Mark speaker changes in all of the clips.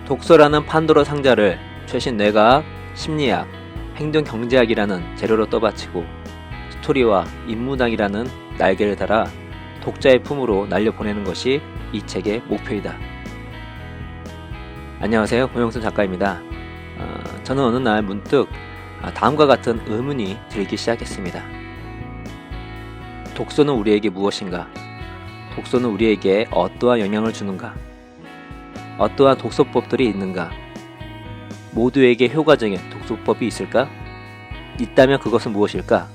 Speaker 1: 독서라는 판도라 상자를 최신 뇌과학, 심리학, 행동경제학이라는 재료로 떠받치고 스토리와 인문학이라는 날개를 달아 독자의 품으로 날려보내는 것이 이 책의 목표이다. 안녕하세요, 고영순 작가입니다. 저는 어느 날 문득 다음과 같은 의문이 들기 시작했습니다. 독서는 우리에게 무엇인가? 독서는 우리에게 어떠한 영향을 주는가? 어떠한 독서법들이 있는가? 모두에게 효과적인 독서법이 있을까? 있다면 그것은 무엇일까?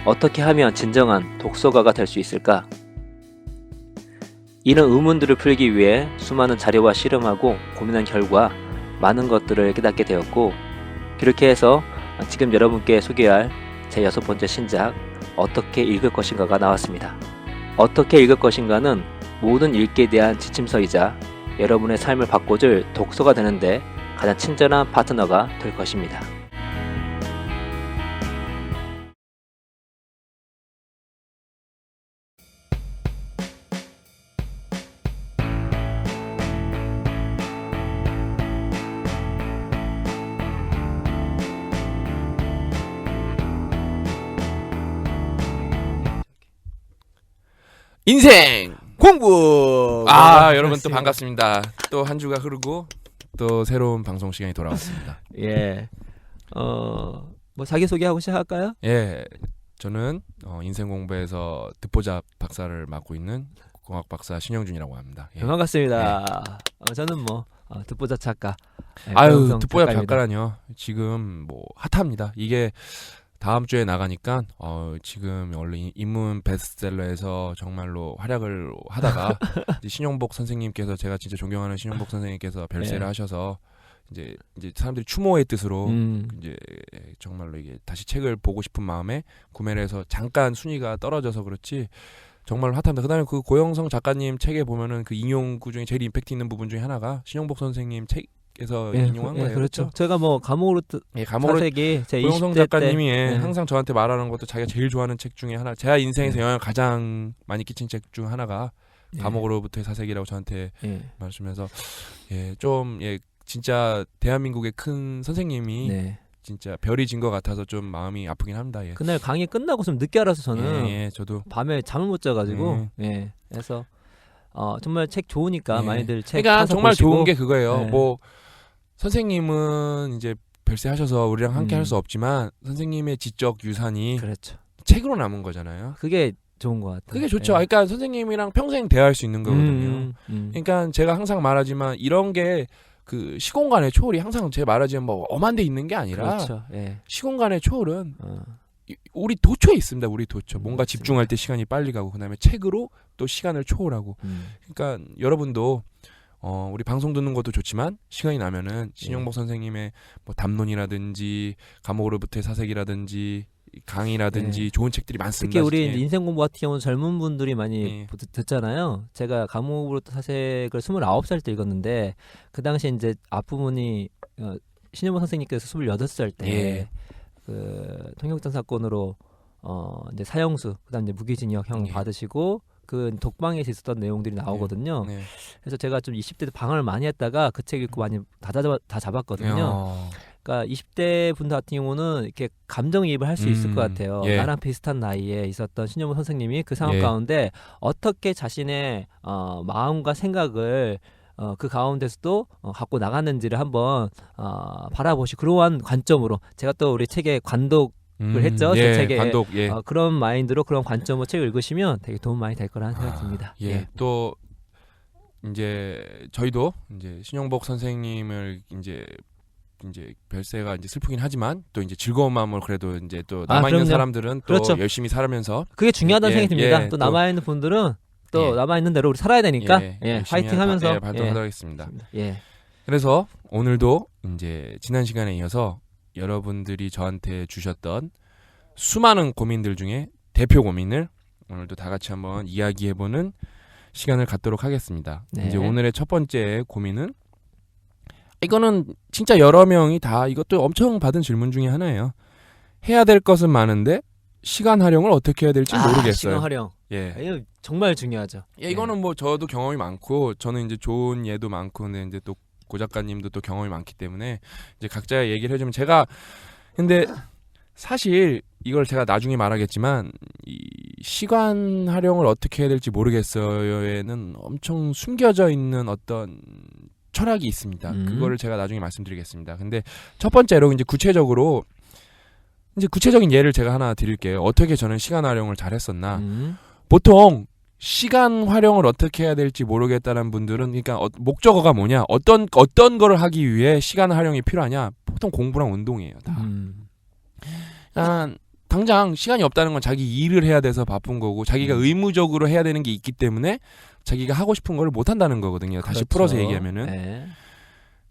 Speaker 1: 어떻게 하면 진정한 독서가가 될 수 있을까? 이런 의문들을 풀기 위해 수많은 자료와 실험하고 고민한 결과 많은 것들을 깨닫게 되었고, 그렇게 해서 지금 여러분께 소개할 제 6번째 신작 어떻게 읽을 것인가가 나왔습니다. 어떻게 읽을 것인가는 모든 읽기에 대한 지침서이자 여러분의 삶을 바꿔줄 독서가 되는데 가장 친절한 파트너가 될 것입니다.
Speaker 2: 인생
Speaker 3: 공부!
Speaker 2: 여러분 또 반갑습니다. 또 한 주가 흐르고 또 새로운 방송 시간이 돌아왔습니다.
Speaker 1: 예. 뭐 자기소개하고 시작할까요?
Speaker 2: 예, 저는 인생 공부에서 듣보잡 박사를 맡고 있는 공학 박사 신영준이라고 합니다. 예.
Speaker 1: 반갑습니다. 저는 뭐 듣보잡 작가.
Speaker 2: 듣보잡 작가라뇨. 지금 뭐 핫합니다. 이게 다음 주에 나가니까 지금 원래 인문 베스트셀러에서 정말로 활약을 하다가 이제 신용복 선생님께서, 제가 진짜 존경하는 신용복 선생님께서 별세를 하셔서 이제 사람들이 추모의 뜻으로 이제 정말로 이게 다시 책을 보고 싶은 마음에 구매를 해서 잠깐 순위가 떨어져서 그렇지 정말로 핫합니다. 그다음에 그 고영성 작가님 책에 보면은 그 인용구 중에 제일 임팩트 있는 부분 중에 하나가 신용복 선생님 책에서 인용한 거예요.
Speaker 1: 그렇죠. 제가 뭐 감옥으로 사색이 제
Speaker 2: 고영성
Speaker 1: 20대
Speaker 2: 작가님이
Speaker 1: 때
Speaker 2: 항상 저한테 말하는 것도 자기가 제일 좋아하는 책 중에 하나, 제가 인생에서 영향을 가장 많이 끼친 책 중 하나가 감옥으로부터의 사색이라고 저한테 말씀해서 진짜 대한민국의 큰 선생님이 진짜 별이 진 것 같아서 좀 마음이 아프긴 합니다. 예.
Speaker 1: 그날 강의 끝나고 좀 늦게 알아서 저는
Speaker 2: 저도
Speaker 1: 밤에 잠을 못 자가지고 그래서 정말 책 좋으니까 많이들 책
Speaker 2: 그러니까
Speaker 1: 사서
Speaker 2: 정말
Speaker 1: 보시고.
Speaker 2: 좋은 게 그거예요. 뭐 선생님은 이제 별세하셔서 우리랑 함께 할 수 없지만 선생님의 지적 유산이
Speaker 1: 그렇죠.
Speaker 2: 책으로 남은 거잖아요.
Speaker 1: 그게 좋은 것 같아요.
Speaker 2: 그게 좋죠. 그러니까 선생님이랑 평생 대화할 수 있는 거거든요. 그러니까 제가 항상 말하지만 이런 게 그 시공간의 초월이 항상 제가 말하지만 뭐 엄한 데 있는 게 아니라
Speaker 1: 그렇죠.
Speaker 2: 시공간의 초월은 우리 도처에 있습니다. 우리 도처. 뭔가 집중할 때 시간이 빨리 가고 그다음에 책으로 또 시간을 초월하고. 그러니까 여러분도 우리 방송 듣는 것도 좋지만 시간이 나면은 신용복 선생님의 뭐 담론이라든지 감옥으로부터의 사색이라든지 강의라든지 좋은 책들이 많습니다.
Speaker 1: 특히 우리 인생 공부 같은 경우는 젊은 분들이 많이 듣잖아요. 제가 감옥으로부터 사색을 29살 때 읽었는데 그 당시에 이제 앞부분이 신용복 선생님께서 28살 때 그 통영전 사건으로 이제 사형수, 그다음 이제 무기징역형 받으시고 그 독방에서 있었던 내용들이 나오거든요. 그래서 제가 좀 20대 때 방황을 많이 했다가 그 책 읽고 많이 다 잡았거든요. 그러니까 20대 분들 같은 경우는 이렇게 감정이입을 할 수 있을 것 같아요. 나랑 비슷한 나이에 있었던 신용복 선생님이 그 상황 가운데 어떻게 자신의 마음과 생각을 그 가운데서도 갖고 나갔는지를 한번 바라보시, 그러한 관점으로 제가 또 우리 책에 관독을 했죠. 제 책에
Speaker 2: 관독,
Speaker 1: 그런 마인드로, 그런 관점으로 책을 읽으시면 되게 도움 많이 될 거라는 생각이 듭니다.
Speaker 2: 또 이제 저희도 이제 신용복 선생님을 이제 별세가 이제 슬프긴 하지만 또 이제 즐거운 마음으로 그래도 이제 또 남아 있는 사람들은 또
Speaker 1: 그렇죠.
Speaker 2: 열심히 살면서
Speaker 1: 그게 중요하다는 생각이 듭니다. 또 남아 있는 분들은 또 남아 있는 대로 우리 살아야 되니까 파이팅하면서
Speaker 2: 발전하도록 하겠습니다. 그래서 오늘도 이제 지난 시간에 이어서 여러분들이 저한테 주셨던 수많은 고민들 중에 대표 고민을 오늘도 다 같이 한번 이야기해보는 시간을 갖도록 하겠습니다. 이제 오늘의 첫 번째 고민은, 이거는 진짜 여러 명이 다 이것도 엄청 받은 질문 중에 하나예요. 해야 될 것은 많은데 시간 활용을 어떻게 해야 될지 모르겠어요.
Speaker 1: 시간 활용. 이거 정말 중요하죠.
Speaker 2: 이거는 뭐 저도 경험이 많고 저는 이제 좋은 예도 많고 근데 이제 또 고 작가님도 또 경험이 많기 때문에 이제 각자 얘기를 해주면 제가 근데 사실 이걸 제가 나중에 말하겠지만 이 시간 활용을 어떻게 해야 될지 모르겠어요에는 엄청 숨겨져 있는 어떤 철학이 있습니다. 그거를 제가 나중에 말씀드리겠습니다. 근데 첫 번째로 이제 구체적으로 이제 구체적인 예를 제가 하나 드릴게요. 어떻게 저는 시간 활용을 잘 했었나. 보통 시간 활용을 어떻게 해야 될지 모르겠다는 분들은 그러니까 목적어가 뭐냐. 어떤 거를 하기 위해 시간 활용이 필요하냐. 보통 공부랑 운동이에요. 다. 당장 시간이 없다는 건 자기 일을 해야 돼서 바쁜 거고 자기가 의무적으로 해야 되는 게 있기 때문에 자기가 하고 싶은 걸 못 한다는 거거든요. 다시
Speaker 1: 그렇죠.
Speaker 2: 풀어서 얘기하면은.
Speaker 1: 네.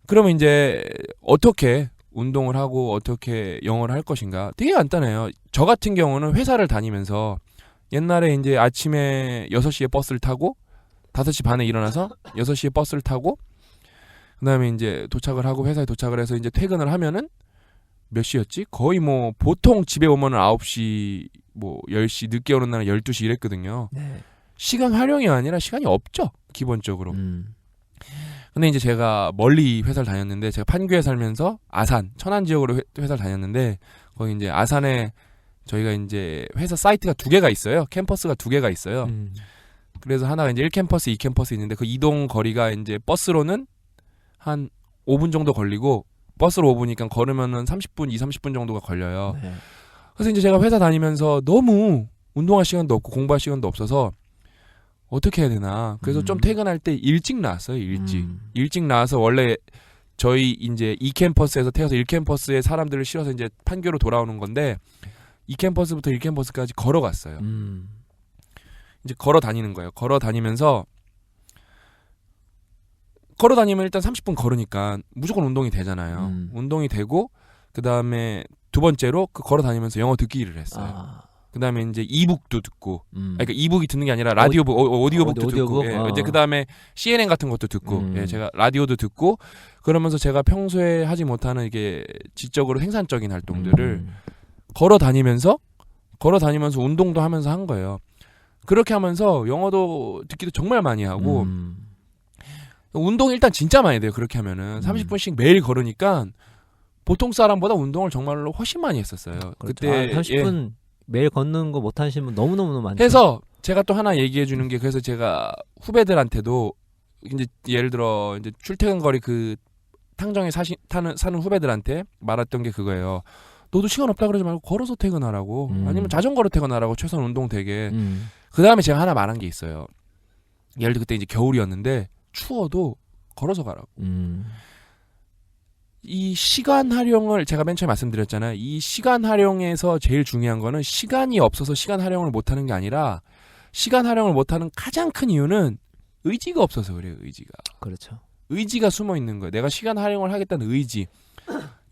Speaker 2: 그러면 이제 어떻게 운동을 하고 어떻게 영어를 할 것인가? 되게 간단해요. 저 같은 경우는 회사를 다니면서 옛날에 이제 아침에 6시에 버스를 타고 5시 반에 일어나서 6시에 버스를 타고 그다음에 이제 도착을 하고 회사에 도착을 해서 이제 퇴근을 하면은 몇 시였지? 거의 뭐 보통 집에 오면은 9시 뭐 10시 늦게 오는 날은 12시 이랬거든요.
Speaker 1: 네.
Speaker 2: 시간 활용이 아니라 시간이 없죠. 기본적으로. 근데 이제 제가 멀리 회사를 다녔는데 제가 판교에 살면서 아산, 천안 지역으로 회사를 다녔는데 거기 이제 아산에 저희가 이제 회사 사이트가 2개가 있어요. 캠퍼스가 2개가 있어요. 그래서 하나가 이제 1캠퍼스, 2캠퍼스 있는데 그 이동 거리가 이제 버스로는 한 5분 정도 걸리고 버스로 5분이니까 걸으면은 30분, 30분 정도가 걸려요.
Speaker 1: 네.
Speaker 2: 그래서 이제 제가 회사 다니면서 너무 운동할 시간도 없고 공부할 시간도 없어서 어떻게 해야 되나. 그래서 좀 퇴근할 때 일찍 나왔어요. 일찍 나와서 원래 저희 이제 2캠퍼스에서 태워서 1캠퍼스에 사람들을 실어서 이제 판교로 돌아오는 건데 2캠퍼스부터 1캠퍼스까지 걸어갔어요. 이제 걸어 다니는 거예요. 걸어 다니면서 걸어다니면 일단 30분 걸으니까 무조건 운동이 되잖아요. 운동이 되고 그 다음에 두 번째로 그 걸어다니면서 영어 듣기를 했어요. 그 다음에 이제 이북도 듣고, 그러니까 이북이 듣는 게 아니라 라디오북, 오디오북도 듣고, 예. 이제 그 다음에 CNN 같은 것도 듣고, 예, 제가 라디오도 듣고 그러면서 제가 평소에 하지 못하는 이게 지적으로 생산적인 활동들을 걸어다니면서 운동도 하면서 한 거예요. 그렇게 하면서 영어도 듣기도 정말 많이 하고. 운동 일단 진짜 많이 돼요. 그렇게 하면은 30분씩 매일 걸으니까 보통 사람보다 운동을 정말로 훨씬 많이 했었어요.
Speaker 1: 그렇죠.
Speaker 2: 그때
Speaker 1: 30분 매일 걷는 거 못 하시는 분 너무 많죠.
Speaker 2: 해서 제가 또 하나 얘기해 주는 게 그래서 제가 후배들한테도 이제 예를 들어 이제 출퇴근 거리 그 탕정에 사는 후배들한테 말했던 게 그거예요. 너도 시간 없다 그러지 말고 걸어서 퇴근하라고. 아니면 자전거로 퇴근하라고. 최소한 운동 되게. 그 다음에 제가 하나 말한 게 있어요. 예를 들어 그때 이제 겨울이었는데 추워도 걸어서 가라고. 이 시간 활용을 제가 맨 처음에 말씀드렸잖아요. 이 시간 활용에서 제일 중요한 거는 시간이 없어서 시간 활용을 못하는 게 아니라 시간 활용을 못하는 가장 큰 이유는 의지가 없어서 그래요. 의지가.
Speaker 1: 그렇죠.
Speaker 2: 의지가 숨어 있는 거예요. 내가 시간 활용을 하겠다는 의지.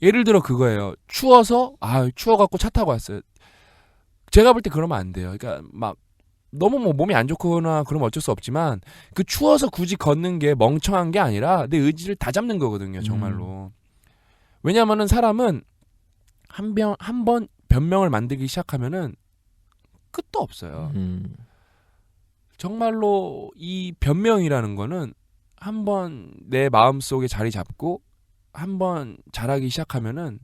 Speaker 2: 예를 들어 그거예요. 추워갖고 차 타고 왔어요. 제가 볼 때 그러면 안 돼요. 그러니까 막 너무 뭐 몸이 안 좋거나 그러면 어쩔 수 없지만 그 추워서 굳이 걷는 게 멍청한 게 아니라 내 의지를 다 잡는 거거든요. 정말로. 왜냐하면은 사람은 한 번 변명을 만들기 시작하면은 끝도 없어요. 정말로 이 변명이라는 거는 한 번 내 마음속에 자리 잡고 한 번 잘하기 시작하면은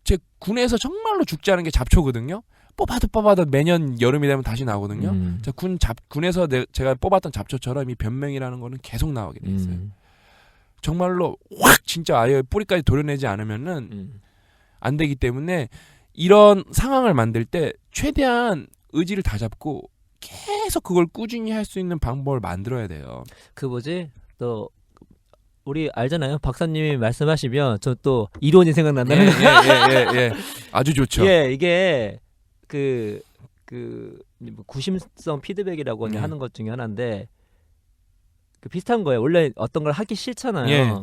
Speaker 2: 제 군에서 정말로 죽지 않은 게 잡초거든요. 뽑아도 매년 여름이 되면 다시 나오거든요. 군에서 제가 뽑았던 잡초처럼 이 변명이라는 거는 계속 나오게 돼 있어요. 정말로 확 진짜 아예 뿌리까지 도려내지 않으면은 안 되기 때문에 이런 상황을 만들 때 최대한 의지를 다 잡고 계속 그걸 꾸준히 할 수 있는 방법을 만들어야 돼요.
Speaker 1: 그 뭐지? 또 우리 알잖아요. 박사님이 말씀하시면 저 또 이론이 생각난다는 거.
Speaker 2: 예. 아주 좋죠.
Speaker 1: 예, 이게 그 구심성 피드백이라고 하는 것 중에 하나인데 그 비슷한 거예요. 원래 어떤 걸 하기 싫잖아요.
Speaker 2: 예.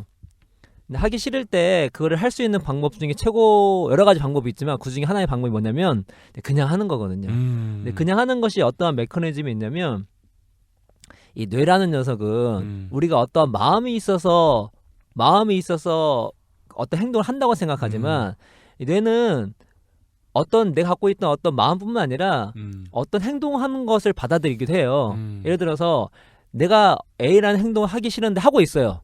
Speaker 1: 근데 하기 싫을 때 그거를 할 수 있는 방법 중에 최고 여러 가지 방법이 있지만 그 중에 하나의 방법이 뭐냐면 그냥 하는 거거든요. 근데 그냥 하는 것이 어떠한 메커니즘이 있냐면 이 뇌라는 녀석은 우리가 어떠한 마음이 있어서 어떤 행동을 한다고 생각하지만 이 뇌는 내가 갖고 있던 어떤 마음뿐만 아니라 어떤 행동하는 것을 받아들이기도 해요. 예를 들어서 내가 A라는 행동을 하기 싫은데 하고 있어요.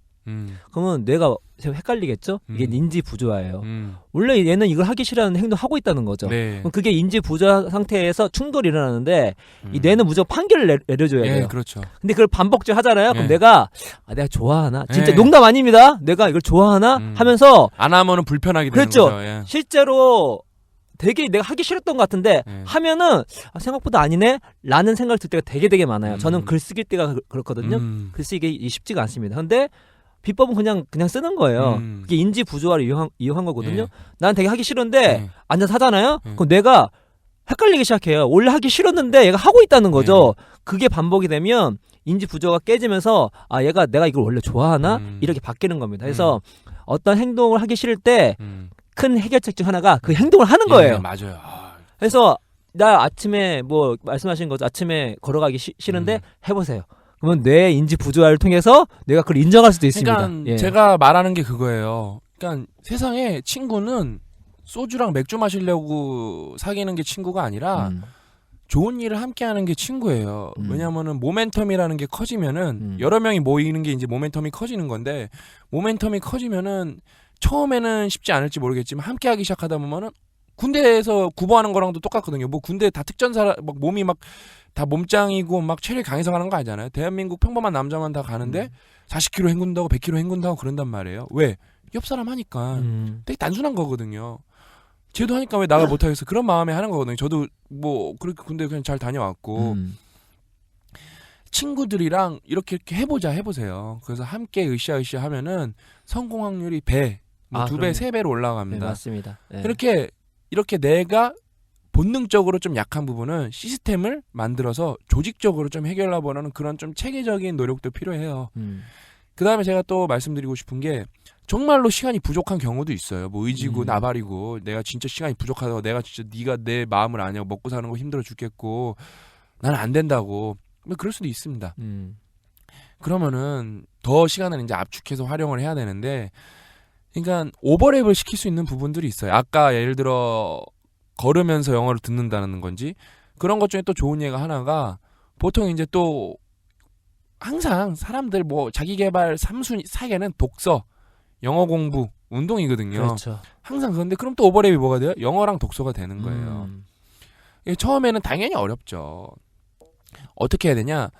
Speaker 1: 그러면 뇌가 헷갈리겠죠? 이게 인지 부조화예요.
Speaker 2: 음.
Speaker 1: 원래 얘는 이걸 하기 싫어하는 행동 하고 있다는 거죠.
Speaker 2: 네.
Speaker 1: 그럼 그게 인지 부조화 상태에서 충돌이 일어나는데 이 뇌는 무조건 판결을 내려줘야 돼요.
Speaker 2: 예, 그렇죠.
Speaker 1: 근데 그걸 반복적으로 하잖아요. 그럼
Speaker 2: 예.
Speaker 1: 내가 내가 좋아하나? 진짜
Speaker 2: 예.
Speaker 1: 농담 아닙니다. 내가 이걸 좋아하나? 하면서
Speaker 2: 안 하면은 불편하게 되는
Speaker 1: 그렇죠.
Speaker 2: 거죠. 예.
Speaker 1: 실제로 되게 내가 하기 싫었던 것 같은데
Speaker 2: 예.
Speaker 1: 하면은 생각보다 아니네 라는 생각을 들 때가 되게 많아요. 저는 글 쓰길 때가 그렇거든요. 글 쓰기 쉽지가 않습니다. 근데 비법은 그냥 쓰는 거예요. 그게 인지 부조화를 이용한 거거든요.
Speaker 2: 예.
Speaker 1: 난 되게 하기 싫은데
Speaker 2: 예.
Speaker 1: 앉아서 하잖아요.
Speaker 2: 예.
Speaker 1: 그럼 내가 헷갈리기 시작해요. 원래 하기 싫었는데 얘가 하고 있다는 거죠. 그게 반복이 되면 인지 부조화가 깨지면서 얘가 내가 이걸 원래 좋아하나? 이렇게 바뀌는 겁니다. 그래서 어떤 행동을 하기 싫을 때 큰 해결책 중 하나가 그 행동을 하는 거예요.
Speaker 2: 예, 맞아요.
Speaker 1: 그래서 나 아침에 뭐 말씀하신 거죠. 아침에 걸어가기 싫은데 해보세요. 그러면 뇌 인지 부조화를 통해서 내가 그걸 인정할 수도 있습니다.
Speaker 2: 그러니까
Speaker 1: 예.
Speaker 2: 제가 말하는 게 그거예요. 그러니까 세상에 친구는 소주랑 맥주 마시려고 사귀는 게 친구가 아니라 좋은 일을 함께 하는 게 친구예요. 왜냐면은 모멘텀이라는 게 커지면은 여러 명이 모이는 게 이제 모멘텀이 커지는 건데 모멘텀이 커지면은 처음에는 쉽지 않을지 모르겠지만 함께 하기 시작하다 보면은 군대에서 구보하는 거랑도 똑같거든요. 뭐 군대 다 특전사 막 몸이 막 다 몸짱이고 막 체력이 강해서 가는 거 아니잖아요. 대한민국 평범한 남자만 다 가는데 40km 헹군다고 100km 헹군다고 그런단 말이에요. 왜? 옆 사람 하니까. 되게 단순한 거거든요. 쟤도 하니까 왜 나가 못하겠어. 그런 마음에 하는 거거든요. 저도 뭐 그렇게 군대 그냥 잘 다녀왔고 친구들이랑 이렇게 해보세요. 그래서 함께 으쌰으쌰 하면은 성공 확률이 배, 뭐 2배, 3배로 올라갑니다.
Speaker 1: 네, 맞습니다. 네.
Speaker 2: 이렇게 내가 본능적으로 좀 약한 부분은 시스템을 만들어서 조직적으로 좀 해결해보려는 그런 좀 체계적인 노력도 필요해요. 그 다음에 제가 또 말씀드리고 싶은 게 정말로 시간이 부족한 경우도 있어요. 뭐 의지고 나발이고 내가 진짜 시간이 부족하다고 내가 진짜 네가 내 마음을 아냐고 먹고 사는 거 힘들어 죽겠고 나는 안 된다고 그럴 수도 있습니다. 그러면은 더 시간을 이제 압축해서 활용을 해야 되는데 그러니까 오버랩을 시킬 수 있는 부분들이 있어요. 아까 예를 들어 걸으면서 영어를 듣는다는 건지 그런 것 중에 또 좋은 예가 하나가 보통 이제 또 항상 사람들 뭐 자기개발 3순위 4개는 독서, 영어 공부, 운동이거든요.
Speaker 1: 그렇죠.
Speaker 2: 항상 그런데 그럼 또 오버랩이 뭐가 돼요? 영어랑 독서가 되는 거예요. 처음에는 당연히 어렵죠. 어떻게 해야 되냐?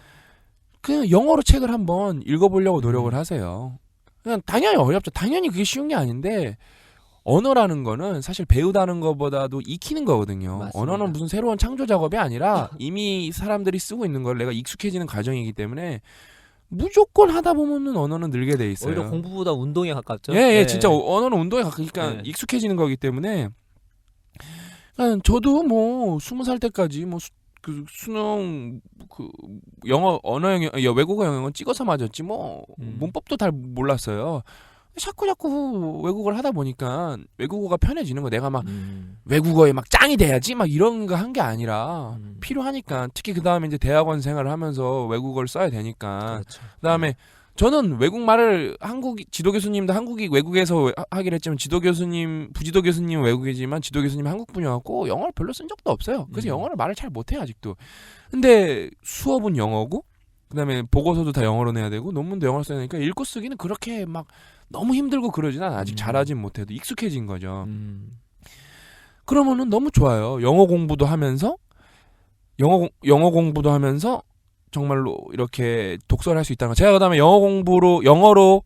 Speaker 2: 그냥 영어로 책을 한번 읽어보려고 노력을 하세요. 그냥 당연히 어렵죠. 당연히 그게 쉬운 게 아닌데 언어라는 거는 사실 배우다는 것보다도 익히는 거거든요.
Speaker 1: 맞습니다.
Speaker 2: 언어는 무슨 새로운 창조 작업이 아니라 이미 사람들이 쓰고 있는 걸 내가 익숙해지는 과정이기 때문에 무조건 하다 보면은 언어는 늘게 돼 있어요.
Speaker 1: 오히려 공부보다 운동에 가깝죠.
Speaker 2: 예, 진짜 언어는 운동에 가까우니까
Speaker 1: 네.
Speaker 2: 익숙해지는 거기 때문에 저도 뭐 20살 때까지 뭐 그 수능 그 영어 언어 영역 외국어 영역은 찍어서 맞았지 뭐 문법도 잘 몰랐어요. 자꾸 외국어를 하다 보니까 외국어가 편해지는 거. 내가 막 외국어에 막 짱이 돼야지 막 이런 거 한 게 아니라 필요하니까. 특히 그 다음에 이제 대학원 생활을 하면서 외국어를 써야 되니까.
Speaker 1: 그렇죠.
Speaker 2: 그다음에 저는 외국말을 지도 교수님도 외국에서 하기로 했지만 부지도 교수님 외국이지만 지도 교수님 한국 분이었고 영어를 별로 쓴 적도 없어요. 그래서 영어를 말을 잘 못해요 아직도. 근데 수업은 영어고 그다음에 보고서도 다 영어로 내야 되고 논문도 영어로 써야 되니까 읽고 쓰기는 그렇게 막 너무 힘들고 그러진 않아. 아직 잘하진 못해도 익숙해진 거죠. 그러면은 너무 좋아요. 영어 공부도 하면서 정말로 이렇게 독서를 할 수 있다는 거. 제가 그다음에 영어로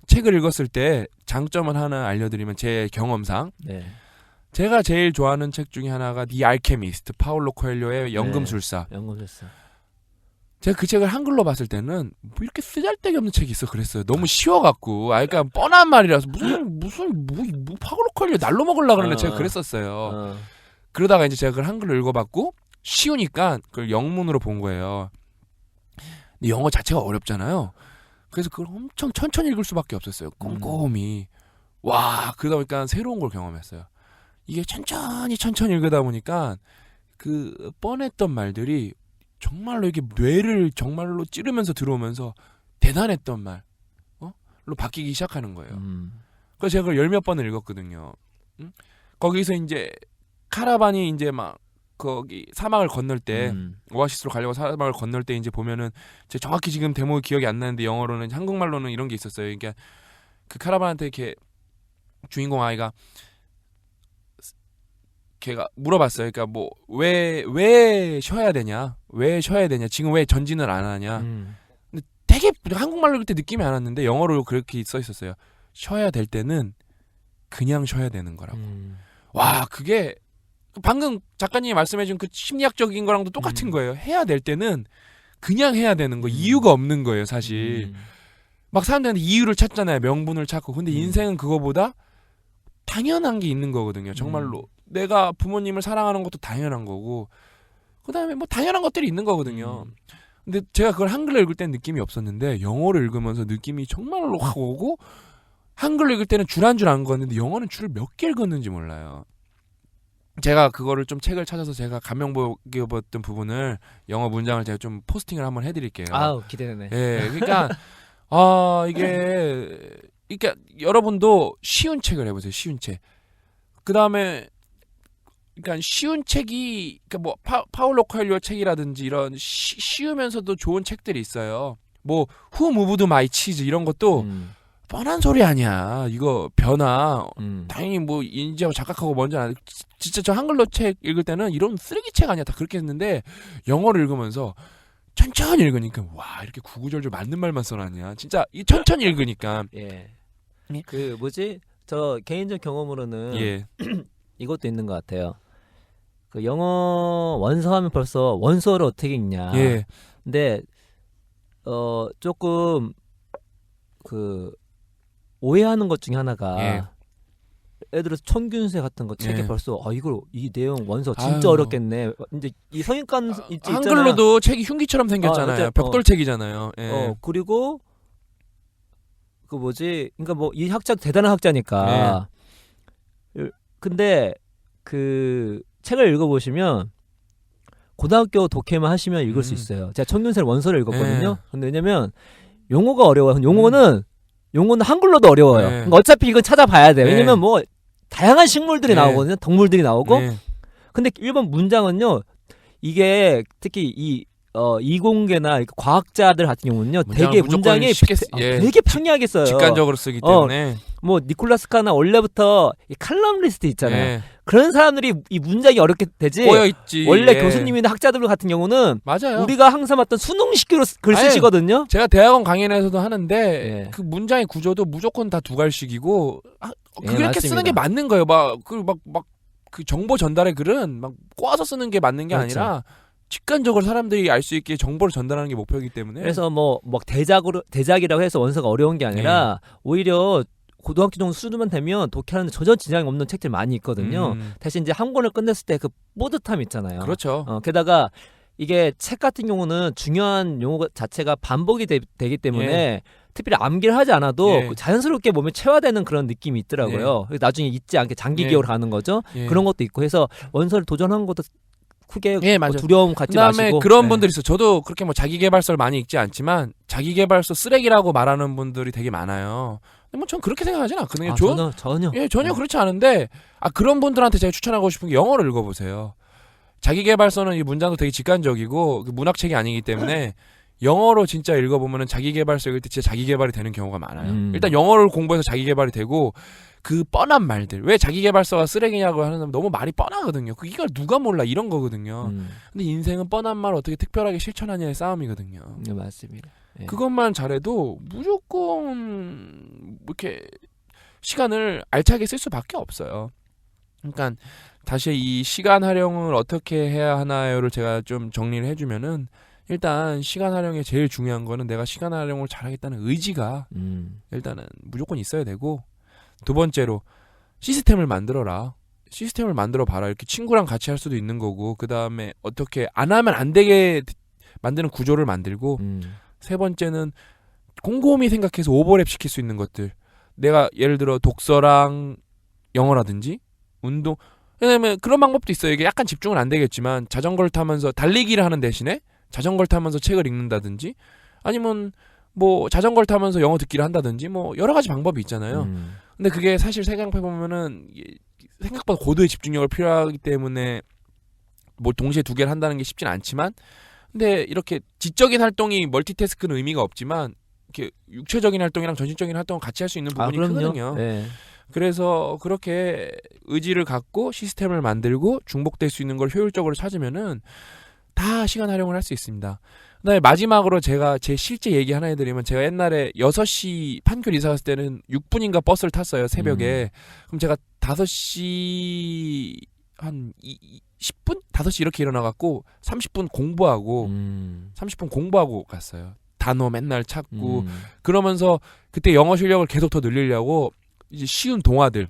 Speaker 2: 책을 읽었을 때 장점을 하나 알려드리면 제 경험상 제가 제일 좋아하는 책 중에 하나가 The Alchemist, 파울로 코엘료의 연금술사.
Speaker 1: 연금술사.
Speaker 2: 제가 그 책을 한글로 봤을 때는 뭐 이렇게 쓰잘데기 없는 책이 있어 그랬어요. 너무 쉬워갖고, 그러니까 뻔한 말이라서 무슨 파울로 코엘료 날로 먹으려고 그러는 제가 그랬었어요. 그러다가 이제 제가 그걸 한글로 읽어봤고 쉬우니까 그걸 영문으로 본 거예요. 근데 영어 자체가 어렵잖아요. 그래서 그걸 엄청 천천히 읽을 수밖에 없었어요. 꼼꼼히. 와, 그러다 보니까 새로운 걸 경험했어요. 이게 천천히 읽다 보니까 그 뻔했던 말들이 정말로 이게 뇌를 정말로 찌르면서 들어오면서 대단했던 말로 바뀌기 시작하는 거예요. 그래서 제가 그걸 10몇 번을 읽었거든요. 거기서 이제 카라반이 이제 막 거기 사막을 건널 때 오아시스로 가려고 사막을 건널 때 이제 보면은 제가 정확히 지금 대목이 기억이 안 나는데 영어로는 한국말로는 이런 게 있었어요. 그러니까 그 카라반한테 이렇게 주인공 아이가 걔가 물어봤어요. 그러니까 뭐 왜 쉬어야 되냐? 왜 쉬어야 되냐? 지금 왜 전진을 안 하냐? 근데 되게 한국말로 그때 느낌이 안 왔는데 영어로 그렇게 써 있었어요. 쉬어야 될 때는 그냥 쉬어야 되는 거라고. 와, 그게 방금 작가님이 말씀해준 그 심리학적인 거랑도 똑같은 거예요. 해야 될 때는 그냥 해야 되는 거. 이유가 없는 거예요, 사실. 막 사람들한테 이유를 찾잖아요. 명분을 찾고. 근데 인생은 그거보다 당연한 게 있는 거거든요. 정말로. 내가 부모님을 사랑하는 것도 당연한 거고, 그 다음에 뭐 당연한 것들이 있는 거거든요. 근데 제가 그걸 한글로 읽을 때는 느낌이 없었는데, 영어를 읽으면서 느낌이 정말로 확 오고, 한글로 읽을 때는 줄 한 줄 안 걷는데, 영어는 줄을 몇 개 읽었는지 몰라요. 제가 그거를 좀 책을 찾아서 제가 감명 깊게 봤던 부분을 영어 문장을 제가 좀 포스팅을 한번 해드릴게요.
Speaker 1: 아우, 기대되네.
Speaker 2: 예, 그러니까 이게 여러분도 쉬운 책을 해보세요. 쉬운 책. 그 다음에 그러니까 쉬운 책이 그러니까 뭐 파울로 코엘료 책이라든지 이런 쉬우면서도 좋은 책들이 있어요. 뭐 Who Moved My Cheese 이런 것도 뻔한 소리 아니야. 이거 변화. 당연히 뭐 인지하고 작가하고 먼저 안. 진짜 저 한글로 책 읽을 때는 이런 쓰레기 책 아니야. 다 그렇게 했는데 영어를 읽으면서 천천히 읽으니까 와 이렇게 구구절절 맞는 말만 써놨냐. 진짜 이 천천히 읽으니까.
Speaker 1: 예. 그 뭐지? 저 개인적 경험으로는
Speaker 2: 예.
Speaker 1: 이것도 있는 것 같아요. 그 영어 원서하면 벌써 원서를 어떻게 읽냐.
Speaker 2: 예.
Speaker 1: 근데 조금 그 오해하는 것 중에 하나가
Speaker 2: 예.
Speaker 1: 예를 들어서 천균세 같은 거 책에
Speaker 2: 예.
Speaker 1: 벌써 이걸 이 내용 원서 진짜
Speaker 2: 아유.
Speaker 1: 어렵겠네. 이제 이 성인권 있잖아요.
Speaker 2: 한글로도 책이 흉기처럼 생겼잖아요. 벽돌책이잖아요. 예.
Speaker 1: 그리고 그 뭐지? 그러니까 뭐 이 학자도 대단한 학자니까. 근데 그 책을 읽어보시면 고등학교 독해만 하시면 읽을 수 있어요. 제가 천균세 원서를 읽었거든요. 근데 왜냐면 용어가 어려워요. 용어는 한글로도 어려워요. 그러니까 어차피 이건 찾아봐야 돼요. 왜냐면 뭐 다양한 식물들이 나오거든요. 동물들이 나오고. 근데 일본 문장은요. 이게 특히 이 이공계나 과학자들 같은 경우는요. 되게 문장이 되게 평이하게 써요.
Speaker 2: 직관적으로 쓰기 때문에.
Speaker 1: 뭐 니콜라스 카나 원래부터 이 칼럼니스트 있잖아요. 그런 사람들이 이 문장이 어렵게 되지.
Speaker 2: 꼬여 있지.
Speaker 1: 원래 교수님이나 학자들 같은 경우는
Speaker 2: 맞아요.
Speaker 1: 우리가 항상 봤던 수능식으로 글 쓰시거든요.
Speaker 2: 제가 대학원 강연에서도 하는데 그 문장의 구조도 무조건 다 두 갈식이고 그렇게
Speaker 1: 맞습니다.
Speaker 2: 쓰는 게 맞는 거예요. 그 정보 전달의 글은 막 꼬아서 쓰는 게 맞는 게 아니라 직관적으로 사람들이 알 수 있게 정보를 전달하는 게 목표이기 때문에.
Speaker 1: 그래서 뭐 대작이라고 해서 원서가 어려운 게 아니라 오히려 고등학교 정도 수준만 되면 독해하는데 전혀 지장이 없는 책들이 많이 있거든요. 대신 이제 한 권을 끝냈을 때 그 뿌듯함 있잖아요.
Speaker 2: 그렇죠.
Speaker 1: 게다가 이게 책 같은 경우는 중요한 용어 자체가 반복이 되기 때문에 특별히 암기를 하지 않아도 자연스럽게 몸에 체화되는 그런 느낌이 있더라고요. 나중에 잊지 않게 장기 기억을 하는 거죠. 그런 것도 있고 해서 원서를 도전하는 것도 크게 뭐 두려움 갖지
Speaker 2: 그다음에
Speaker 1: 마시고.
Speaker 2: 그런 분들이 있어요. 저도 그렇게 뭐 자기계발서를 많이 읽지 않지만 자기계발서 쓰레기라고 말하는 분들이 되게 많아요. 근데 뭐 전 그렇게 생각하진 않거든요.
Speaker 1: 전혀.
Speaker 2: 전혀 그렇지 않은데 그런 분들한테 제가 추천하고 싶은 게 영어를 읽어보세요. 자기계발서는 이 문장도 되게 직관적이고 문학책이 아니기 때문에 영어로 진짜 읽어보면은 자기계발서 읽을 때 진짜 자기계발이 되는 경우가 많아요. 일단 영어를 공부해서 자기계발이 되고 그 뻔한 말들 왜 자기계발서가 쓰레기냐고 하는 사람 너무 말이 뻔하거든요. 이걸 누가 몰라 이런 거거든요. 근데 인생은 뻔한 말 어떻게 특별하게 실천하냐의 싸움이거든요.
Speaker 1: 네, 맞습니다.
Speaker 2: 그것만 잘해도 무조건 이렇게 시간을 알차게 쓸 수밖에 없어요. 그러니까 다시 이 시간 활용을 어떻게 해야 하나요를 제가 좀 정리를 해주면은 일단 시간 활용에 제일 중요한 거는 내가 시간 활용을 잘하겠다는 의지가 일단은 무조건 있어야 되고, 두 번째로 시스템을 만들어라. 시스템을 만들어 봐라. 이렇게 친구랑 같이 할 수도 있는 거고, 그 다음에 어떻게 안 하면 안 되게 만드는 구조를 만들고, 세 번째는 곰곰이 생각해서 오버랩 시킬 수 있는 것들. 내가 예를 들어 독서랑 영어라든지 운동, 왜냐면 그런 방법도 있어요. 이게 약간 집중은 안 되겠지만 자전거를 타면서 달리기를 하는 대신에 자전거를 타면서 책을 읽는다든지, 아니면 뭐 자전거를 타면서 영어 듣기를 한다든지, 뭐 여러 가지 방법이 있잖아요. 근데 그게 사실 생각해보면은 생각보다 고도의 집중력을 필요하기 때문에 뭐 동시에 두 개를 한다는 게 쉽진 않지만 근데 이렇게 지적인 활동이 멀티태스크는 의미가 없지만 이렇게 육체적인 활동이랑 정신적인 활동을 같이 할 수 있는 부분이 크거든요.
Speaker 1: 네.
Speaker 2: 그래서 그렇게 의지를 갖고 시스템을 만들고 중복될 수 있는 걸 효율적으로 찾으면은 다 시간 활용을 할 수 있습니다. 그다음에 마지막으로 제가 제 실제 얘기 하나 해드리면 제가 옛날에 6시 판교 이사 갔을 때는 6분인가 버스를 탔어요. 새벽에. 그럼 제가 5시 한 10분? 5시 이렇게 일어나갖고 30분 공부하고 30분 공부하고 갔어요. 단어 맨날 찾고 그러면서 그때 영어 실력을 계속 더 늘리려고 이제 쉬운 동화들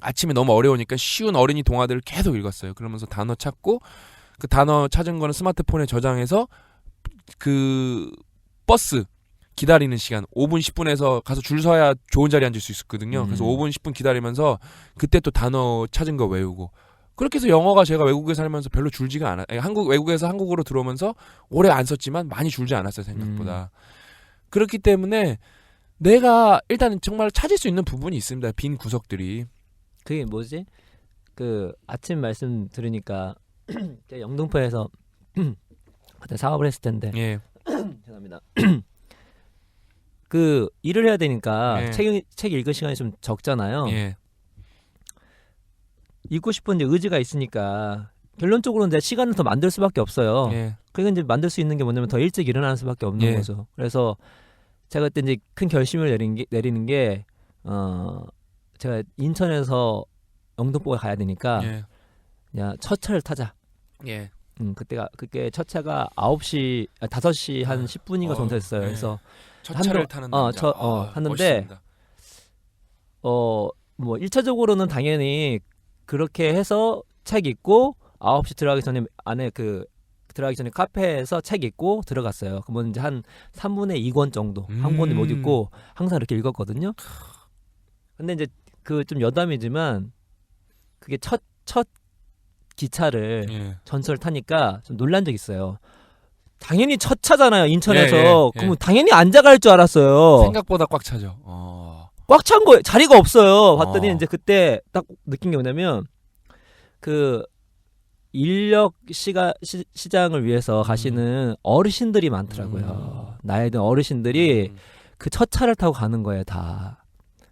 Speaker 2: 아침에 너무 어려우니까 쉬운 어린이 동화들을 계속 읽었어요. 그러면서 단어 찾고 그 단어 찾은 거는 스마트폰에 저장해서 그 버스 기다리는 시간 5분 10분에서 가서 줄 서야 좋은 자리에 앉을 수 있었거든요. 그래서 5분 10분 기다리면서 그때 또 단어 찾은 거 외우고 그렇게 해서 영어가 제가 외국에 살면서 별로 줄지가 않아. 외국에서 한국으로 들어오면서 오래 안 썼지만 많이 줄지 않았어요. 생각보다. 그렇기 때문에 내가 일단은 정말 찾을 수 있는 부분이 있습니다. 빈 구석들이.
Speaker 1: 그게 뭐지? 그 아침 말씀 들으니까 제가 영등포에서 그때 사업을 했을 텐데
Speaker 2: 예.
Speaker 1: 죄송합니다. 그 일을 해야 되니까
Speaker 2: 예.
Speaker 1: 책 읽을 시간이 좀 적잖아요.
Speaker 2: 예.
Speaker 1: 읽고 싶은 이제 의지가 있으니까 결론적으로는 이제 시간을 더 만들 수밖에 없어요.
Speaker 2: 예.
Speaker 1: 그러니까 이제 만들 수 있는 게 뭐냐면 더 일찍 일어나는 수밖에 없는
Speaker 2: 예.
Speaker 1: 거죠. 그래서 제가 그때 이제 큰 결심을 내리는 게 제가 인천에서 영등포에 가야 되니까
Speaker 2: 예.
Speaker 1: 그냥 첫 차를 타자.
Speaker 2: 예.
Speaker 1: 그게 첫 차가 5시 한 10분인가 정도 됐어요.
Speaker 2: 예.
Speaker 1: 그래서
Speaker 2: 첫 차를 타는 남자.
Speaker 1: 하는데
Speaker 2: 멋있습니다.
Speaker 1: 뭐 1차적으로는 당연히 그렇게 해서 책 읽고 9시 들어가기 전에 안에 들어가기 전에 카페에서 책 읽고 들어갔어요. 그러면 이제 한 3분의 2권 정도 한 권을 못 읽고 항상 이렇게 읽었거든요. 근데 이제 그 좀 여담이지만 그게 첫 기차를
Speaker 2: 예.
Speaker 1: 전철 타니까 좀 놀란 적 있어요. 당연히 첫 차잖아요. 인천에서.
Speaker 2: 예.
Speaker 1: 그러면 당연히 앉아갈 줄 알았어요.
Speaker 2: 생각보다 꽉 차죠.
Speaker 1: 꽉 찬 거예요. 자리가 없어요. 봤더니
Speaker 2: 어.
Speaker 1: 이제 그때 딱 느낀 게 뭐냐면 그 인력 시장을 위해서 가시는 어르신들이 많더라고요. 나이 든 어르신들이 그 첫 차를 타고 가는 거예요. 다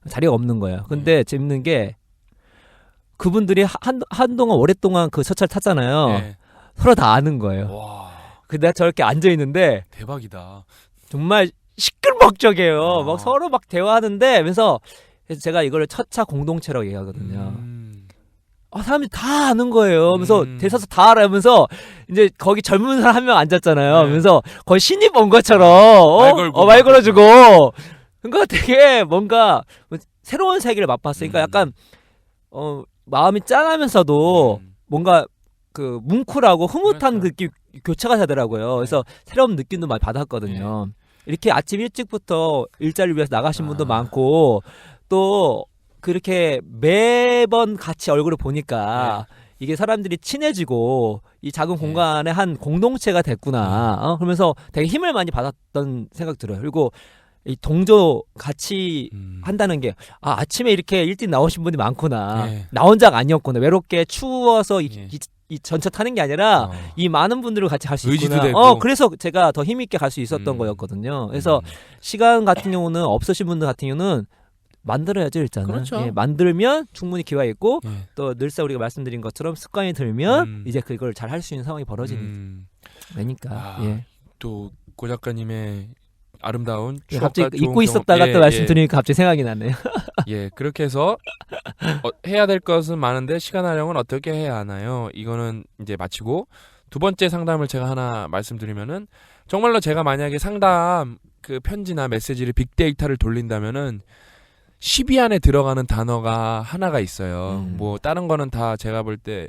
Speaker 1: 자리가 없는 거예요. 근데 재밌는 게 그분들이 한동안 오랫동안 그 첫 차를 탔잖아요.
Speaker 2: 예.
Speaker 1: 서로 다 아는 거예요.
Speaker 2: 와.
Speaker 1: 근데 저렇게 앉아 있는데
Speaker 2: 대박이다.
Speaker 1: 정말 시끌벅적이에요.
Speaker 2: 아.
Speaker 1: 막 서로 막 대화하는데 그래서 제가 이거를 첫 차 공동체라고 얘기하거든요. 사람들이 다 아는 거예요. 그래서 대사서 다 알아면서 이제 거기 젊은 사람 한 명 앉았잖아요.
Speaker 2: 네.
Speaker 1: 그래서 거의 신입 온 것처럼 말 걸어주고 그러니까 되게 뭔가 새로운 세계를 맛봤으니까 약간 마음이 짠하면서도 뭔가 그 뭉클하고 흐뭇한
Speaker 2: 그렇죠.
Speaker 1: 느낌 교차가 되더라고요. 그래서 새로운 느낌도 많이 받았거든요. 이렇게 아침 일찍부터 일자리를 위해서 나가신 분도 많고 또 그렇게 매번 같이 얼굴을 보니까 이게 사람들이 친해지고 이 작은 공간에 한 공동체가 됐구나. 그러면서 되게 힘을 많이 받았던 생각 들어요. 그리고 이 동조 같이 한다는 게 아침에 이렇게 일찍 나오신 분이 많구나. 나 혼자가 아니었구나. 외롭게 추워서 이 전차 타는 게 아니라 이 많은 분들을 같이 갈 수 있구나.
Speaker 2: 되고.
Speaker 1: 그래서 제가 더 힘있게 갈 수 있었던 거였거든요. 그래서 시간 같은 경우는 없으신 분들 같은 경우는 만들어야죠 일단은.
Speaker 2: 그렇죠.
Speaker 1: 만들면 충분히 기회가 있고 또 늘상 우리가 말씀드린 것처럼 습관이 들면 이제 그걸 잘 할 수 있는 상황이 벌어지니까.
Speaker 2: 또 고 작가님의 아름다운
Speaker 1: 갑자기 잊고 있었다가 또 말씀드리니까 갑자기 생각이 나네요.
Speaker 2: 그렇게 해서 해야 될 것은 많은데 시간 활용은 어떻게 해야 하나요? 이거는 이제 마치고 두 번째 상담을 제가 하나 말씀드리면은 정말로 제가 만약에 상담 그 편지나 메시지를 빅데이터를 돌린다면은 10위 안에 들어가는 단어가 하나가 있어요. 뭐 다른 거는 다 제가 볼 때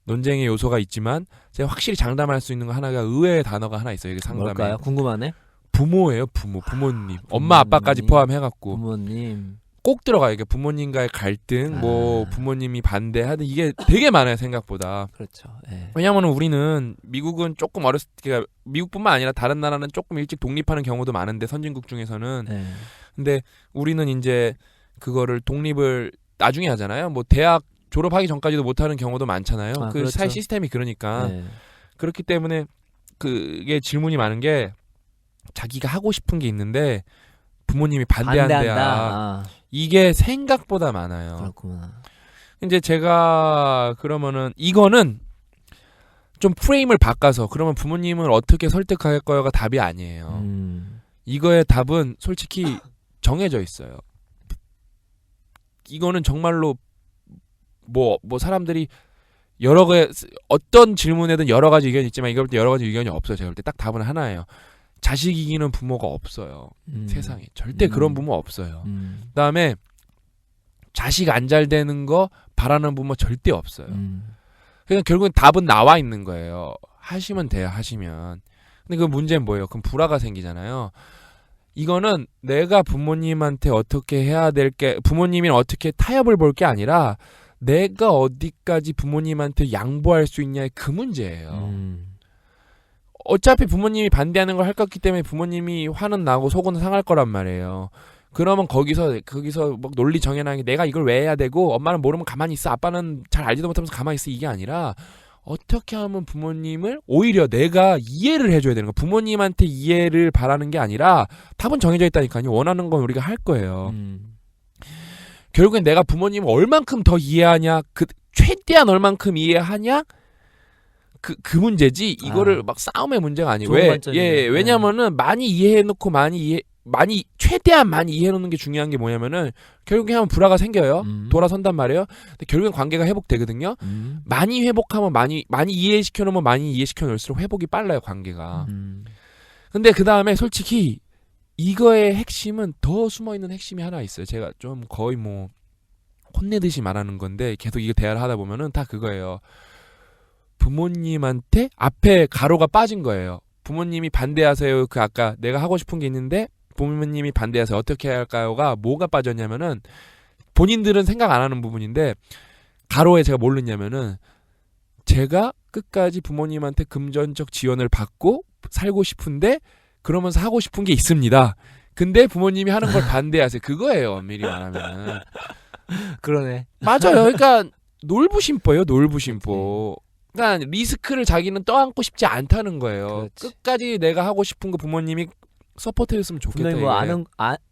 Speaker 2: 논쟁의 요소가 있지만 제가 확실히 장담할 수 있는 거 하나가 의외의 단어가 하나 있어요. 이게 상담에.
Speaker 1: 뭘까요? 궁금하네.
Speaker 2: 부모예요. 부모님. 엄마 아빠까지 포함해갖고
Speaker 1: 부모님
Speaker 2: 꼭 들어가요. 이게 부모님과의 갈등, 뭐 부모님이 반대하든 이게 되게 많아요. 생각보다.
Speaker 1: 그렇죠.
Speaker 2: 왜냐하면 우리는 미국은 조금 그러니까 미국뿐만 아니라 다른 나라는 조금 일찍 독립하는 경우도 많은데 선진국 중에서는 근데 우리는 이제 그거를 독립을 나중에 하잖아요. 뭐 대학 졸업하기 전까지도 못하는 경우도 많잖아요. 그
Speaker 1: 그렇죠.
Speaker 2: 사회 시스템이 그러니까.
Speaker 1: 네.
Speaker 2: 그렇기 때문에 그게 질문이 많은 게 자기가 하고 싶은 게 있는데 부모님이 반대한대야.
Speaker 1: 반대한다.
Speaker 2: 이게 생각보다 많아요.
Speaker 1: 그렇구나.
Speaker 2: 이제 제가 그러면은 이거는 좀 프레임을 바꿔서 그러면 부모님을 어떻게 설득할 거요가 답이 아니에요. 이거의 답은 솔직히 정해져 있어요. 이거는 정말로 뭐 사람들이 여러 개 어떤 질문에든 여러 가지 의견이 있지만 이걸 볼 때 여러 가지 의견이 없어요. 제가 볼 때 딱 답은 하나예요. 자식 이기는 부모가 없어요. 세상에 절대 그런 부모 없어요. 그다음에 자식 안 잘 되는 거 바라는 부모 절대 없어요. 그냥 결국엔 답은 나와 있는 거예요. 하시면 돼요. 하시면. 근데 그 문제는 뭐예요? 그럼 불화가 생기잖아요. 이거는 내가 부모님한테 어떻게 해야 될 게 부모님이 어떻게 타협을 볼 게 아니라 내가 어디까지 부모님한테 양보할 수 있냐의 그 문제예요. 어차피 부모님이 반대하는 걸 할 거기 때문에 부모님이 화는 나고 속은 상할 거란 말이에요. 그러면 거기서 막 논리 정연하게 게 내가 이걸 왜 해야 되고 엄마는 모르면 가만히 있어 아빠는 잘 알지도 못하면서 가만히 있어 이게 아니라 어떻게 하면 부모님을 오히려 내가 이해를 해줘야 되는 거. 부모님한테 이해를 바라는 게 아니라 답은 정해져 있다니까요. 원하는 건 우리가 할 거예요. 결국엔 내가 부모님을 얼만큼 더 이해하냐, 최대한 얼만큼 이해하냐, 그 문제지. 이거를 막 싸움의 문제가 아니고 왜냐면은 많이 이해해놓고 최대한 많이 이해해놓는 게 중요한 게 뭐냐면은 결국에 하면 불화가 생겨요. 돌아선단 말이에요. 근데 결국엔 관계가 회복되거든요. 많이 회복하면 많이 이해시켜놓으면 많이 이해시켜놓을수록 회복이 빨라요 관계가. 근데 그 다음에 솔직히 이거의 핵심은 더 숨어있는 핵심이 하나 있어요. 제가 좀 거의 뭐 혼내듯이 말하는 건데 계속 이거 대화를 하다 보면은 다 그거예요. 부모님한테 앞에 가로가 빠진 거예요. 부모님이 반대하세요. 그 아까 내가 하고 싶은 게 있는데 부모님이 반대하세요. 어떻게 해야 할까요가 뭐가 빠졌냐면은 본인들은 생각 안 하는 부분인데 가로에 제가 뭘 넣냐면은 제가 끝까지 부모님한테 금전적 지원을 받고 살고 싶은데 그러면서 하고 싶은 게 있습니다. 근데 부모님이 하는 걸 반대하세요. 그거예요. 엄밀히 말하면은.
Speaker 1: 그러네.
Speaker 2: 맞아요. 그러니까 놀부심보예요. 놀부심보. 그러니까 리스크를 자기는 떠안고 싶지 않다는 거예요.
Speaker 1: 그렇지.
Speaker 2: 끝까지 내가 하고 싶은 거 부모님이 서포트해줬으면 좋겠다.
Speaker 1: 분명히 뭐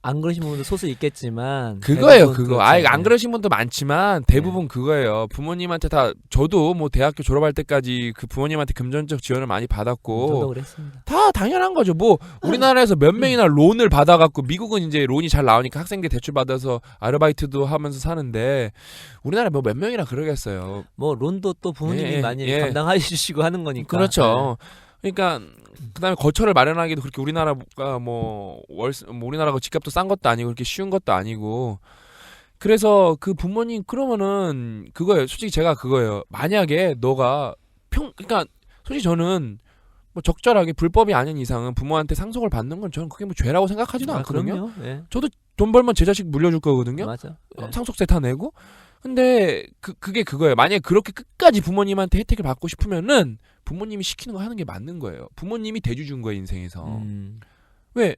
Speaker 1: 안 그러신 분도 소수 있겠지만
Speaker 2: 그거예요. 그거. 아예 안 그러신 분도 많지만 대부분 그거예요. 부모님한테 다 저도 뭐 대학교 졸업할 때까지 그 부모님한테 금전적 지원을 많이 받았고
Speaker 1: 저도 그랬습니다.
Speaker 2: 다 당연한 거죠. 뭐 우리나라에서 몇 명이나 론을 받아갖고 미국은 이제 론이 잘 나오니까 학생들 대출 받아서 아르바이트도 하면서 사는데 우리나라 뭐 몇 명이나 그러겠어요.
Speaker 1: 뭐 론도 또 부모님이 많이 감당해 주시고 하는 거니까.
Speaker 2: 그렇죠. 그러니까 그다음에 거처를 마련하기도 그렇게 우리나라가 우리나라가 집값도 싼 것도 아니고 그렇게 쉬운 것도 아니고 그래서 그 부모님 그러면은 그거예요. 솔직히 제가 그거예요. 만약에 너가 그러니까 솔직히 저는 뭐 적절하게 불법이 아닌 이상은 부모한테 상속을 받는 건 저는 그게 뭐 죄라고 생각하지도 않거든요.
Speaker 1: 네.
Speaker 2: 저도 돈 벌면 제 자식 물려줄 거거든요.
Speaker 1: 맞아. 네.
Speaker 2: 상속세 다 내고. 근데 그게 그거예요. 만약에 그렇게 끝까지 부모님한테 혜택을 받고 싶으면은 부모님이 시키는 거 하는 게 맞는 거예요. 부모님이 대주준 거예요, 인생에서. 왜?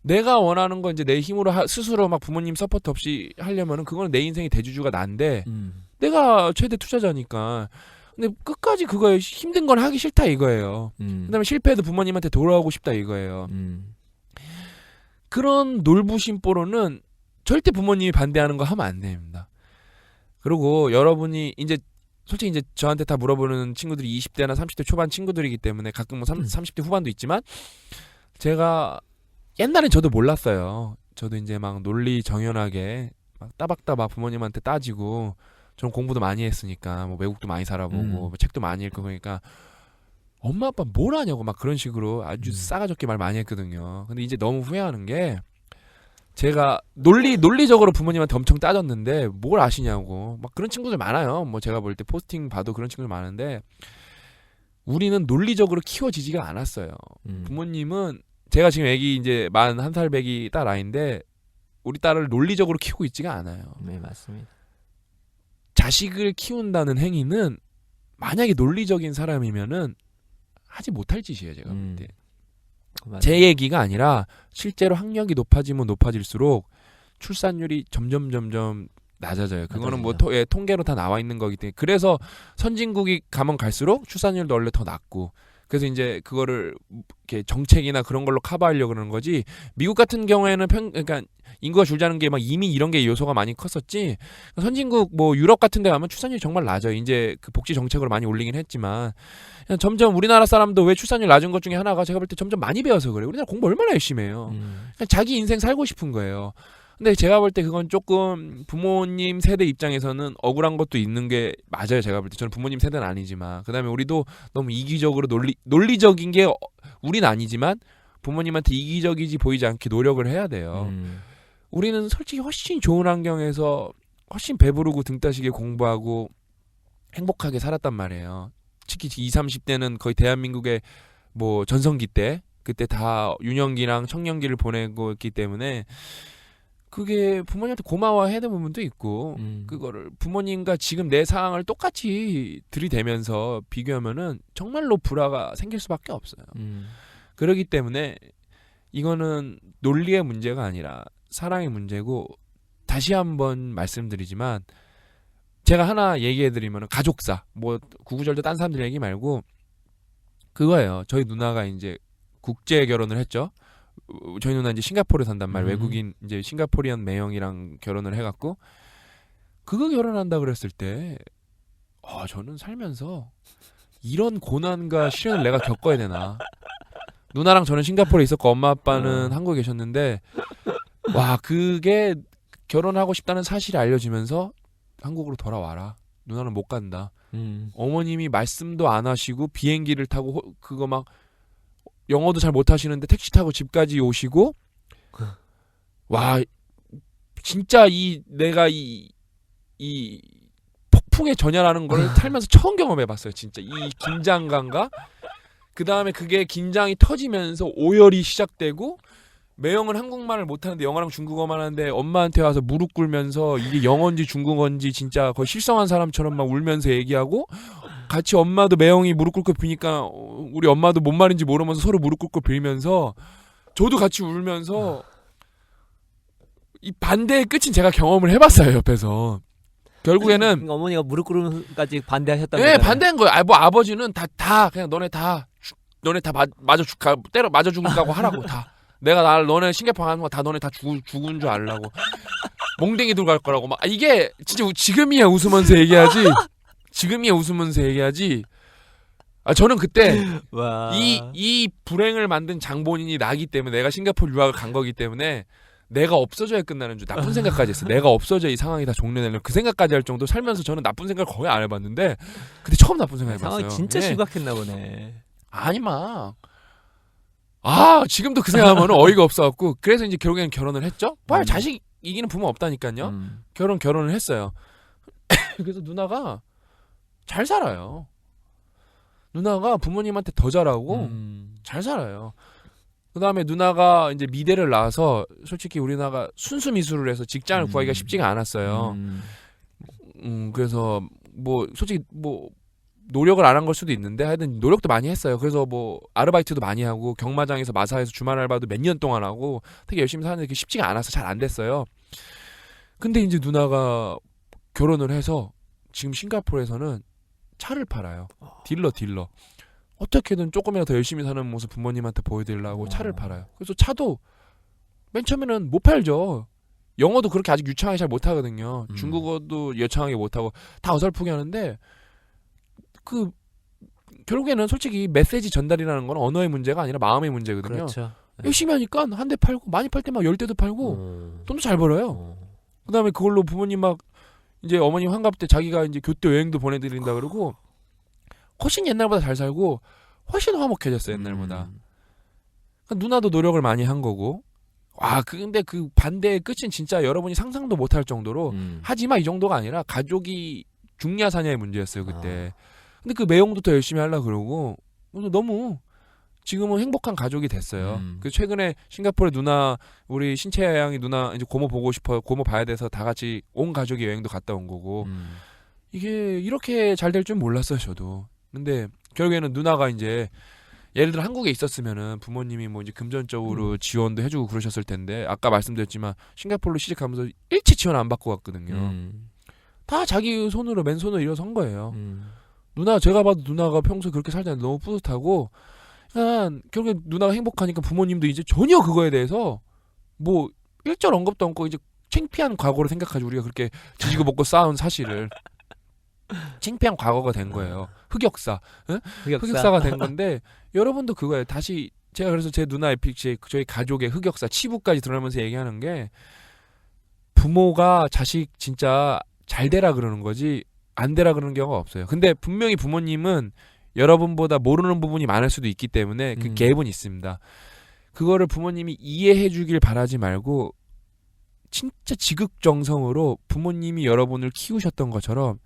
Speaker 2: 내가 원하는 건 이제 내 힘으로 스스로 막 부모님 서포트 없이 하려면은 그거는 내 인생의 대주주가 난데 내가 최대 투자자니까. 근데 끝까지 그거예요. 힘든 건 하기 싫다 이거예요. 그다음에 실패해도 부모님한테 돌아오고 싶다 이거예요. 그런 놀부심보로는 절대 부모님이 반대하는 거 하면 안 됩니다. 그리고 여러분이 이제 솔직히 이제 저한테 다 물어보는 친구들이 20대나 30대 초반 친구들이기 때문에 가끔 뭐 30대 후반도 있지만 제가 옛날엔 저도 몰랐어요. 저도 이제 막 논리 정연하게 막 따박따박 부모님한테 따지고 저는 공부도 많이 했으니까 뭐 외국도 많이 살아보고 뭐 책도 많이 읽고 그러니까 엄마 아빠 뭘 하냐고 막 그런 식으로 아주 싸가지 없게 말 많이 했거든요. 근데 이제 너무 후회하는 게 제가 논리적으로 부모님한테 엄청 따졌는데 뭘 아시냐고 막 그런 친구들 많아요. 뭐 제가 볼 때 포스팅 봐도 그런 친구들 많은데 우리는 논리적으로 키워지지가 않았어요. 부모님은 제가 지금 애기 이제 41살 배기 딸 아이인데 우리 딸을 논리적으로 키우고 있지가 않아요.
Speaker 1: 네, 맞습니다.
Speaker 2: 자식을 키운다는 행위는 만약에 논리적인 사람이면은 하지 못할 짓이에요. 제가 볼 때. 제 얘기가 아니라 실제로 학력이 높아지면 높아질수록 출산율이 점점 낮아져요. 그거는 뭐
Speaker 1: 낮아지죠.
Speaker 2: 통계로 다 나와 있는 거기 때문에 그래서 선진국이 가면 갈수록 출산율도 원래 더 낮고 그래서 이제 그거를 이렇게 정책이나 그런 걸로 커버하려고 그러는 거지. 미국 같은 경우에는 그러니까 인구가 줄자는 게 막 이민 이런 게 요소가 많이 컸었지. 선진국 뭐 유럽 같은 데 가면 출산율이 정말 낮아요. 이제 그 복지 정책으로 많이 올리긴 했지만 그냥 점점 우리나라 사람도 왜 출산율 낮은 것 중에 하나가 제가 볼 때 점점 많이 배워서 그래요. 우리나라 공부 얼마나 열심히 해요. 그냥 자기 인생 살고 싶은 거예요. 근데 제가 볼 때 그건 조금 부모님 세대 입장에서는 억울한 것도 있는 게 맞아요. 제가 볼 때 저는 부모님 세대는 아니지만 그다음에 우리도 너무 이기적으로 논리적인 게 우린 아니지만 부모님한테 이기적이지 보이지 않게 노력을 해야 돼요. 우리는 솔직히 훨씬 좋은 환경에서 훨씬 배부르고 등 따시게 공부하고 행복하게 살았단 말이에요. 특히 20, 30대는 거의 대한민국의 뭐 전성기 때 그때 다 유년기랑 청년기를 보내고 있기 때문에 그게 부모님한테 고마워해야 되는 부분도 있고 그거를 부모님과 지금 내 상황을 똑같이 들이대면서 비교하면은 정말로 불화가 생길 수밖에 없어요. 그렇기 때문에 이거는 논리의 문제가 아니라 사랑의 문제고 다시 한번 말씀드리지만 제가 하나 얘기해드리면 가족사 뭐 구구절절 딴 사람들 얘기 말고 그거예요. 저희 누나가 이제 국제 결혼을 했죠. 저희 누나 이제 싱가포르에 산단 말 외국인 이제 싱가포리안 매형이랑 결혼을 해갖고 그거 결혼한다 그랬을 때 저는 살면서 이런 고난과 시련을 내가 겪어야 되나. 누나랑 저는 싱가포르에 있었고 엄마 아빠는 한국에 계셨는데 와 그게 결혼하고 싶다는 사실이 알려지면서 한국으로 돌아와라. 누나는 못 간다. 어머님이 말씀도 안 하시고 비행기를 타고 그거 막 영어도 잘 못하시는데 택시 타고 집까지 오시고 와 진짜 내가 이 폭풍에 전야라는 걸 살면서 처음 경험해봤어요. 진짜 이 긴장감과 그 다음에 그게 긴장이 터지면서 오열이 시작되고 매형은 한국말을 못하는데 영어랑 중국어만 하는데 엄마한테 와서 무릎 꿇으면서 이게 영어인지 중국어인지 진짜 거의 실성한 사람처럼 막 울면서 얘기하고 같이 엄마도 매형이 무릎 꿇고 비니까 우리 엄마도 뭔 말인지 모르면서 서로 무릎 꿇고 빌면서 저도 같이 울면서 이 반대의 끝인 제가 경험을 해봤어요. 옆에서 결국에는
Speaker 1: 어머니가 무릎 꿇음까지 반대하셨다는
Speaker 2: 네,
Speaker 1: 거잖아요.
Speaker 2: 반대인 거예요. 뭐 아버지는 다 그냥 너네 다 맞아 죽을까고 하라고 다. 내가 너네 싱가포르 하는 거 다 너네 다 죽은 줄 알라고. 몽댕이 들고 갈 거라고 막 이게 진짜 지금이야 웃으면서 얘기하지. 지금이야 웃으면서 얘기하지. 저는 그때 이 불행을 만든 장본인이 나기 때문에 내가 싱가포르 유학을 간 거기 때문에 내가 없어져야 끝나는 줄 나쁜 생각까지 했어요. 내가 없어져 이 상황이 다 종료되는 그 생각까지 할 정도 살면서 저는 나쁜 생각을 거의 안 해봤는데 그때 처음 나쁜 생각 해봤어요.
Speaker 1: 상황이 진짜 심각했나 보네.
Speaker 2: 아니 막 지금도 그 생각하면 어이가 없어갖고 그래서 이제 결국에는 결혼을 했죠. 자식 이기는 부모 없다니까요. 결혼을 했어요. 그래서 누나가 잘 살아요. 누나가 부모님한테 더 잘하고 잘 살아요. 그 다음에 누나가 이제 미대를 나와서 솔직히 우리 누나가 순수 미술을 해서 직장을 구하기가 쉽지가 않았어요. 그래서 뭐 솔직히 뭐 노력을 안 한 걸 수도 있는데 하여튼 노력도 많이 했어요. 그래서 뭐 아르바이트도 많이 하고 경마장에서 마사에서 주말 알바도 몇 년 동안 하고 되게 열심히 사는데 그게 쉽지가 않아서 잘 안 됐어요. 근데 이제 누나가 결혼을 해서 지금 싱가포르에서는 차를 팔아요. 딜러. 어떻게든 조금이라도 더 열심히 사는 모습 부모님한테 보여드리려고 차를 팔아요. 그래서 차도 맨 처음에는 못 팔죠. 영어도 그렇게 아직 유창하게 잘 못하거든요. 중국어도 여창하게 못하고 다 어설프게 하는데 결국에는 솔직히 메시지 전달이라는 건 언어의 문제가 아니라 마음의 문제거든요.
Speaker 1: 그렇죠.
Speaker 2: 열심히 하니까 한 대 팔고 많이 팔 때 막 10대도 팔고 돈도 잘 벌어요. 그다음에 그걸로 부모님 막 이제 어머님 환갑 때 자기가 이제 교토 여행도 보내드린다 그러고 훨씬 옛날보다 잘 살고 훨씬 화목해졌어요. 옛날보다. 그러니까 누나도 노력을 많이 한 거고 근데 그 반대의 끝은 진짜 여러분이 상상도 못할 정도로 하지만 이 정도가 아니라 가족이 죽냐 사냐의 문제였어요. 그때. 근데 그 매형도 더 열심히 하려고 그러고 너무 지금은 행복한 가족이 됐어요. 그 최근에 싱가포르에 누나 우리 신채아 양이 누나 이제 고모 보고 싶어요. 고모 봐야 돼서 다 같이 온 가족이 여행도 갔다 온 거고 이게 이렇게 잘 될 줄 몰랐어요. 저도. 근데 결국에는 누나가 이제 예를 들어 한국에 있었으면은 부모님이 뭐 이제 금전적으로 지원도 해주고 그러셨을 텐데 아까 말씀드렸지만 싱가포르로 시집가면서 일치 지원 안 받고 갔거든요. 다 자기 손으로 맨손으로 일어선 거예요. 누나 제가 봐도 누나가 평소에 그렇게 살다니 너무 뿌듯하고 그냥 결국에 누나가 행복하니까 부모님도 이제 전혀 그거에 대해서 뭐 일절 언급도 않고 이제 창피한 과거로 생각하지 우리가 그렇게 지지고 볶고 쌓은 사실을 창피한 과거가 된 거예요. 흑역사. 응? 흑역사가 된 건데 여러분도 그거예요. 다시 제가 그래서 제 누나 에픽 저희 가족의 흑역사 치부까지 드러나면서 얘기하는 게 부모가 자식 진짜 잘 되라 그러는 거지 안 되라 그러는 경우가 없어요. 근데 분명히 부모님은 여러분보다 모르는 부분이 많을 수도 있기 때문에 그 갭은 있습니다. 그거를 부모님이 이해해 주길 바라지 말고 진짜 지극정성으로 부모님이 여러분을 키우셨던 것처럼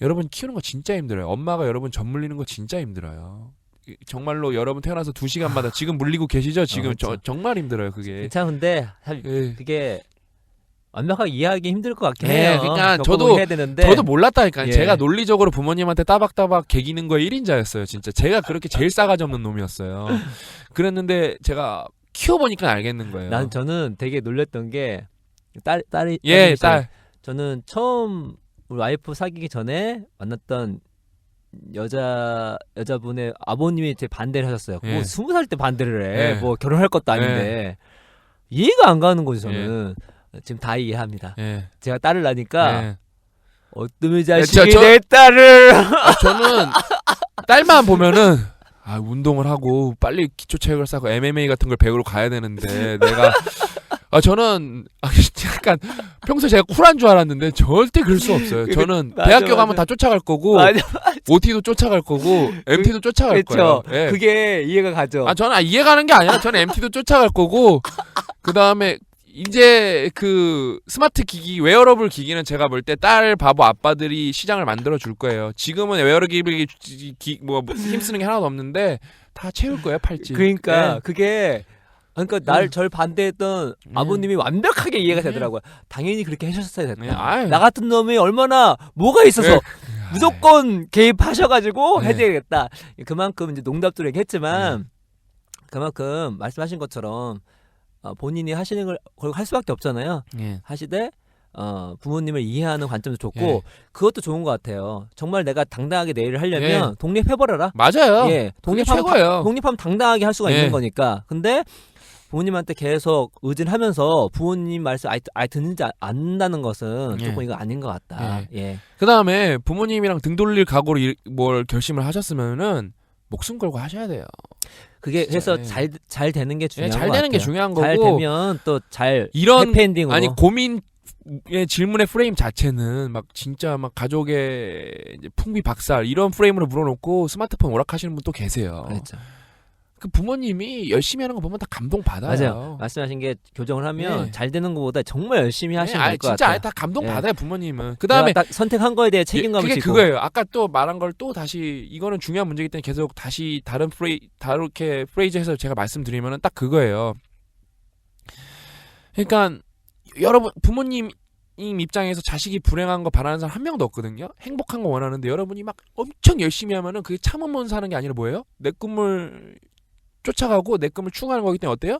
Speaker 2: 여러분 키우는 거 진짜 힘들어요. 엄마가 여러분 젖 물리는 거 진짜 힘들어요. 정말로 여러분 태어나서 2시간마다 지금 물리고 계시죠? 지금 정말 힘들어요. 그게.
Speaker 1: 괜찮은데 그게 완벽하게 이해하기 힘들 것 같긴 해요.
Speaker 2: 그러니까
Speaker 1: 해야 되는데.
Speaker 2: 저도 몰랐다니까요. 제가 논리적으로 부모님한테 따박따박 개기는 거에 1인자였어요. 진짜 제가 그렇게 제일 싸가지 없는 놈이었어요. 그랬는데 제가 키워보니까 알겠는 거예요.
Speaker 1: 저는 되게 놀랬던 게 딸이
Speaker 2: 딸.
Speaker 1: 저는 처음 우리 와이프 사귀기 전에 만났던 여자분의 아버님이 제 반대를 하셨어요. 뭐 20살 때 반대를 해. 뭐 결혼할 것도 아닌데 이해가 안 가는 거죠. 저는 지금 다 이해합니다. 제가 딸을 낳으니까 어떤 자식이 내 딸을
Speaker 2: 저는 딸만 보면은 운동을 하고 빨리 기초체력을 쌓고 MMA 같은 걸 배우러 가야 되는데 내가 저는 약간 평소에 제가 쿨한 줄 알았는데 절대 그럴 수 없어요. 저는 대학교 가면 다 쫓아갈 거고 OT도 쫓아갈 거고 MT도 쫓아갈 거예요.
Speaker 1: 그게 이해가 가죠.
Speaker 2: 저는 이해가는 게 아니라 저는 MT도 쫓아갈 거고 그 다음에 이제 그 스마트 기기 웨어러블 기기는 제가 볼 때 딸 바보 아빠들이 시장을 만들어 줄 거예요. 지금은 웨어러블 기기 뭐 힘쓰는 게 하나도 없는데 다 채울 거예요 팔찌.
Speaker 1: 그러니까 그게 나를 절 반대했던 아버님이 완벽하게 이해가 되더라고요. 당연히 그렇게 해주셨어야 됐다. 나 같은 놈이 얼마나 뭐가 있어서 무조건 개입하셔가지고 해줘야겠다. 그만큼 이제 농담도 얘기했지만 그만큼 말씀하신 것처럼 본인이 하시는 걸 할 수밖에 없잖아요. 하시되 부모님을 이해하는 관점도 좋고 그것도 좋은 것 같아요. 정말 내가 당당하게 내 일을 하려면 독립해버려라.
Speaker 2: 맞아요.
Speaker 1: 독립하면 당당하게 할 수가 있는 거니까. 근데 부모님한테 계속 의진하면서 부모님 말씀 아예 듣는지 안다는 것은 조금 이거 아닌 것 같다.
Speaker 2: 그 다음에 부모님이랑 등 돌릴 각오로 뭘 결심을 하셨으면은 목숨 걸고 하셔야 돼요.
Speaker 1: 그게 그래서 잘 되는 게 중요한 것
Speaker 2: 잘 되는 게 중요한 거고
Speaker 1: 잘 되면 또 잘
Speaker 2: 이런
Speaker 1: 해피엔딩으로
Speaker 2: 고민의 질문의 프레임 자체는 막 진짜 막 가족의 이제 풍비박살 이런 프레임으로 물어놓고 스마트폰 오락하시는 분 또 계세요.
Speaker 1: 그렇죠.
Speaker 2: 그 부모님이 열심히 하는 거 보면 다 감동 받아요.
Speaker 1: 맞아요. 말씀하신 게 교정을 하면 잘 되는 것보다 정말 열심히 하시면 될 것 같아요.
Speaker 2: 진짜 다 감동 받아요 부모님은. 그 다음에
Speaker 1: 딱 선택한 거에 대해 책임감을
Speaker 2: 그게
Speaker 1: 지고.
Speaker 2: 그거예요. 아까 또 말한 걸 또 다시 이거는 중요한 문제이기 때문에 계속 다시 다르게 프레이즈해서 제가 말씀드리면은 딱 그거예요. 그러니까 여러분 부모님 입장에서 자식이 불행한 거 바라는 사람 한 명도 없거든요. 행복한 거 원하는데 여러분이 막 엄청 열심히 하면은 그게 참으면서 하는 게 아니라 뭐예요? 내 꿈을 쫓아가고 내 꿈을 추구하는 거기 때문에 어때요?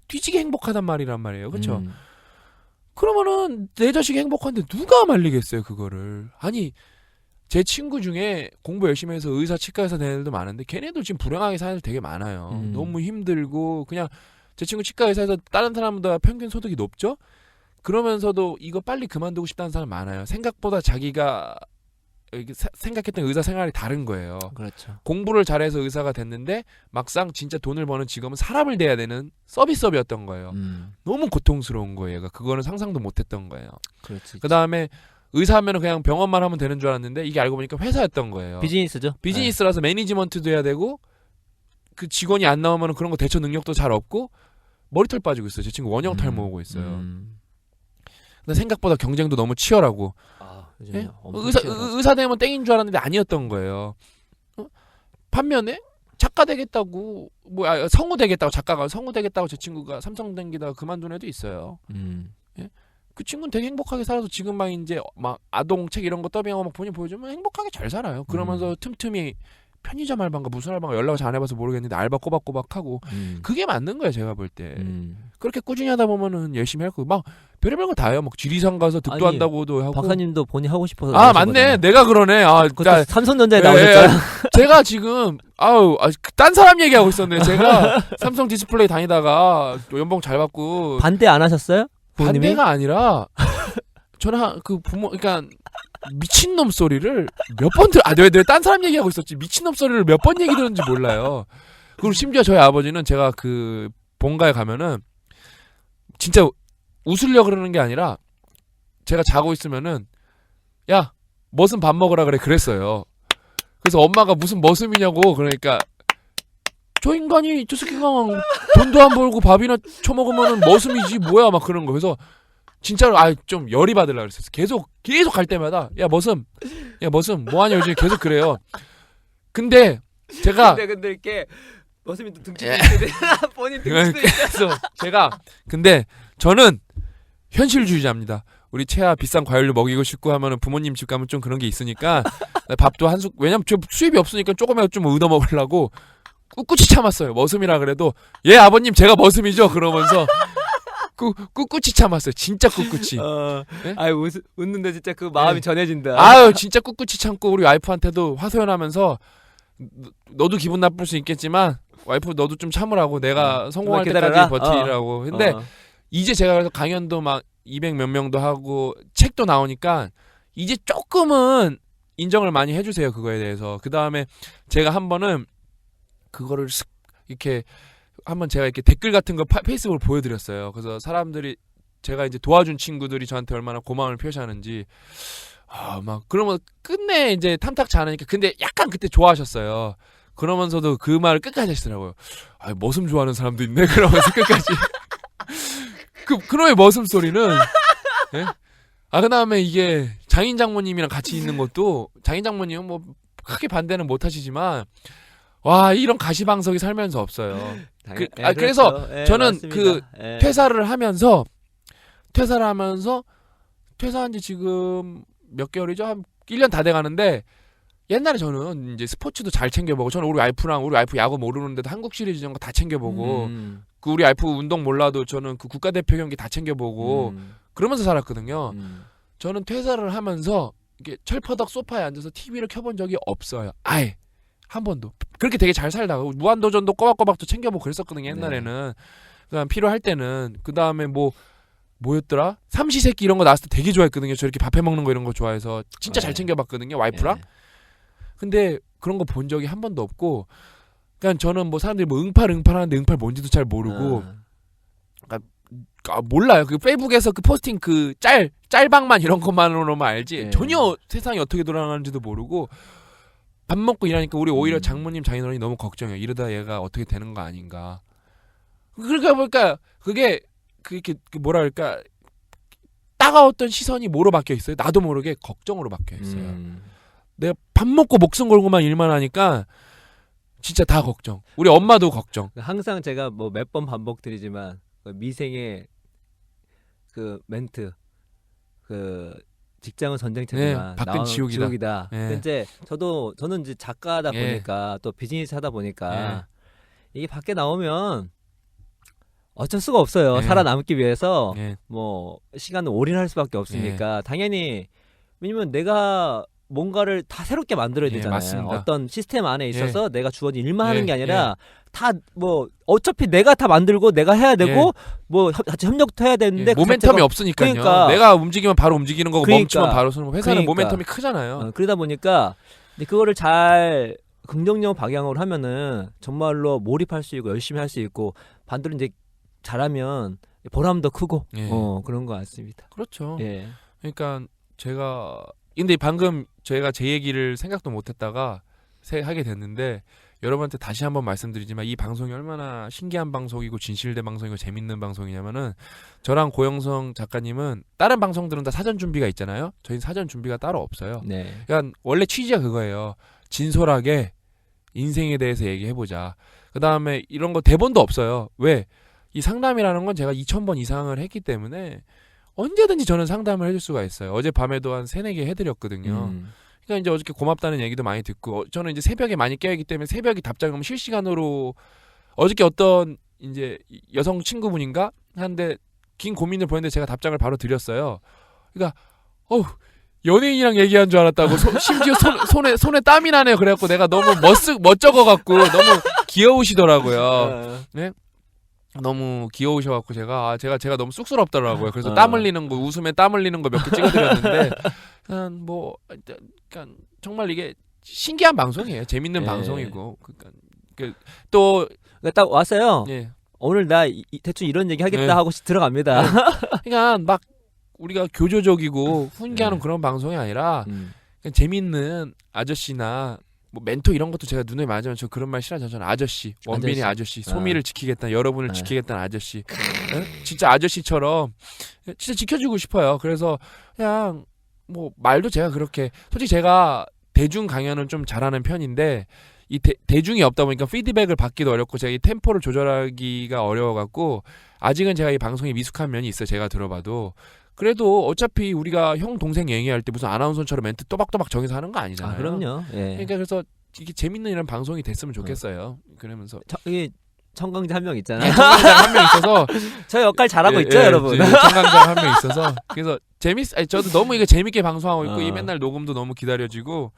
Speaker 2: 뒤지게 행복하단 말이란 말이에요. 그렇죠? 그러면은 내 자식이 행복한데 누가 말리겠어요 그거를. 아니 제 친구 중에 공부 열심히 해서 의사 치과의사 되는 애들도 많은데 걔네도 지금 불행하게 사는 애들 되게 많아요. 너무 힘들고 그냥 제 친구 치과의사에서 다른 사람보다 평균 소득이 높죠? 그러면서도 이거 빨리 그만두고 싶다는 사람 많아요. 생각보다 자기가 생각했던 의사 생활이 다른 거예요.
Speaker 1: 그렇죠.
Speaker 2: 공부를 잘해서 의사가 됐는데 막상 진짜 돈을 버는 직업은 사람을 대해야 되는 서비스업이었던 거예요. 너무 고통스러운 거예요. 그거는 상상도 못했던 거예요. 그 다음에 의사하면 그냥 병원만 하면 되는 줄 알았는데 이게 알고 보니까 회사였던 거예요.
Speaker 1: 비즈니스죠.
Speaker 2: 비즈니스라서 매니지먼트도 해야 되고 그 직원이 안 나오면 그런 거 대처 능력도 잘 없고 머리털 빠지고 있어요. 제 친구 원형 탈모 오고 있어요. 근데 생각보다 경쟁도 너무 치열하고 의사 되면 땡인 줄 알았는데 아니었던 거예요. 반면에 작가 되겠다고 성우 되겠다고 작가가 성우 되겠다고 제 친구가 삼성 댕기다가 그만둔 애도 있어요. 그 친구는 되게 행복하게 살아서 지금 막 이제 막 아동 책 이런 거 더빙하고 막 본인 보여주면 행복하게 잘 살아요. 그러면서 틈틈이 편의점 알바인가 무슨 알바인가 연락을 잘 안 해봐서 모르겠는데 알바 꼬박꼬박하고 그게 맞는 거예요 제가 볼 때. 그렇게 꾸준히 하다 보면은 열심히 할 거고 막 별의별 거 다 해요. 막 지리산 가서 득도한다고도 하고.
Speaker 1: 박사님도 본인 하고 싶어서.
Speaker 2: 아 맞네. 내가 그러네. 아
Speaker 1: 그것도 삼성전자에 나오셨잖아.
Speaker 2: 제가 지금 딴 사람 얘기하고 있었네. 제가 삼성 디스플레이 다니다가 또 연봉 잘 받고
Speaker 1: 반대 안 하셨어요? 부모님이?
Speaker 2: 반대가 아니라 저는 그 부모 그러니까 미친놈 소리를 몇 번 왜 딴 사람 얘기하고 있었지. 미친놈 소리를 몇 번 얘기 들었는지 몰라요. 그리고 심지어 저희 아버지는 제가 그 본가에 가면은 진짜 웃으려고 그러는 게 아니라 제가 자고 있으면은 야 머슴 밥 먹으라 그랬어요. 그래서 엄마가 무슨 머슴이냐고 그러니까 저 인간이 저 새끼가 돈도 안 벌고 밥이나 처먹으면은 머슴이지 뭐야 막 그런 거. 그래서 진짜로 좀 열이 받으려고 그랬었어. 계속 갈 때마다 야 머슴 뭐하냐 요즘 계속 그래요. 근데 제가
Speaker 1: 근데 이렇게 머슴이 또 등치도 있는데 본인 등치도
Speaker 2: 그래서 제가 근데 저는 현실주의자입니다. 우리 채아 비싼 과일로 먹이고 싶고 하면은 부모님 집 가면 좀 그런 게 있으니까 밥도 한 숟 왜냐면 저 수입이 없으니까 조금이라도 좀 얻어 먹으려고 꿋꿋이 참았어요. 머슴이라 그래도 예 아버님 제가 머슴이죠 그러면서 꿋꿋이 참았어요. 진짜 꿋꿋이.
Speaker 1: 네? 웃는데 진짜 그 마음이 전해진다.
Speaker 2: 진짜 꿋꿋이 참고 우리 와이프한테도 화소연하면서 너도 기분 나쁠 수 있겠지만 와이프 너도 좀 참으라고 내가 성공할 때까지 버티라고. 근데 이제 제가 그래서 강연도 막 200 몇 명도 하고 책도 나오니까 이제 조금은 인정을 많이 해주세요 그거에 대해서. 그 다음에 제가 한 번은 그거를 이렇게 한번 제가 이렇게 댓글 같은 거 페이스북으로 보여드렸어요. 그래서 사람들이 제가 이제 도와준 친구들이 저한테 얼마나 고마움을 표시하는지 막 그러면 끝내 이제 탐탁지 않으니까 근데 약간 그때 좋아하셨어요. 그러면서도 그 말을 끝까지 하시더라고요. 머슴 좋아하는 사람도 있네 그러면서 끝까지. 그놈의 머슴 소리는 예? 그 다음에 이게 장인 장모님이랑 같이 있는 것도 장인 장모님은 뭐 크게 반대는 못 하시지만 와 이런 가시방석이 살면서 없어요. 그래서
Speaker 1: 그렇죠.
Speaker 2: 저는
Speaker 1: 맞습니다.
Speaker 2: 그 퇴사를 하면서 퇴사한 지 지금 몇 개월이죠? 한 1년 다 돼가는데 옛날에 저는 이제 스포츠도 잘 챙겨보고 저는 우리 와이프 야구 모르는데도 한국 시리즈 이런 거 다 챙겨보고 그 우리 와이프 운동 몰라도 저는 그 국가대표 경기 다 챙겨보고 그러면서 살았거든요. 저는 퇴사를 하면서 이게 철퍼덕 소파에 앉아서 TV를 켜본 적이 없어요. 아예 한 번도. 그렇게 되게 잘 살다가 무한도전도 꼬박꼬박도 챙겨보고 그랬었거든요 옛날에는. 그냥 필요할 때는. 그 다음에 뭐였더라? 삼시세끼 이런 거 나왔을 때 되게 좋아했거든요. 저 이렇게 밥 해먹는 거 이런 거 좋아해서 진짜 잘 챙겨봤거든요 와이프랑. 근데 그런 거 본 적이 한 번도 없고 그러니까 저는 뭐 사람들이 뭐 응팔 하는데 응팔 뭔지도 잘 모르고 몰라요. 그 페이북에서 그 포스팅 그 짤방만 이런 것만으로만 알지 전혀 세상이 어떻게 돌아가는지도 모르고 밥 먹고 일하니까 우리 오히려 장모님 장인어른이 너무 걱정해요. 이러다 얘가 어떻게 되는 거 아닌가. 그러니까 보니까 그게 뭐랄까 따가웠던 시선이 뭐로 바뀌어 있어요? 나도 모르게 걱정으로 바뀌어 있어요. 내가 밥 먹고 목숨 걸고만 일만 하니까 진짜 다 걱정. 우리 엄마도 걱정.
Speaker 1: 항상 제가 뭐 몇 번 반복드리지만 그 미생의 그 멘트 그 직장은 전쟁터지만
Speaker 2: 밖은
Speaker 1: 지옥이다. 근데 저는 이제 작가다 보니까 또 비즈니스 하다 보니까 이게 밖에 나오면 어쩔 수가 없어요. 살아남기 위해서 뭐 시간을 올인할 수밖에 없으니까 당연히 왜냐면 내가 뭔가를 다 새롭게 만들어야 되잖아요.
Speaker 2: 맞습니다.
Speaker 1: 어떤 시스템 안에 있어서 내가 주어진 일만 하는 게 아니라 다 뭐 어차피 내가 다 만들고 내가 해야 되고 뭐 같이 협력도 해야 되는데 그
Speaker 2: 모멘텀이 없으니까요.
Speaker 1: 그러니까,
Speaker 2: 내가 움직이면 바로 움직이는 거고 멈추면 바로 서는 거. 회사는
Speaker 1: 그러니까,
Speaker 2: 모멘텀이 크잖아요.
Speaker 1: 그러다 보니까 근데 그거를 잘 긍정적 방향으로 하면은 정말로 몰입할 수 있고 열심히 할 수 있고 반대로 이제 잘하면 보람도 크고 그런 것 같습니다.
Speaker 2: 그렇죠. 그러니까 근데 방금 제가 제 얘기를 생각도 못했다가 하게 됐는데 여러분한테 다시 한번 말씀드리지만 이 방송이 얼마나 신기한 방송이고 진실된 방송이고 재밌는 방송이냐면은 저랑 고영성 작가님은 다른 방송들은 다 사전 준비가 있잖아요. 저희는 사전 준비가 따로 없어요. 그러니까 원래 취지가 그거예요. 진솔하게 인생에 대해서 얘기해보자. 그 다음에 이런 거 대본도 없어요. 왜? 이 상담이라는 건 제가 2000번 이상을 했기 때문에 언제든지 저는 상담을 해줄 수가 있어요. 어젯밤에도 한 3-4개 해드렸거든요. 그러니까 이제 어저께 고맙다는 얘기도 많이 듣고 저는 이제 새벽에 많이 깨어있기 때문에 새벽에 답장을 오면 실시간으로 어저께 어떤 이제 여성 친구분인가 한데 긴 고민을 보냈는데 제가 답장을 바로 드렸어요. 그러니까 연예인이랑 얘기한 줄 알았다고 심지어 손에 땀이 나네요. 그래갖고 내가 너무 멋쩍어갖고 너무 귀여우시더라고요. 네? 너무 귀여우셔갖고 제가 너무 쑥스럽더라고요. 그래서 땀 흘리는 거 웃음에 땀 흘리는 거 몇 개 찍어드렸는데 그러니까 정말 이게 신기한 방송이에요. 재밌는 방송이고 또
Speaker 1: 딱 왔어요.
Speaker 2: 예.
Speaker 1: 오늘 나 대충 이런 얘기 하겠다 하고 들어갑니다.
Speaker 2: 그러니까 막 우리가 교조적이고 훈계하는 그런 방송이 아니라 그냥 재밌는 아저씨나 뭐 멘토 이런 것도 제가 눈에 맞으면 저 그런 말 싫어하죠. 저는 아저씨, 원빈이 아저씨, 소미를 지키겠다, 여러분을 지키겠다는 아저씨. 진짜 아저씨처럼 진짜 지켜주고 싶어요. 그래서 그냥 뭐 말도 제가 그렇게 솔직히 제가 대중 강연은 좀 잘하는 편인데 이 대중이 없다 보니까 피드백을 받기도 어렵고 제가 이 템포를 조절하기가 어려워갖고 아직은 제가 이 방송에 미숙한 면이 있어요. 제가 들어봐도. 그래도 어차피 우리가 형 동생 얘기할 때 무슨 아나운서처럼 멘트 또박또박 정해서 하는 거 아니잖아요.
Speaker 1: 그럼요. 예.
Speaker 2: 그러니까 그래서 이게 재밌는 이런 방송이 됐으면 좋겠어요. 그러면서
Speaker 1: 여기 청강자 한 명 있잖아요.
Speaker 2: 청강자 한 명 있어서
Speaker 1: 저 역할 잘하고 있죠, 여러분.
Speaker 2: 청강자 한 명 있어서 그래서 저도 너무 이게 재밌게 방송하고 있고 이 맨날 녹음도 너무 기다려지고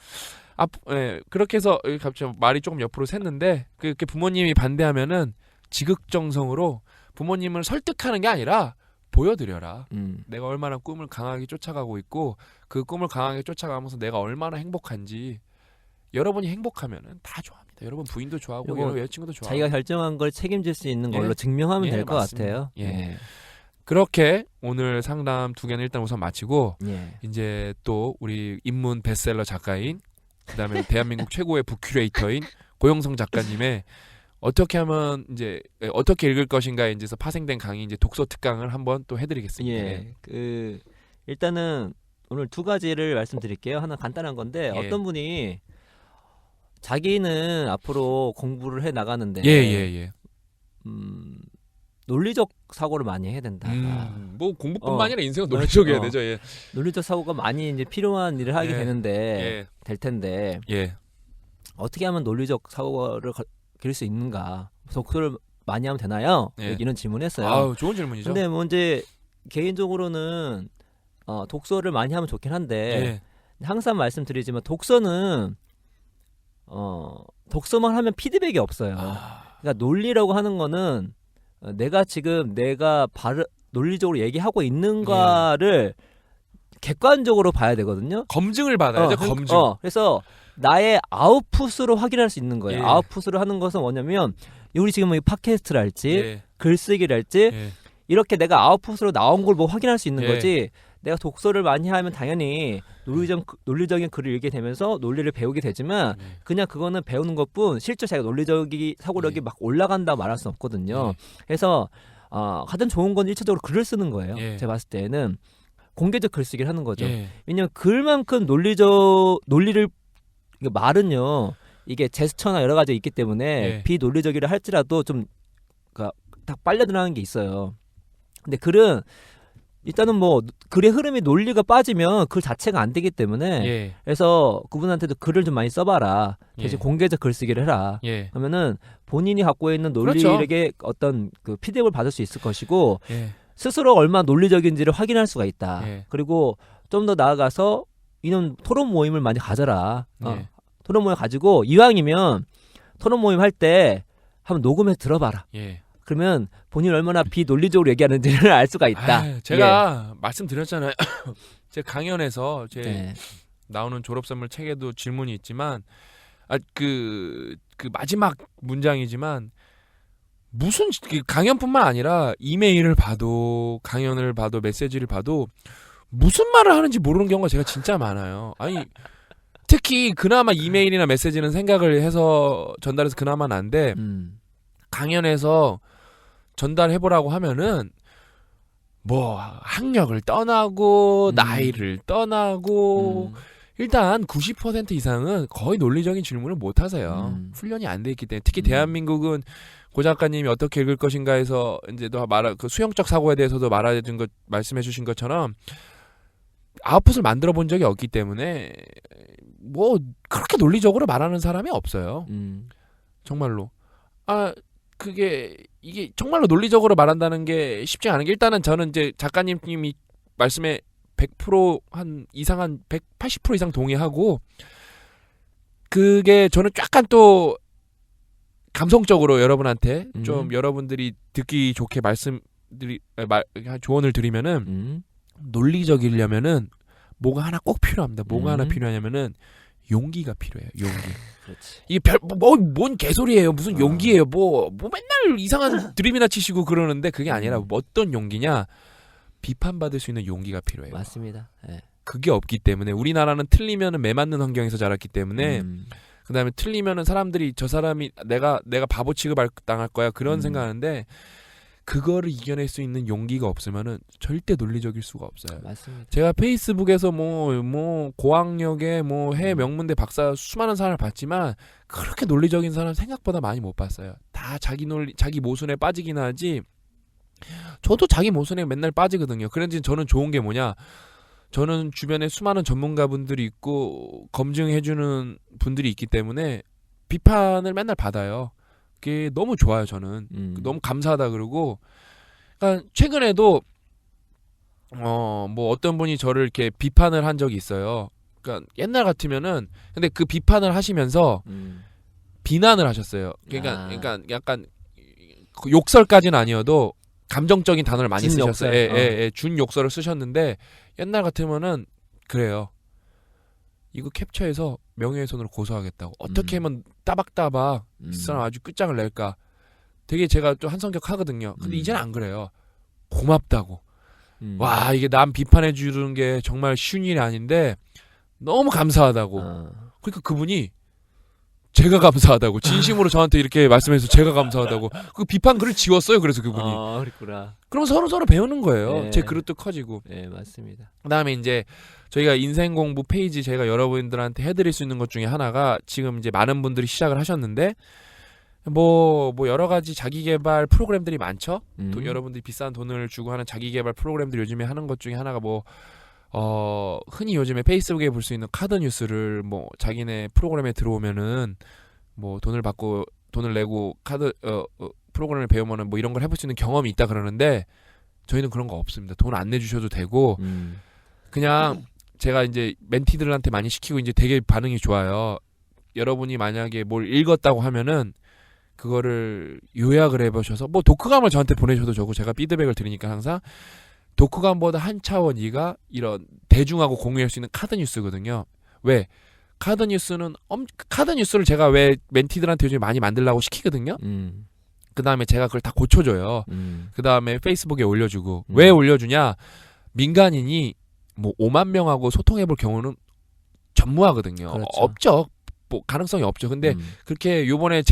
Speaker 2: 그렇게 해서 갑자기 말이 조금 옆으로 샜는데 그렇게 부모님이 반대하면은 지극정성으로 부모님을 설득하는 게 아니라 보여드려라. 내가 얼마나 꿈을 강하게 쫓아가고 있고 그 꿈을 강하게 쫓아가면서 내가 얼마나 행복한지 여러분이 행복하면은 다 좋아합니다. 여러분 부인도 좋아하고 여러분 여자친구도 좋아하고
Speaker 1: 자기가 결정한 걸 책임질 수 있는 걸로 증명하면 될 것 같아요.
Speaker 2: 예. 그렇게 오늘 상담 2개는 일단 우선 마치고 이제 또 우리 인문 베스트셀러 작가인 그다음에 대한민국 최고의 북큐레이터인 고영성 작가님의 어떻게 하면 이제 어떻게 읽을 것인가에 이제서 파생된 강의 이제 독서 특강을 한번 또 해드리겠습니다.
Speaker 1: 예, 일단은 오늘 2가지를 말씀드릴게요. 하나 간단한 건데 어떤 분이 자기는 앞으로 공부를 해 나가는데 논리적 사고를 많이 해야 된다.
Speaker 2: 뭐 공부뿐만 아니라 인생은 논리적이어야 되죠. 예.
Speaker 1: 논리적 사고가 많이 이제 필요한 일을 하게 되는데 될 텐데 어떻게 하면 논리적 사고를 기를 수 있는가? 독서를 많이 하면 되나요? 이런 질문했어요.
Speaker 2: 아우, 좋은 질문이죠.
Speaker 1: 근데 뭐 이제 개인적으로는 독서를 많이 하면 좋긴 한데 항상 말씀드리지만 독서는 독서만 하면 피드백이 없어요. 그러니까 논리라고 하는 거는 내가 지금 논리적으로 얘기하고 있는가를 객관적으로 봐야 되거든요.
Speaker 2: 검증을 받아야죠. 검증.
Speaker 1: 그래서 나의 아웃풋으로 확인할 수 있는 거예요. 아웃풋으로 하는 것은 뭐냐면 우리 지금 팟캐스트를 할지 글쓰기를 할지 이렇게 내가 아웃풋으로 나온 걸 뭐 확인할 수 있는 거지. 내가 독서를 많이 하면 당연히 논리적인 글을 읽게 되면서 논리를 배우게 되지만 그냥 그거는 배우는 것뿐 실제 자기가 논리적인 사고력이 막 올라간다고 말할 수는 없거든요. 그래서 가장 좋은 건 1차적으로 글을 쓰는 거예요. 제가 봤을 때는 공개적 글쓰기를 하는 거죠. 왜냐하면 글만큼 논리를 말은요 이게 제스처나 여러 가지 있기 때문에 비논리적이라 할지라도 좀 딱 빨려들어가는 게 있어요. 근데 글은 일단은 뭐 글의 흐름이 논리가 빠지면 글 자체가 안 되기 때문에 그래서 그분한테도 글을 좀 많이 써봐라. 대신 공개적 글쓰기를 해라. 그러면은 본인이 갖고 있는 논리에게 어떤 그 피드백을 받을 수 있을 것이고 스스로 얼마나 논리적인지를 확인할 수가 있다. 그리고 좀 더 나아가서 이런 토론 모임을 많이 가져라. 토론 모임 가지고 이왕이면 토론 모임 할 때 한번 녹음해서 들어봐라. 그러면 본인이 얼마나 비논리적으로 얘기하는지를 알 수가 있다.
Speaker 2: 제가 말씀드렸잖아요. 제 강연에서 나오는 졸업선물 책에도 질문이 있지만 그 마지막 문장이지만 무슨 강연뿐만 아니라 이메일을 봐도 강연을 봐도 메시지를 봐도 무슨 말을 하는지 모르는 경우가 제가 진짜 많아요. 아니 특히 그나마 이메일이나 메시지는 생각을 해서 전달해서 그나마 난데 강연에서 전달해보라고 하면은 뭐 학력을 떠나고 나이를 떠나고 일단 90% 이상은 거의 논리적인 질문을 못 하세요. 훈련이 안 돼 있기 때문에 특히 대한민국은 고 작가님이 어떻게 읽을 것인가에서 이제 또 그 수용적 사고에 대해서도 말씀해 주신 것처럼 아웃풋을 만들어 본 적이 없기 때문에 뭐 그렇게 논리적으로 말하는 사람이 없어요. 정말로. 이게 정말로 논리적으로 말한다는 게 쉽지 않은 게, 일단은 저는 이제 작가님이 말씀에 100% 한 180% 이상 동의하고, 그게 저는 약간 또 감성적으로 여러분한테 좀 여러분들이 듣기 좋게 조언을 드리면은, 논리적이려면은 뭐가 하나 꼭 필요합니다. 뭐가 하나 필요하냐면은 용기가 필요해요. 용기.
Speaker 1: 그렇지.
Speaker 2: 이게 뭔 개소리예요. 무슨 용기예요. 뭐 맨날 이상한 드림이나 치시고 그러는데, 그게 아니라 어떤 용기냐? 비판받을 수 있는 용기가 필요해요.
Speaker 1: 맞습니다. 네.
Speaker 2: 그게 없기 때문에, 우리나라는 틀리면은 매맞는 환경에서 자랐기 때문에, 그다음에 틀리면은 사람들이 저 사람이 내가 바보 취급 당할 거야, 그런 생각하는데, 그거를 이겨낼 수 있는 용기가 없으면은 절대 논리적일 수가 없어요.
Speaker 1: 맞습니다.
Speaker 2: 제가 페이스북에서 뭐 고학력의 뭐 해외 명문대 박사 수많은 사람을 봤지만, 그렇게 논리적인 사람 생각보다 많이 못 봤어요. 다 자기 모순에 빠지긴 하지. 저도 자기 모순에 맨날 빠지거든요. 그런지 저는 좋은 게 뭐냐? 저는 주변에 수많은 전문가분들이 있고 검증해주는 분들이 있기 때문에 비판을 맨날 받아요. 그게 너무 좋아요. 저는 너무 감사하다 그러고. 그러니까 최근에도 뭐 어떤 분이 저를 이렇게 비판을 한 적이 있어요. 그러니까 옛날 같으면은, 근데 그 비판을 하시면서 비난을 하셨어요. 그러니까 약간 욕설까지는 아니어도 감정적인 단어를 많이 쓰셨어요. 준 욕설을 쓰셨는데, 옛날 같으면은 그래요. 이거 캡처해서 명예훼손으로 고소하겠다고. 어떻게 하면 따박따박 이 사람 아주 끝장을 낼까. 되게 제가 좀 한성격 하거든요. 근데 이제는 안 그래요. 고맙다고. 와, 이게 남 비판해 주는 게 정말 쉬운 일이 아닌데 너무 감사하다고. 그러니까 그분이 제가 감사하다고 진심으로 저한테 이렇게 말씀해서 제가 감사하다고 그 비판 글을 지웠어요. 그래서 그분이.
Speaker 1: 그랬구나.
Speaker 2: 그럼 서로 배우는 거예요.
Speaker 1: 네.
Speaker 2: 제 그릇도 커지고.
Speaker 1: 네, 맞습니다.
Speaker 2: 그다음에 이제 저희가 인생 공부 페이지, 제가 여러분들한테 해드릴 수 있는 것 중에 하나가, 지금 이제 많은 분들이 시작을 하셨는데, 뭐 여러 가지 자기 개발 프로그램들이 많죠. 또 여러분들이 비싼 돈을 주고 하는 자기 개발 프로그램들 요즘에 하는 것 중에 하나가 흔히 요즘에 페이스북에 볼 수 있는 카드 뉴스를 뭐 자기네 프로그램에 들어오면은 뭐 돈을 내고 카드 프로그램을 배우면은 뭐 이런 걸 해볼 수 있는 경험이 있다 그러는데, 저희는 그런 거 없습니다. 돈 안 내주셔도 되고, 그냥 제가 이제 멘티들한테 많이 시키고 이제 되게 반응이 좋아요. 여러분이 만약에 뭘 읽었다고 하면은 그거를 요약을 해보셔서, 뭐 독후감을 저한테 보내셔도 좋고, 제가 피드백을 드리니까 항상 독후감보다 한 차원 이가 이런 대중하고 공유할 수 있는 카드 뉴스거든요. 왜? 카드 뉴스를 제가 왜 멘티들한테 요즘 많이 만들라고 시키거든요. 그 다음에 제가 그걸 다 고쳐줘요. 그 다음에 페이스북에 올려주고. 왜 올려주냐? 민간인이 뭐 5만 명하고 소통해볼 경우는 전무하거든요.
Speaker 1: 그렇죠.
Speaker 2: 없죠. 뭐 가능성이 없죠. 근데 그렇게 요번에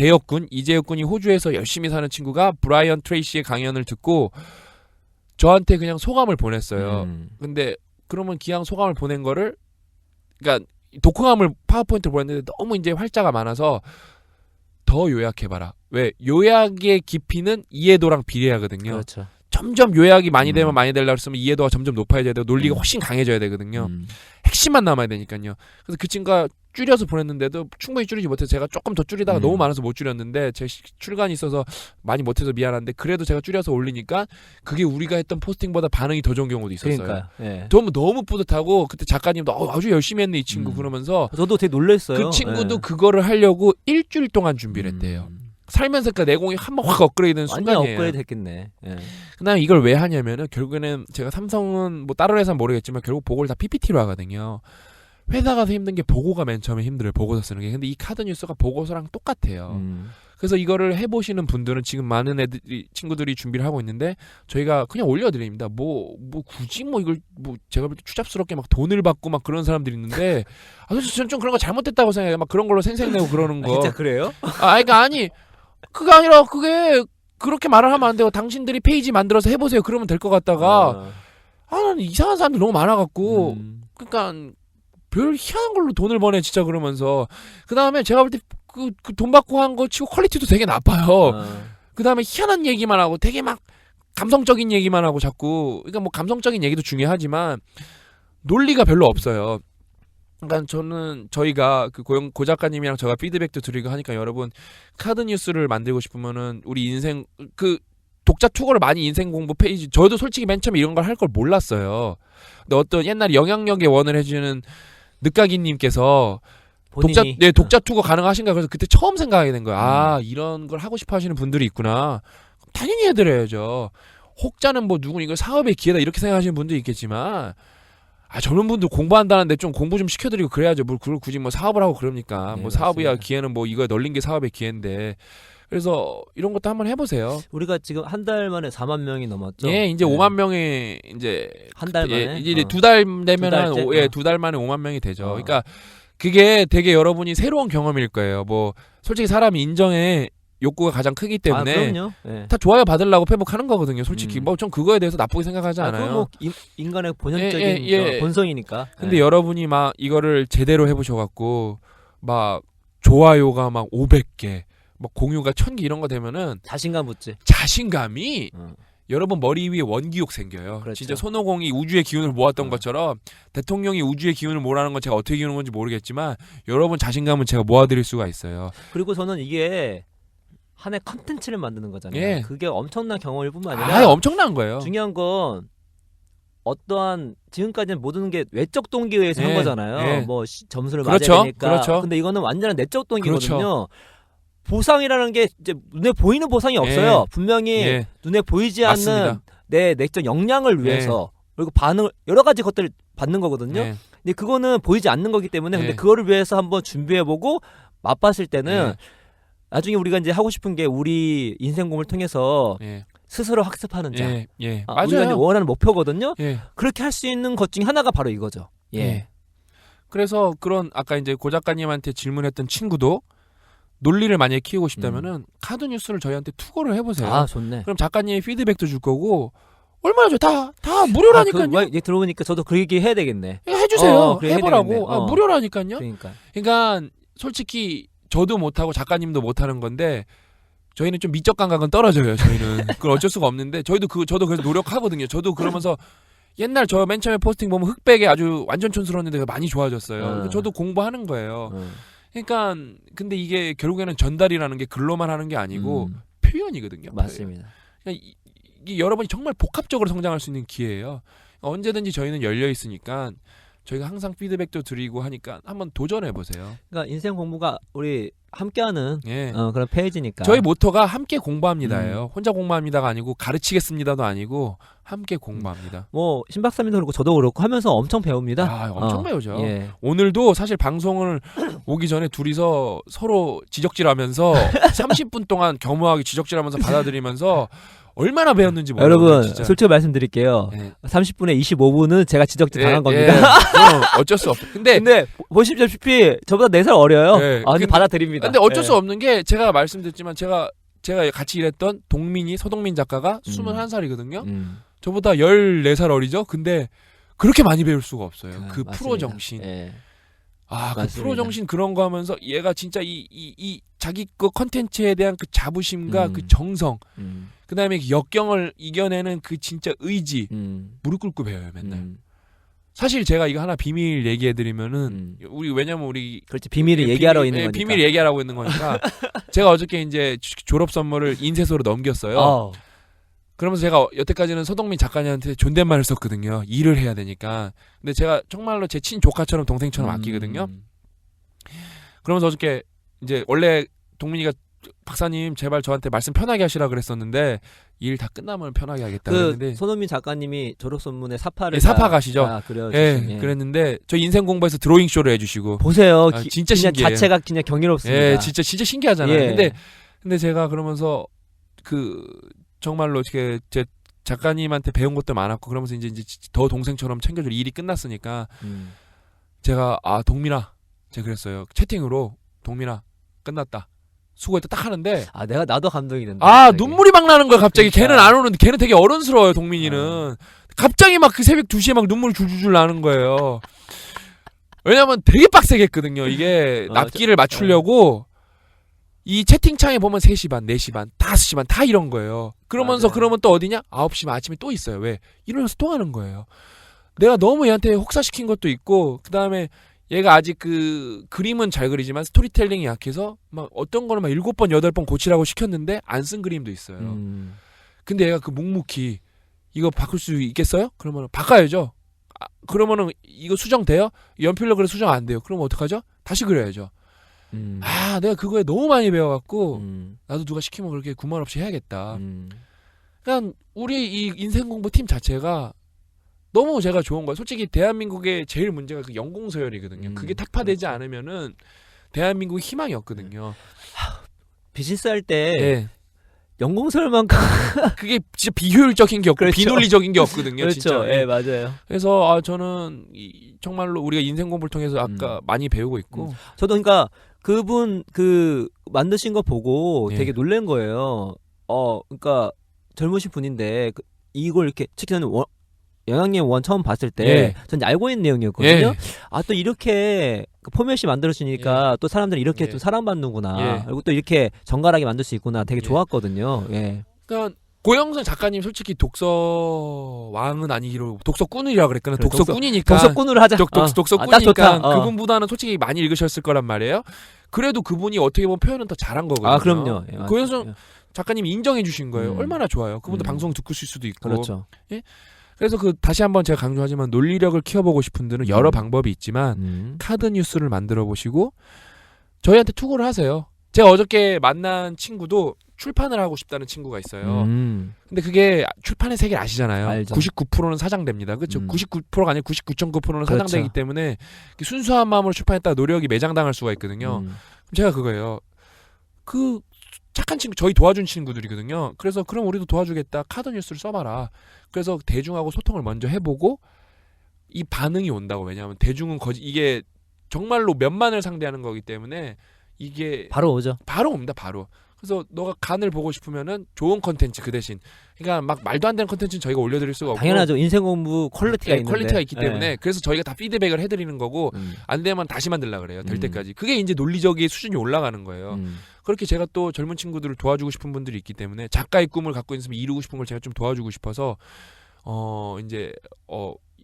Speaker 2: 이재혁 군이 호주에서 열심히 사는 친구가 브라이언 트레이시의 강연을 듣고 저한테 그냥 소감을 보냈어요. 근데 그러면 기왕 소감을 보낸 거를, 그러니까 독후감을 파워포인트로 보냈는데 너무 이제 활자가 많아서 더 요약해봐라. 왜? 요약의 깊이는 이해도랑 비례하거든요.
Speaker 1: 그렇죠.
Speaker 2: 점점 요약이 많이 되면 많이 되려고 했으면 이해도가 점점 높아야 되고 논리가 훨씬 강해져야 되거든요. 핵심만 남아야 되니까요. 그래서 그 친구가 줄여서 보냈는데도 충분히 줄이지 못해서 제가 조금 더 줄이다가 너무 많아서 못 줄였는데, 제 출간이 있어서 많이 못해서 미안한데, 그래도 제가 줄여서 올리니까 그게 우리가 했던 포스팅보다 반응이 더 좋은 경우도 있었어요.
Speaker 1: 그러니까요. 네.
Speaker 2: 너무 뿌듯하고, 그때 작가님도 아주 열심히 했네 이 친구 그러면서,
Speaker 1: 저도 되게 놀랐어요.
Speaker 2: 그 친구도 그거를 하려고 일주일 동안 준비를 했대요. 살면서 그 내공이 한번 확 업그레이드된
Speaker 1: 완전
Speaker 2: 순간이에요.
Speaker 1: 업그레이드 했겠네. 예.
Speaker 2: 그다음에 이걸 왜 하냐면은, 결국에는 제가 삼성은 뭐 다른 회사는 모르겠지만 결국 보고를 다 PPT로 하거든요. 회사 가서 힘든 게 보고가 맨 처음에 힘들어요. 보고서 쓰는 게. 근데 이 카드 뉴스가 보고서랑 똑같아요. 그래서 이거를 해보시는 분들은, 지금 많은 친구들이 준비를 하고 있는데, 저희가 그냥 올려드립니다. 뭐 굳이 이걸 제가 볼 때 추잡스럽게 막 돈을 받고 막 그런 사람들이 있는데, 솔직히 저는 좀 그런 거 잘못됐다고 생각해요. 막 그런 걸로 생색내고 그러는 거.
Speaker 1: 진짜 그래요?
Speaker 2: 그러니까 그게 아니라, 그게 그렇게 말을 하면 안 돼요. 당신들이 페이지 만들어서 해보세요. 그러면 될 것 같다가, 나는 이상한 사람들 너무 많아갖고, 그러니까 별 희한한 걸로 돈을 버네 진짜. 그러면서 그 다음에 제가 볼 때 그 돈 받고 한 거 치고 퀄리티도 되게 나빠요. 그 다음에 희한한 얘기만 하고 되게 막 감성적인 얘기만 하고 자꾸. 그러니까 뭐 감성적인 얘기도 중요하지만 논리가 별로 없어요. 그러니까 저는 저희가 그 고 작가님이랑 제가 피드백도 드리고 하니까 여러분 카드 뉴스를 만들고 싶으면은 우리 인생 그 독자 투고를 많이 인생 공부 페이지 저도 솔직히 맨 처음에 이런 걸 할 걸 몰랐어요. 근데 어떤 옛날에 영향력의 원을 해주는 늦가기님께서 독자 투고 가능하신가 그래서 그때 처음 생각하게 된 거예요. 아 이런 걸 하고 싶어 하시는 분들이 있구나. 당연히 해드려야죠. 혹자는 뭐 누군 이걸 사업의 기회다 이렇게 생각하시는 분도 있겠지만 젊은 분들 공부한다는데 좀 공부 좀 시켜드리고 그래야죠. 뭘 그걸 굳이 뭐 사업을 하고 그럽니까?
Speaker 1: 네,
Speaker 2: 뭐 사업이야
Speaker 1: 맞습니다.
Speaker 2: 기회는 뭐 이거 널린 게 사업의 기회인데 그래서 이런 것도 한번 해보세요.
Speaker 1: 우리가 지금 한 달 만에 4만 명이 넘었죠.
Speaker 2: 예, 이제
Speaker 1: 네.
Speaker 2: 5만 명이 이제
Speaker 1: 한 달 만에
Speaker 2: 예, 이제 2달 되면
Speaker 1: 달째?
Speaker 2: 2달 만에 5만 명이 되죠. 그러니까 그게 되게 여러분이 새로운 경험일 거예요. 뭐 솔직히 사람이 인정에 욕구가 가장 크기 때문에
Speaker 1: 그럼요. 네.
Speaker 2: 다 좋아요 받으려고 페북하는 거거든요. 솔직히 뭐 좀 그거에 대해서 나쁘게 생각하지 않아요.
Speaker 1: 그건 뭐 인간의 본연적인
Speaker 2: 예.
Speaker 1: 본성이니까.
Speaker 2: 근데
Speaker 1: 네.
Speaker 2: 여러분이 막 이거를 제대로 해보셔갖고 막 좋아요가 막 500개, 막 공유가 1000개 이런 거 되면은
Speaker 1: 자신감 붙지.
Speaker 2: 자신감이 여러분 머리 위에 원기욕 생겨요.
Speaker 1: 그렇죠.
Speaker 2: 진짜 손오공이 우주의 기운을 모았던
Speaker 1: 어.
Speaker 2: 것처럼 대통령이 우주의 기운을 모으라는 건 제가 어떻게 기우는 건지 모르겠지만 여러분 자신감은 제가 모아드릴 수가 있어요.
Speaker 1: 그리고 저는 이게 하나의 컨텐츠를 만드는 거잖아요.
Speaker 2: 예.
Speaker 1: 그게 엄청난 경험일 뿐만 아니라
Speaker 2: 엄청난 거예요.
Speaker 1: 중요한 건 어떠한 지금까지는 모든 게 외적 동기에 의해서 한
Speaker 2: 예.
Speaker 1: 거잖아요.
Speaker 2: 예.
Speaker 1: 뭐 점수를
Speaker 2: 그렇죠.
Speaker 1: 맞아야 되니까.
Speaker 2: 그렇죠.
Speaker 1: 근데 이거는 완전한 내적 동기거든요.
Speaker 2: 그렇죠.
Speaker 1: 보상이라는 게 이제 눈에 보이는 보상이 없어요. 분명히
Speaker 2: 예.
Speaker 1: 눈에 보이지
Speaker 2: 맞습니다.
Speaker 1: 않는 내 내적 역량을 위해서 그리고 반응을 여러 가지 것들을 받는 거거든요.
Speaker 2: 예.
Speaker 1: 근데 그거는 보이지 않는 거기 때문에 근데
Speaker 2: 예.
Speaker 1: 그거를 위해서 한번 준비해보고 맛봤을 때는
Speaker 2: 예.
Speaker 1: 나중에 우리가 이제 하고 싶은 게 우리 인생공을 통해서
Speaker 2: 예.
Speaker 1: 스스로 학습하는 자.
Speaker 2: 예. 예.
Speaker 1: 우리가 이제
Speaker 2: 맞아요.
Speaker 1: 원하는 목표거든요.
Speaker 2: 예.
Speaker 1: 그렇게 할 수 있는 것 중에 하나가 바로 이거죠. 예.
Speaker 2: 예. 그래서 그런 아까 이제 고 작가님한테 질문했던 친구도 논리를 만약에 키우고 싶다면은 카드 뉴스를 저희한테 투고를 해보세요.
Speaker 1: 아 좋네.
Speaker 2: 그럼 작가님이 피드백도 줄 거고 얼마나 줘? 다 무료라니까요.
Speaker 1: 얘 들어보니까 저도 그 얘기 해야 되겠네.
Speaker 2: 해주세요.
Speaker 1: 그래, 해야
Speaker 2: 해보라고.
Speaker 1: 되겠네.
Speaker 2: 무료라니까요.
Speaker 1: 그러니까.
Speaker 2: 그러니까 솔직히 저도 못하고 작가님도 못하는 건데 저희는 좀 미적 감각은 떨어져요. 저희는 그건 어쩔 수가 없는데 저도 그래서 노력하거든요. 저도 그러면서 옛날 저 맨 처음에 포스팅 보면 흑백에 아주 완전 촌스러웠는데 많이 좋아졌어요. 저도 공부하는 거예요. 그러니까 근데 이게 결국에는 전달이라는 게 글로만 하는 게 아니고 표현이거든요.
Speaker 1: 맞습니다.
Speaker 2: 그러니까 이게 여러분이 정말 복합적으로 성장할 수 있는 기회예요. 언제든지 저희는 열려 있으니까 저희가 항상 피드백도 드리고 하니까 한번 도전해 보세요.
Speaker 1: 그러니까 인생 공부가 우리 함께하는
Speaker 2: 예.
Speaker 1: 그런 페이지니까.
Speaker 2: 저희 모토가 함께 공부합니다예요. 혼자 공부합니다가 아니고 가르치겠습니다도 아니고 함께 공부합니다.
Speaker 1: 뭐 신박사님도 그렇고 저도 그렇고 하면서 엄청 배웁니다.
Speaker 2: 엄청 배우죠.
Speaker 1: 예.
Speaker 2: 오늘도 사실 방송을 오기 전에 둘이서 서로 지적질하면서 30분 동안 겸허하게 지적질하면서 받아들이면서 얼마나 배웠는지 몰라요.
Speaker 1: 여러분
Speaker 2: 진짜.
Speaker 1: 솔직히 말씀드릴게요.
Speaker 2: 예.
Speaker 1: 30분에 25분은 제가 지적질 당한 겁니다.
Speaker 2: 그럼 어쩔 수 없어. 근데
Speaker 1: 보시다시피 저보다 4살 어려요.
Speaker 2: 예.
Speaker 1: 근데 받아들입니다.
Speaker 2: 근데 어쩔
Speaker 1: 예.
Speaker 2: 수 없는 게 제가 말씀드렸지만 제가 같이 일했던 서동민 작가가 21살이거든요. 저보다 14살 어리죠. 근데 그렇게 많이 배울 수가 없어요. 그
Speaker 1: 맞습니다.
Speaker 2: 프로 정신.
Speaker 1: 예.
Speaker 2: 그
Speaker 1: 맞습니다.
Speaker 2: 프로 정신 그런 거 하면서 얘가 진짜 이 자기 그 컨텐츠에 대한 그 자부심과 그 정성, 그다음에 역경을 이겨내는 그 진짜 의지, 무릎 꿇고 배워요, 맨날. 사실 제가 이거 하나 비밀 얘기해 드리면은 왜냐면 우리
Speaker 1: 그렇지 비밀을 얘기하러 있는 거니까.
Speaker 2: 비밀 얘기하라고 있는 거니까 제가 어저께 이제 졸업 선물을 인쇄소로 넘겼어요. 그러면서 제가 여태까지는 서동민 작가님한테 존댓말을 썼거든요. 일을 해야 되니까. 근데 제가 정말로 제 친조카처럼 동생처럼 아끼거든요. 그러면서 어저께 이제 원래 동민이가 박사님 제발 저한테 말씀 편하게 하시라 그랬었는데 일 다 끝나면 편하게 하겠다 그랬는데
Speaker 1: 손흥민 작가님이 졸업 선문에 사파를
Speaker 2: 사파 가시죠.
Speaker 1: 그려주신.
Speaker 2: 그랬는데 저 인생 공부에서 드로잉 쇼를 해주시고
Speaker 1: 보세요.
Speaker 2: 진짜
Speaker 1: 그냥
Speaker 2: 신기해요.
Speaker 1: 자체가 그냥 경이롭습니다.
Speaker 2: 예, 진짜 신기하잖아요.
Speaker 1: 예.
Speaker 2: 근데 제가 그러면서 정말로 이렇게 제 작가님한테 배운 것도 많았고 그러면서 이제 더 동생처럼 챙겨줄 일이 끝났으니까 제가 동민아 제가 그랬어요. 채팅으로 동민아 끝났다. 수고했다 딱 하는데
Speaker 1: 나도 감동이 된다.
Speaker 2: 눈물이 막 나는 거야 갑자기.
Speaker 1: 그러니까.
Speaker 2: 걔는 안 오는데 걔는 되게 어른스러워요. 동민이는 갑자기 막 그 새벽 2시에 막 눈물이 줄줄줄 나는 거예요. 왜냐면 되게 빡세게 했거든요. 이게 납기를 맞추려고 이 채팅창에 보면 3시 반, 4시 반, 5시 반 다 이런 거예요. 그러면서 그러면 또 어디냐? 9시 반 아침에 또 있어요. 왜? 일어나서 또 하는 거예요. 내가 너무 얘한테 혹사시킨 것도 있고 그다음에 얘가 아직 그 그림은 잘 그리지만 스토리텔링이 약해서 막 어떤 거는 막 7번 8번 고치라고 시켰는데 안 쓴 그림도 있어요. 근데 얘가 그 묵묵히 이거 바꿀 수 있겠어요? 그러면 바꿔야죠. 그러면은 이거 수정돼요? 연필로 그래 수정 안 돼요. 그러면 어떡하죠? 다시 그려야죠. 내가 그거에 너무 많이 배워갖고 나도 누가 시키면 그렇게 구만 없이 해야겠다. 그냥 우리 이 인생 공부 팀 자체가 너무 제가 좋은 거예요. 솔직히 대한민국의 제일 문제가 그 연공서열이거든요. 그게 탁파되지
Speaker 1: 그렇죠.
Speaker 2: 않으면은 대한민국이 희망이 없거든요.
Speaker 1: 비즈니스 할 때
Speaker 2: 네.
Speaker 1: 연공서열만큼
Speaker 2: 그게 진짜 비효율적인 게 없고
Speaker 1: 그렇죠.
Speaker 2: 비논리적인 게 없거든요.
Speaker 1: 그렇죠.
Speaker 2: 진짜.
Speaker 1: 예, 맞아요.
Speaker 2: 그래서 저는 정말로 우리가 인생 공부를 통해서 아까 많이 배우고 있고
Speaker 1: 저도 그러니까 그분 그 만드신 거 보고
Speaker 2: 예.
Speaker 1: 되게 놀란 거예요. 그러니까 젊으신 분인데 이걸 이렇게 특히 저는 영양님 원 처음 봤을 때
Speaker 2: 예.
Speaker 1: 전 알고 있는 내용이었거든요.
Speaker 2: 예.
Speaker 1: 또 이렇게 포맷이 만들어지니까 또 사람들이 이렇게
Speaker 2: 예.
Speaker 1: 또 사랑받는구나.
Speaker 2: 예.
Speaker 1: 그리고 또 이렇게 정갈하게 만들 수 있구나. 되게
Speaker 2: 예.
Speaker 1: 좋았거든요. 예.
Speaker 2: 그러니까 고영선 작가님 솔직히 독서 왕은 아니기로 독서꾼이라 그랬거나
Speaker 1: 그래,
Speaker 2: 독서꾼이니까
Speaker 1: 독서꾼으로 하자.
Speaker 2: 독서꾼이니까
Speaker 1: 딱 좋다.
Speaker 2: 그분보다는 솔직히 많이 읽으셨을 거란 말이에요. 그래도 그분이 어떻게 보면 표현은 더 잘한 거거든요.
Speaker 1: 그럼요. 예,
Speaker 2: 고영선 작가님이 인정해 주신 거예요. 얼마나 좋아요. 그분도 방송 듣고 있을 수도 있고.
Speaker 1: 그렇죠.
Speaker 2: 예? 그래서 다시 한번 제가 강조하지만 논리력을 키워보고 싶은 분들은 여러 방법이 있지만 카드 뉴스를 만들어 보시고 저희한테 투고를 하세요. 제가 어저께 만난 친구도 출판을 하고 싶다는 친구가 있어요. 근데 그게 출판의 세계를 아시잖아요.
Speaker 1: 알죠.
Speaker 2: 99%는 사장됩니다. 그렇죠? 99%가 아니라 99.9%는
Speaker 1: 그렇죠.
Speaker 2: 사장되기 때문에 순수한 마음으로 출판했다가 노력이 매장당할 수가 있거든요. 그럼 제가 그거예요. 그 착한 친구, 저희 도와준 친구들이거든요. 그래서 그럼 우리도 도와주겠다. 카드 뉴스를 써봐라. 그래서 대중하고 소통을 먼저 해보고 이 반응이 온다고. 왜냐하면 대중은 이게 정말로 몇만을 상대하는 거기 때문에 이게
Speaker 1: 바로 오죠.
Speaker 2: 바로 옵니다. 바로. 그래서 너가 간을 보고 싶으면은 좋은 컨텐츠 그 대신. 그러니까 막 말도 안 되는 컨텐츠는 저희가 올려드릴 수가 없고.
Speaker 1: 당연하죠. 인생 공부 퀄리티가 있는데.
Speaker 2: 퀄리티가 있기 때문에
Speaker 1: 예.
Speaker 2: 그래서 저희가 다 피드백을 해드리는 거고 안 되면 다시 만들라 그래요. 될 때까지. 그게 이제 논리적인 수준이 올라가는 거예요. 그렇게 제가 또 젊은 친구들을 도와주고 싶은 분들이 있기 때문에 작가의 꿈을 갖고 있으면 이루고 싶은 걸 제가 좀 도와주고 싶어서 이제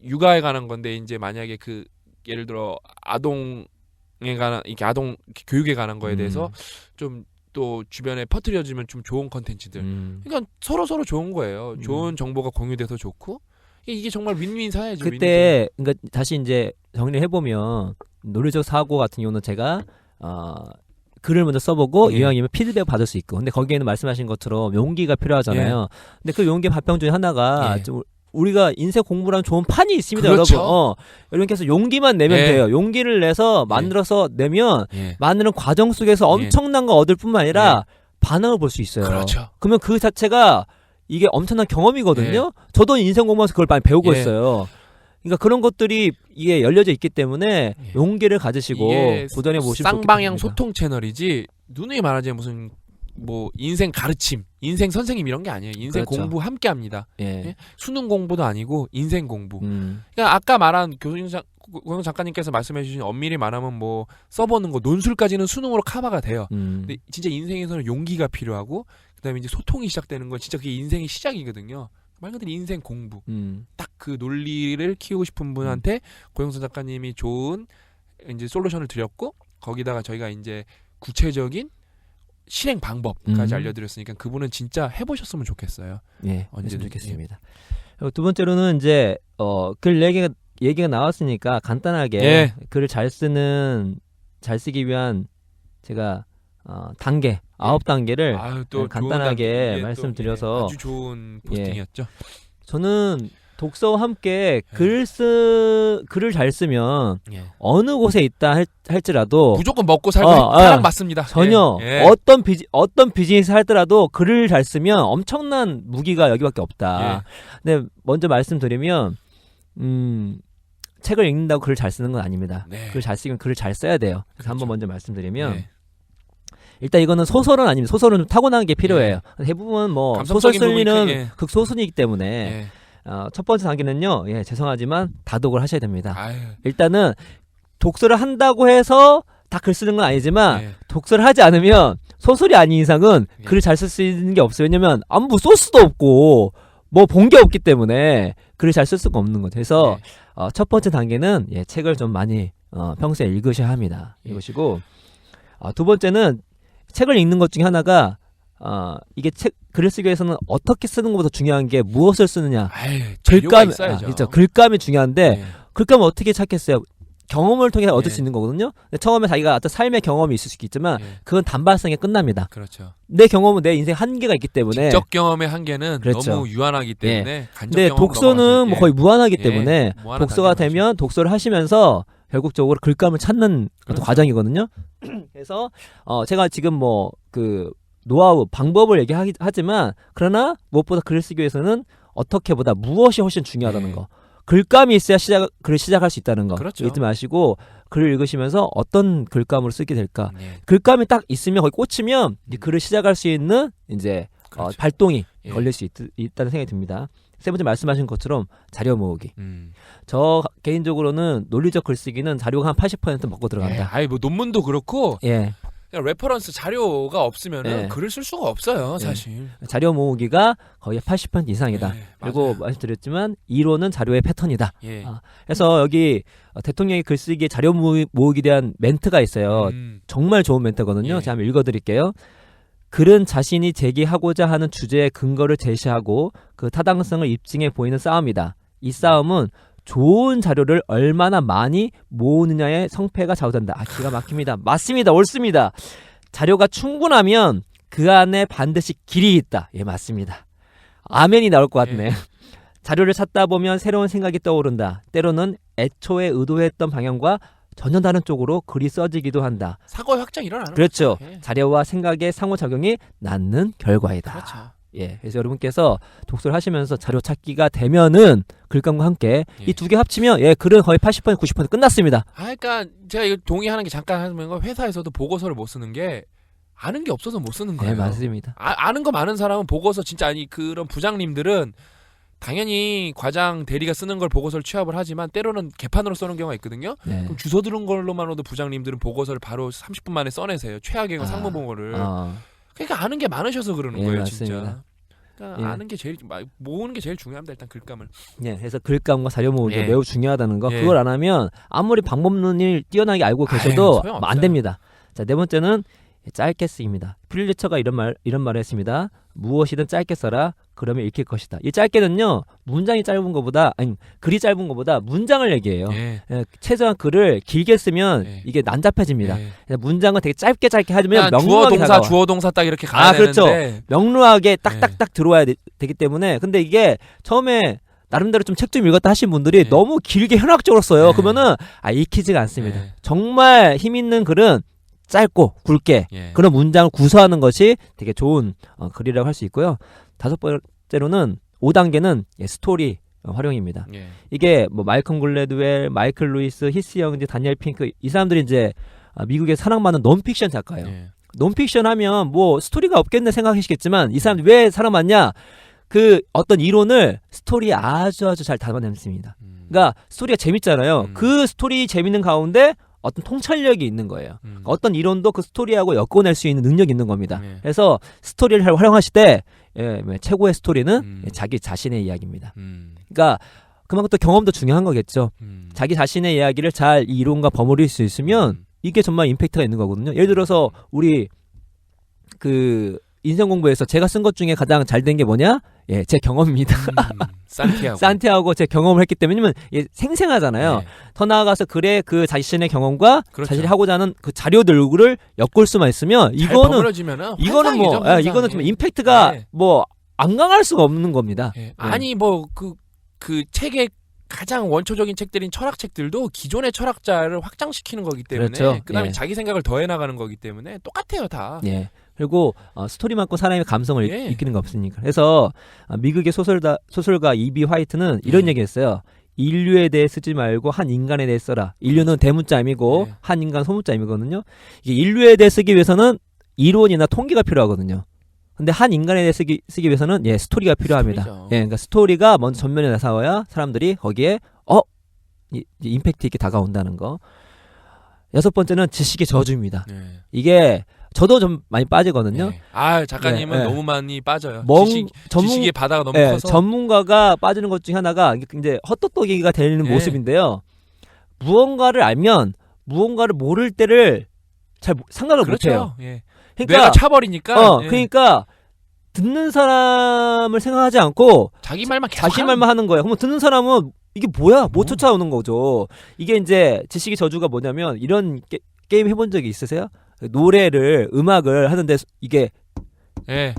Speaker 2: 육아에 관한 건데 이제 만약에 그 예를 들어 아동에 관한 이렇게 아동 교육에 관한 거에 대해서 좀 또 주변에 퍼뜨려지면 좀 좋은 컨텐츠들. 그러니까 서로 좋은 거예요. 좋은 정보가 공유돼서 좋고 이게 정말 윈윈 사회죠.
Speaker 1: 그때 그러니까 다시 이제 정리를 해보면 논리적 사고 같은 경우는 제가 글을 먼저 써보고 이왕이면 피드백 받을 수 있고 근데 거기에는 말씀하신 것처럼 용기가 필요하잖아요. 근데 그 용기 발병 중에 하나가 좀 우리가 인생 공부랑 좋은 판이 있습니다.
Speaker 2: 그렇죠.
Speaker 1: 여러분. 여러분께서 용기만 내면 돼요. 용기를 내서 만들어서 내면 만드는 과정 속에서 엄청난 거 얻을 뿐만 아니라 반응을 볼 수 있어요.
Speaker 2: 그렇죠.
Speaker 1: 그러면 그 자체가 이게 엄청난 경험이거든요. 저도 인생 공부하면서 그걸 많이 배우고 있어요. 그러니까 그런 것들이 이게 열려져 있기 때문에 용기를 가지시고 도전해 보시면
Speaker 2: 쌍방향 소통 채널이지 누누이 말하자면 무슨 뭐 인생 가르침, 인생 선생님 이런 게 아니에요. 인생
Speaker 1: 그렇죠.
Speaker 2: 공부 함께 합니다. 수능 공부도 아니고 인생 공부. 그러니까 아까 말한 고영선 작가님께서 말씀해주신 엄밀히 말하면 뭐 써보는 거 논술까지는 수능으로 커버가 돼요. 근데 진짜 인생에서는 용기가 필요하고 그다음에 이제 소통이 시작되는 건 진짜 그게 인생의 시작이거든요. 말 그대로 인생 공부. 딱 그 논리를 키우고 싶은 분한테 고영선 작가님이 좋은 이제 솔루션을 드렸고 거기다가 저희가 이제 구체적인 실행 방법까지 알려드렸으니까 그분은 진짜 해보셨으면 좋겠어요.
Speaker 1: 네, 언제든 좋겠습니다. 두 번째로는 이제 글 얘기가 나왔으니까 간단하게 글을 잘 쓰기 위한 제가 단계 9단계를
Speaker 2: 또
Speaker 1: 간단하게 말씀드려서
Speaker 2: 아주 좋은 포스팅이었죠.
Speaker 1: 저는 독서와 함께 글을 잘 쓰면 어느 곳에 있다 할지라도
Speaker 2: 무조건 먹고 살고 사랑받습니다.
Speaker 1: 전혀 어떤 비즈니스 할더라도 글을 잘 쓰면 엄청난 무기가 여기밖에 없다. 근데 먼저 말씀드리면 책을 읽는다고 글을 잘 쓰는 건 아닙니다. 글을 잘 쓰면 글을 잘 써야 돼요. 그래서 한번 먼저 말씀드리면 일단 이거는 소설은 아닙니다. 소설은 좀 타고나는 게 필요해요. 대부분 뭐 소설 쓸 일은 극소수이기 때문에 첫 번째 단계는요. 죄송하지만 다독을 하셔야 됩니다. 일단은 독서를 한다고 해서 다 글 쓰는 건 아니지만 독서를 하지 않으면 소설이 아닌 이상은 글을 잘 쓸 수 있는 게 없어요. 왜냐면 아무 소스도 없고 뭐 본 게 없기 때문에 글을 잘 쓸 수가 없는 거죠. 그래서 첫 번째 단계는 책을 좀 많이 평소에 읽으셔야 합니다. 읽으시고 두 번째는 책을 읽는 것 중에 하나가 이게 글을 쓰기 위해서는 어떻게 쓰는 것보다 중요한 게 무엇을 쓰느냐. 그렇죠. 글감이 중요한데 글감을 어떻게 찾겠어요? 경험을 통해 얻을 수 있는 거거든요. 근데 처음에 자기가 어떤 삶의 경험이 있을 수 있지만 그건 단발성에 끝납니다.
Speaker 2: 그렇죠.
Speaker 1: 내 경험은 내 인생 한계가 있기 때문에
Speaker 2: 직접 경험의 한계는
Speaker 1: 그렇죠.
Speaker 2: 너무 유한하기 때문에 간접
Speaker 1: 근데
Speaker 2: 경험
Speaker 1: 독서는 뭐 거의 무한하기 때문에
Speaker 2: 무한한
Speaker 1: 독서가 되면 독서를 하시면서 결국적으로 글감을 찾는 어떤 과정이거든요. 그래서 제가 지금 뭐 그 노하우 방법을 얘기하지만 그러나 무엇보다 글을 쓰기 위해서는 어떻게보다 무엇이 훨씬 중요하다는 거. 글감이 있어야 글을 시작할 수 있다는 거.
Speaker 2: 그렇죠.
Speaker 1: 잊지 마시고 글을 읽으시면서 어떤 글감으로 쓰게 될까. 글감이 딱 있으면 거기 꽂히면 이 글을 시작할 수 있는 이제
Speaker 2: 그렇죠.
Speaker 1: 발동이 걸릴 수 있다는 생각이 듭니다. 세 번째 말씀하신 것처럼 자료 모으기. 저 개인적으로는 논리적 글쓰기는 자료가 한 80% 먹고 들어간다.
Speaker 2: 뭐 논문도 그렇고 그냥 레퍼런스 자료가 없으면 글을 쓸 수가 없어요, 사실.
Speaker 1: 자료 모으기가 거의 80% 이상이다. 그리고 말씀드렸지만 이론은 자료의 패턴이다. 그래서 여기 대통령의 글쓰기에 자료 모으기에 대한 멘트가 있어요. 정말 좋은 멘트거든요. 제가 한번 읽어드릴게요. 글은 자신이 제기하고자 하는 주제의 근거를 제시하고 그 타당성을 입증해 보이는 싸움이다. 이 싸움은 좋은 자료를 얼마나 많이 모으느냐의 성패가 좌우된다. 기가 막힙니다. 맞습니다. 옳습니다. 자료가 충분하면 그 안에 반드시 길이 있다. 맞습니다. 아멘이 나올 것 같네. 자료를 찾다 보면 새로운 생각이 떠오른다. 때로는 애초에 의도했던 방향과 전혀 다른 쪽으로 글이 써지기도 한다.
Speaker 2: 사고 확장이 일어나는
Speaker 1: 그렇죠.
Speaker 2: 거죠.
Speaker 1: 자료와 생각의 상호작용이 낳는 결과이다.
Speaker 2: 그렇죠.
Speaker 1: 그래서 여러분께서 독서를 하시면서 자료 찾기가 되면은 글감과 함께 이 두 개 합치면 글은 거의 80% 90% 끝났습니다.
Speaker 2: 그러니까 제가 이거 동의하는 게 잠깐 하는 건 회사에서도 보고서를 못 쓰는 게 아는 게 없어서 못 쓰는 거예요.
Speaker 1: 네, 맞습니다.
Speaker 2: 아는 거 많은 사람은 보고서 진짜 그런 부장님들은 당연히 과장 대리가 쓰는 걸 보고서를 취합을 하지만 때로는 개판으로 써는 경우가 있거든요. 그럼 주소 들은 걸로만으로도 부장님들은 보고서를 바로 30분 만에 써내세요. 최악의 상무봉어를. 그러니까 아는 게 많으셔서 그러는 거예요,
Speaker 1: 맞습니다.
Speaker 2: 진짜. 그러니까 아는 게 제일 모으는 게 제일 중요합니다. 일단 글감을.
Speaker 1: 그래서 글감과 자료 모으기가 매우 중요하다는 거. 그걸 안 하면 아무리 방법론을 뛰어나게 알고 계셔도 안 됩니다. 자, 네 번째는 짧게 쓰기입니다. 프릴리처가 이런 말을 했습니다. 무엇이든 짧게 써라. 그러면 읽힐 것이다. 이 짧게는요, 문장이 짧은 것보다 글이 짧은 것보다 문장을 얘기해요. 최소한 글을 길게 쓰면 이게 난잡해집니다. 문장은 되게 짧게 하면 명료하게
Speaker 2: 주어 동사 딱 이렇게 가야
Speaker 1: 그렇죠.
Speaker 2: 되는데
Speaker 1: 명료하게 딱딱딱 들어와야 되기 때문에. 근데 이게 처음에 나름대로 좀 책 좀 읽었다 하신 분들이 너무 길게 현학적으로 써요. 그러면은 읽히지가 않습니다. 정말 힘 있는 글은 짧고 굵게 그런 문장을 구성하는 것이 되게 좋은 글이라고 할 수 있고요. 다섯 번째로는 5단계는 스토리 활용입니다. 이게 뭐 말콤 글래드웰, 마이클 루이스, 히스 영즈, 다니엘 핑크 이 사람들이 이제 미국의 사랑받는 논픽션 작가예요. 논픽션 하면 뭐 스토리가 없겠네 생각하시겠지만 이 사람들이 왜 사랑받냐? 그 어떤 이론을 스토리에 아주 잘 담아냈습니다. 그러니까 스토리가 재밌잖아요. 그 스토리 재밌는 가운데 어떤 통찰력이 있는 거예요. 어떤 이론도 그 스토리하고 엮어낼 수 있는 능력이 있는 겁니다. 그래서 스토리를 활용하실 때 최고의 스토리는 자기 자신의 이야기입니다. 그러니까 그만큼 또 경험도 중요한 거겠죠. 자기 자신의 이야기를 잘 이 이론과 버무릴 수 있으면 이게 정말 임팩트가 있는 거거든요. 예를 들어서 우리 그 인생 공부에서 제가 쓴 것 중에 가장 잘 된 게 뭐냐? 제 경험입니다. 산티아고 제 경험을 했기 때문에 생생하잖아요. 더 나아가서 글에 그 자신의 경험과 자신이 하고자 하는 그 자료들을 엮을 수만 있으면 이거는 이거는 좀 임팩트가 뭐 안 강할 수가 없는 겁니다.
Speaker 2: 아니 뭐 그 책의 가장 원초적인 책들인 철학책들도 기존의 철학자를 확장시키는 거기 때문에 그다음에 자기 생각을 더해 나가는 거기 때문에 똑같아요, 다.
Speaker 1: 그리고 스토리만큼 사람의 감성을 이끄는 거 없으니까. 그래서 미국의 소설가 이비 화이트는 이런 얘기했어요. 인류에 대해 쓰지 말고 한 인간에 대해 써라. 인류는 대문자임이고 한 인간 소문자임이거든요. 이게 인류에 대해 쓰기 위해서는 이론이나 통계가 필요하거든요. 근데 한 인간에 대해 쓰기 위해서는 스토리가 필요합니다. 그러니까 스토리가 먼저 전면에 나서야 사람들이 거기에 임팩트 있게 다가온다는 거. 여섯 번째는 지식의 저주입니다. 이게 저도 좀 많이 빠지거든요.
Speaker 2: 작가님은 너무 많이 빠져요. 지식의 바다가 너무 커서.
Speaker 1: 전문가가 빠지는 것 중에 하나가 이제 헛똑똑이가 되는 모습인데요. 무언가를 알면 무언가를 모를 때를 잘 생각을
Speaker 2: 그렇죠.
Speaker 1: 못해요.
Speaker 2: 예.
Speaker 1: 그러니까
Speaker 2: 뇌가 차버리니까. 예.
Speaker 1: 그러니까 듣는 사람을 생각하지 않고
Speaker 2: 자기 말만 계속
Speaker 1: 자기 말만 하는 거예요. 그러면 듣는 사람은 이게 뭐야? 못 쫓아오는 거죠. 이게 이제 지식의 저주가 뭐냐면 이런 게임 해본 적이 있으세요? 음악을 하는데 이게
Speaker 2: 예.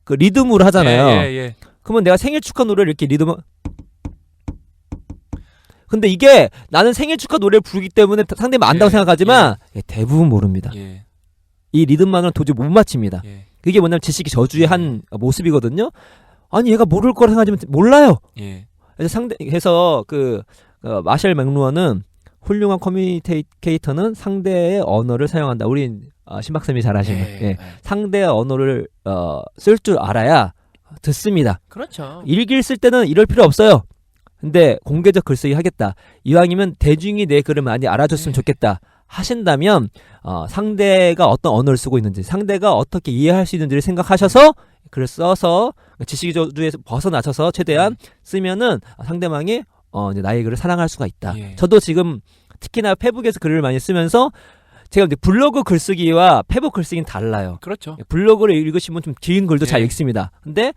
Speaker 1: 그 리듬으로 하잖아요.
Speaker 2: 예.
Speaker 1: 그러면 내가 생일 축하 노래를 이렇게 근데 이게 나는 생일 축하 노래를 부르기 때문에 상대방 안다고 생각하지만 대부분 모릅니다.
Speaker 2: 예.
Speaker 1: 이 리듬만은 도저히 못 맞춥니다.
Speaker 2: 예.
Speaker 1: 그게 뭐냐면 지식의 저주의 한 모습이거든요. 아니 얘가 모를 거라 생각하지만 몰라요.
Speaker 2: 예.
Speaker 1: 그래서 마셜 맥루어는 훌륭한 커뮤니케이터는 상대의 언어를 사용한다. 우린 신박쌤이 잘 아시는 상대의 언어를 쓸 줄 알아야 듣습니다.
Speaker 2: 그렇죠.
Speaker 1: 일기를 쓸 때는 이럴 필요 없어요. 근데 공개적 글쓰기 하겠다. 이왕이면 대중이 내 글을 많이 알아줬으면 좋겠다. 하신다면 상대가 어떤 언어를 쓰고 있는지, 상대가 어떻게 이해할 수 있는지를 생각하셔서 글을 써서 지식의 저주에서 벗어나셔서 최대한 쓰면은 상대방이 이제 나의 글을 사랑할 수가 있다.
Speaker 2: 예.
Speaker 1: 저도 지금 특히나 페북에서 글을 많이 쓰면서 제가 이제 블로그 글쓰기와 페북 글쓰기는 달라요.
Speaker 2: 그렇죠.
Speaker 1: 블로그를 읽으시면 좀 긴 글도 잘 읽습니다. 근데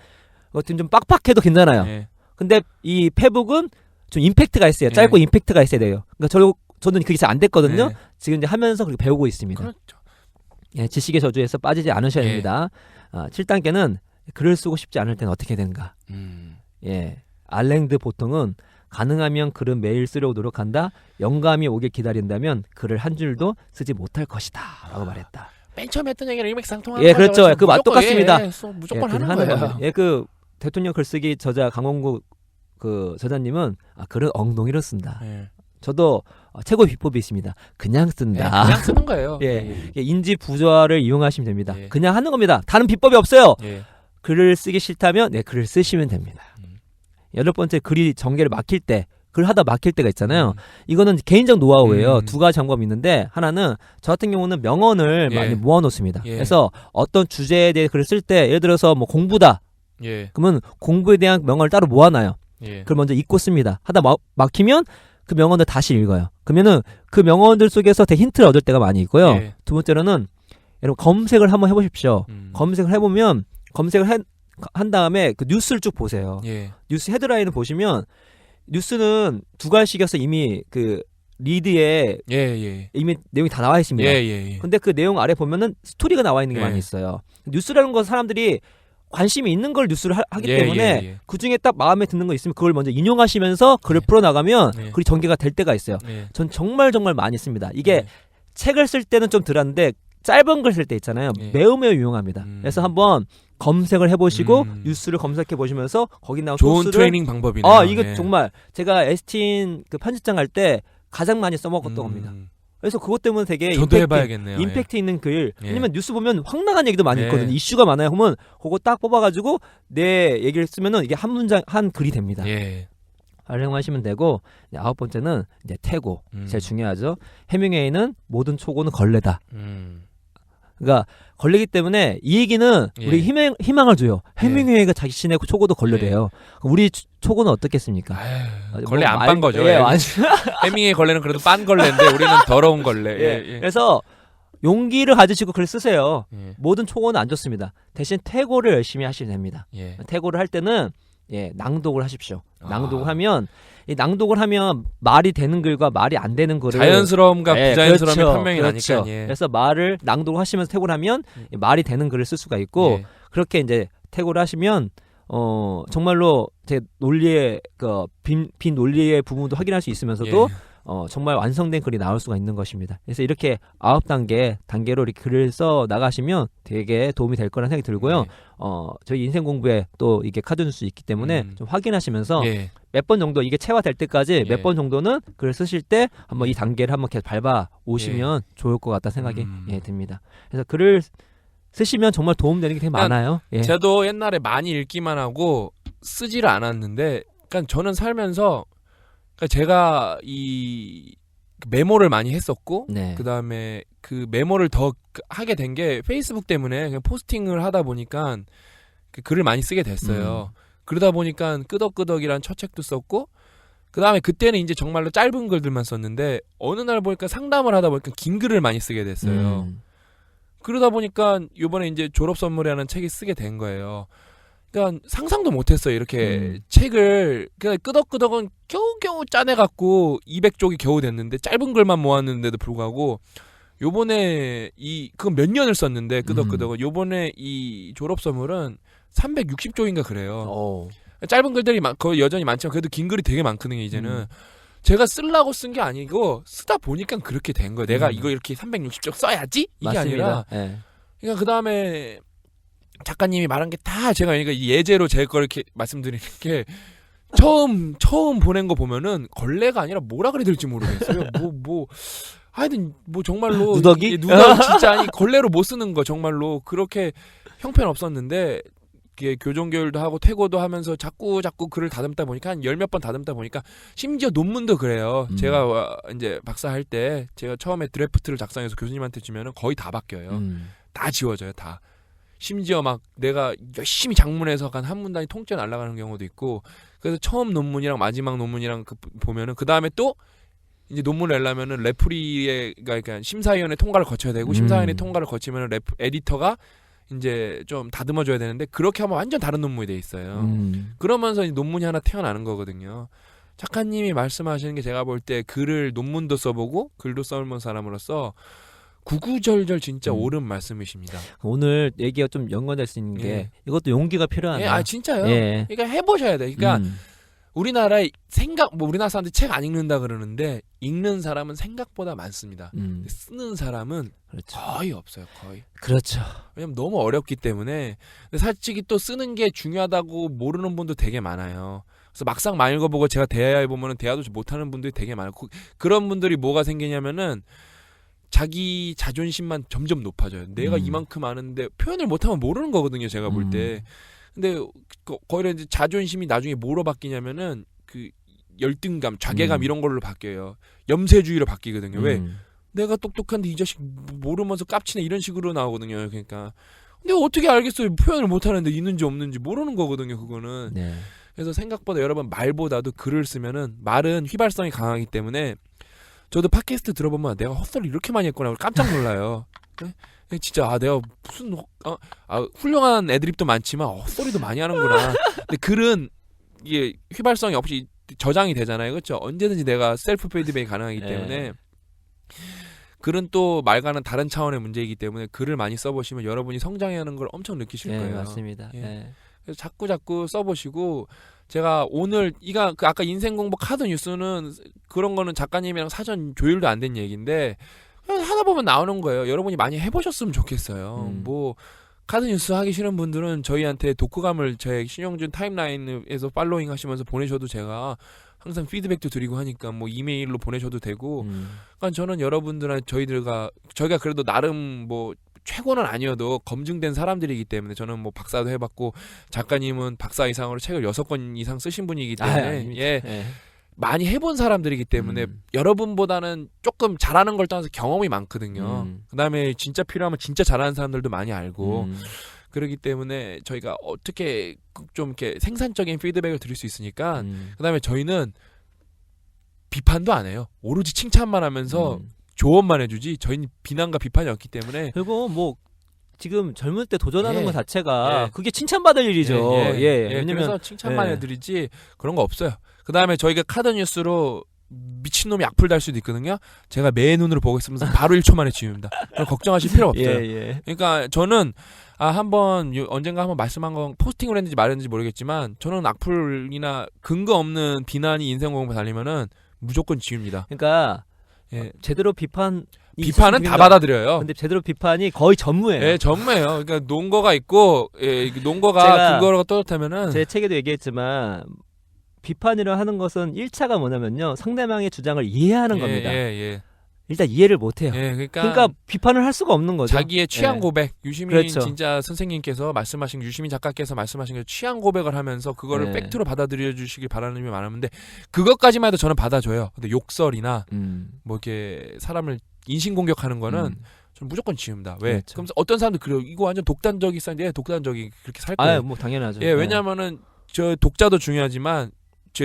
Speaker 1: 좀 빡빡해도 괜찮아요.
Speaker 2: 예.
Speaker 1: 근데 이 페북은 좀 임팩트가 있어요. 짧고 임팩트가 있어야 돼요. 그러니까 저는 그게 잘 안 됐거든요. 지금 이제 하면서 그렇게 배우고 있습니다.
Speaker 2: 그렇죠.
Speaker 1: 예, 지식의 저주에서 빠지지 않으셔야 됩니다. 7단계는 글을 쓰고 싶지 않을 때는 어떻게 되는가? 예, 알랭드 보통은 가능하면 글은 매일 쓰려고 노력한다. 영감이 오길 기다린다면 글을 한 줄도 쓰지 못할 것이다. 라고 말했다.
Speaker 2: 맨 처음 했던 얘기를 일맥상통하는
Speaker 1: 예, 그렇죠. 그 맛 똑같습니다.
Speaker 2: 무조건 하는 거예요.
Speaker 1: 겁니다. 예, 그 대통령 글쓰기 저자 강원구 그 저자님은 글은 엉덩이로 쓴다.
Speaker 2: 예.
Speaker 1: 저도 최고의 비법이 있습니다. 그냥 쓴다.
Speaker 2: 그냥 쓰는 거예요.
Speaker 1: 예. 인지 부조화를 이용하시면 됩니다.
Speaker 2: 예.
Speaker 1: 그냥 하는 겁니다. 다른 비법이 없어요.
Speaker 2: 예.
Speaker 1: 글을 쓰기 싫다면 글을 쓰시면 됩니다. 8번째, 글이 전개를 막힐 때, 글 하다 막힐 때가 있잖아요. 이거는 개인적 노하우예요. 두 가지 방법이 있는데, 하나는 저 같은 경우는 명언을 많이 모아놓습니다. 그래서 어떤 주제에 대해 글을 쓸 때, 예를 들어서 뭐 공부다. 그러면 공부에 대한 명언을 따로 모아놔요. 그걸 먼저 읽고 씁니다. 하다 막히면 그 명언을 다시 읽어요. 그러면은 그 명언들 속에서 되게 힌트를 얻을 때가 많이 있고요. 두 번째로는 여러분 검색을 한번 해보십시오. 검색을 해보면 한 다음에 그 뉴스를 쭉 보세요. 뉴스 헤드라인을 보시면 뉴스는 두 갈씩이어서 이미 그 리드에 이미 내용이 다 나와 있습니다. 근데 그 내용 아래 보면은 스토리가 나와 있는 게 많이 있어요. 뉴스라는 건 사람들이 관심이 있는 걸 뉴스를 하기 때문에 그 중에 딱 마음에 드는 거 있으면 그걸 먼저 인용하시면서 글을 풀어나가면 글이 전개가 될 때가 있어요. 전 정말 많이 씁니다. 이게 책을 쓸 때는 좀 덜한데 짧은 글 쓸 때 있잖아요. 매우 유용합니다. 그래서 한번 검색을 해보시고 뉴스를 검색해 보시면서 거기 나온
Speaker 2: 좋은
Speaker 1: 소스를
Speaker 2: 트레이닝 방법이네요.
Speaker 1: 이거 정말 제가 에스틴 그 편집장 할 때 가장 많이 써먹었던 겁니다. 그래서 그것 때문에 되게
Speaker 2: 저도 해봐야겠네요.
Speaker 1: 임팩트 있는 글. 왜냐면 뉴스 보면 확 나간 얘기도 많이 있거든요. 이슈가 많아요. 그러면 그거 딱 뽑아가지고 내 얘기를 쓰면은 이게 한 문장 한 글이 됩니다. 활용하시면 되고 9번째는 이제 태고. 제일 중요하죠. 해밍웨이는 모든 초고는 걸레다. 그러니까 걸리기 때문에 이 얘기는 우리 희망을 줘요. 해밍웨이가 자신의 초고도 걸레래요. 우리 초고는 어떻겠습니까?
Speaker 2: 걸레 안 빤 거죠. 해밍웨이 걸레는 그래도 빤 걸레인데 우리는 더러운 걸레.
Speaker 1: 그래서 용기를 가지시고 글 쓰세요. 모든 초고는 안 좋습니다. 대신 태고를 열심히 하시면 됩니다. 태고를 할 때는 낭독을 하십시오. 낭독을 하면 낭독을 하면 말이 되는 글과 말이 안 되는 글을
Speaker 2: 자연스러움과 부자연스러움의 판명이 나니까.
Speaker 1: 그래서 말을 낭독을 하시면서 태고를 하면 말이 되는 글을 쓸 수가 있고 그렇게 이제 태고를 하시면 정말로 제 논리의 빈 논리의 부분도 확인할 수 있으면서도 정말 완성된 글이 나올 수가 있는 것입니다. 그래서 이렇게 9단계로 이렇게 글을 써 나가시면 되게 도움이 될 거라는 생각이 들고요. 저희 인생 공부에 또 이게 카드뉴스 있기 때문에 좀 확인하시면서 몇 번 정도 이게 체화될 때까지 몇 번 정도는 글을 쓰실 때 한번 이 단계를 한번 계속 밟아 오시면 좋을 것 같다 생각이 듭니다. 그래서 글을 쓰시면 정말 도움되는 게 되게 많아요.
Speaker 2: 저도 옛날에 많이 읽기만 하고 쓰지를 않았는데, 그러니까 저는 살면서 제가 이 메모를 많이 했었고, 그 다음에 그 메모를 더 하게 된 게 페이스북 때문에 그냥 포스팅을 하다 보니까 그 글을 많이 쓰게 됐어요. 그러다 보니까 끄덕끄덕이란 첫 책도 썼고, 그다음에 그때는 이제 정말로 짧은 글들만 썼는데 어느 날 보니까 상담을 하다 보니까 긴 글을 많이 쓰게 됐어요. 그러다 보니까 요번에 이제 졸업 선물이라는 책이 쓰게 된 거예요. 그러니까 상상도 못했어요. 이렇게 책을 그냥 끄덕끄덕은 겨우겨우 짜내갖고 200쪽이 겨우 됐는데 짧은 글만 모았는데도 불구하고 요번에 그건 몇 년을 썼는데 끄덕끄덕은 요번에 이 졸업 선물은 360쪽인가 그래요. 짧은 글들이 거의 여전히 많지만 그래도 긴 글이 되게 많거든요. 이제는 제가 쓰려고 쓴 게 아니고 쓰다 보니까 그렇게 된 거예요. 내가 이거 이렇게 360쪽 써야지 이게
Speaker 1: 맞습니다.
Speaker 2: 아니라. 그러니까 그 다음에 작가님이 말한 게 다 제가 그러니까 예제로 제 걸 이렇게 말씀드리는 게 처음 보낸 거 보면은 걸레가 아니라 뭐라 그래야 될지 모르겠어요. 하여튼 정말로
Speaker 1: 누더기?
Speaker 2: 누더기 진짜 아니 걸레로 못 쓰는 거 정말로 그렇게 형편없었는데 이게 교정교율도 하고 퇴고도 하면서 자꾸 글을 다듬다 보니까 한 10몇 번 다듬다 보니까 심지어 논문도 그래요. 제가 이제 박사할 때 제가 처음에 드래프트를 작성해서 교수님한테 주면은 거의 다 바뀌어요. 다 지워져요, 다. 심지어 막 내가 열심히 작문해서 한 문단이 통째로 날아가는 경우도 있고 그래서 처음 논문이랑 마지막 논문이랑 보면은 그 다음에 또 이제 논문을 내려면은 그러니까 심사위원회 통과를 거쳐야 되고 심사위원회 통과를 거치면은 에디터가 이제 좀 다듬어줘야 되는데 그렇게 하면 완전 다른 논문이 돼 있어요. 그러면서 이제 논문이 하나 태어나는 거거든요. 작가님이 말씀하시는 게 제가 볼 때 글을 논문도 써보고 글도 써본 사람으로서 구구절절 진짜 옳은 말씀이십니다.
Speaker 1: 오늘 얘기가 좀 연관될 수 있는 게 이것도 용기가 필요하네요.
Speaker 2: 진짜요. 그러니까 해보셔야 돼. 그러니까 우리나라의 우리나라 사람들이 책 안 읽는다 그러는데 읽는 사람은 생각보다 많습니다. 쓰는 사람은
Speaker 1: 그렇죠.
Speaker 2: 거의 없어요. 거의.
Speaker 1: 그렇죠.
Speaker 2: 왜냐면 너무 어렵기 때문에. 근데 솔직히 또 쓰는 게 중요하다고 모르는 분도 되게 많아요. 그래서 막상 많이 읽어보고 제가 대화해 보면은 대화도 못하는 분들이 되게 많아요. 그런 분들이 뭐가 생기냐면은 자기 자존심만 점점 높아져요. 내가 이만큼 아는데 표현을 못하면 모르는 거거든요. 제가 볼 때. 근데 거의 이제 자존심이 나중에 뭐로 바뀌냐면은 그 열등감, 자괴감 이런 걸로 바뀌어요. 염세주의로 바뀌거든요. 왜? 내가 똑똑한데 이 자식 모르면서 깝치네 이런 식으로 나오거든요. 그러니까 근데 어떻게 알겠어요? 표현을 못하는데 있는지 없는지 모르는 거거든요. 그거는. 그래서 생각보다 여러분 말보다도 글을 쓰면은 말은 휘발성이 강하기 때문에 저도 팟캐스트 들어보면 내가 헛소리 이렇게 많이 했구나 깜짝 놀라요. 진짜 내가 무슨 훌륭한 애드립도 많지만 헛소리도 많이 하는구나. 근데 글은 이게 휘발성이 없이 저장이 되잖아요. 그렇죠? 언제든지 내가 셀프 피드백이 가능하기 때문에 글은 또 말과는 다른 차원의 문제이기 때문에 글을 많이 써보시면 여러분이 성장하는 걸 엄청 느끼실 거예요.
Speaker 1: 맞습니다.
Speaker 2: 그래서 자꾸 써보시고 제가 오늘 아까 인생 공부 카드 뉴스는 그런 거는 작가님이랑 사전 조율도 안 된 얘기인데 하다 보면 나오는 거예요. 여러분이 많이 해보셨으면 좋겠어요. 뭐 카드 뉴스 하기 싫은 분들은 저희한테 독후감을 제 신영준 타임라인에서 팔로잉 하시면서 보내셔도 제가 항상 피드백도 드리고 하니까 뭐 이메일로 보내셔도 되고. 그러니까 저는 여러분들한테 저희가 그래도 나름 뭐 최고는 아니어도 검증된 사람들이기 때문에 저는 뭐 박사도 해봤고 작가님은 박사 이상으로 책을 6권 이상 쓰신 분이기 때문에 많이 해본 사람들이기 때문에 여러분보다는 조금 잘하는 걸 떠나서 경험이 많거든요. 그다음에 진짜 필요하면 진짜 잘하는 사람들도 많이 알고 그렇기 때문에 저희가 어떻게 좀 이렇게 생산적인 피드백을 드릴 수 있으니까 그다음에 저희는 비판도 안 해요. 오로지 칭찬만 하면서 조언만 해주지 저희는 비난과 비판이 없기 때문에.
Speaker 1: 그리고 뭐 지금 젊을 때 도전하는 것 자체가 그게 칭찬받을 일이죠. 왜냐면
Speaker 2: 그래서 칭찬만 해드리지 그런 거 없어요. 그 다음에 저희가 카드 뉴스로 미친놈이 악플 달 수도 있거든요. 제가 매 눈으로 보고 있으면서 바로 1초 만에 지웁니다. 그럼 걱정하실 필요 없어요. 그러니까 저는 언젠가 한번 말씀한 건 포스팅을 했는지 말했는지 모르겠지만 저는 악플이나 근거 없는 비난이 인생 공부 달리면은 무조건 지웁니다.
Speaker 1: 그러니까 제대로 비판은
Speaker 2: 다 받아들여요.
Speaker 1: 근데 제대로 비판이 거의 전무예요.
Speaker 2: 전무예요. 그러니까 논거가 있고 논거가 근거가 떳떳하면은
Speaker 1: 제 책에도 얘기했지만 비판이라 하는 것은 1차가 뭐냐면요. 상대방의 주장을 이해하는 겁니다. 일단 이해를 못 해요. 그러니까 비판을 할 수가 없는 거죠.
Speaker 2: 자기의 취향 고백. 유시민 진짜 선생님께서 말씀하신 유시민 작가께서 말씀하신 게 취향 고백을 하면서 그거를 팩트로 받아들여 주시길 바라는 의미 많았는데 그것까지만 해도 저는 받아줘요. 근데 욕설이나 뭐 이렇게 사람을 인신공격하는 거는 저는 무조건 지웁니다. 왜? 그럼 어떤 사람들 그래요. 이거 완전 독단적이 싸는데 독단적이 그렇게 살 거예요.
Speaker 1: 뭐 당연하죠.
Speaker 2: 왜냐면은 저 독자도 중요하지만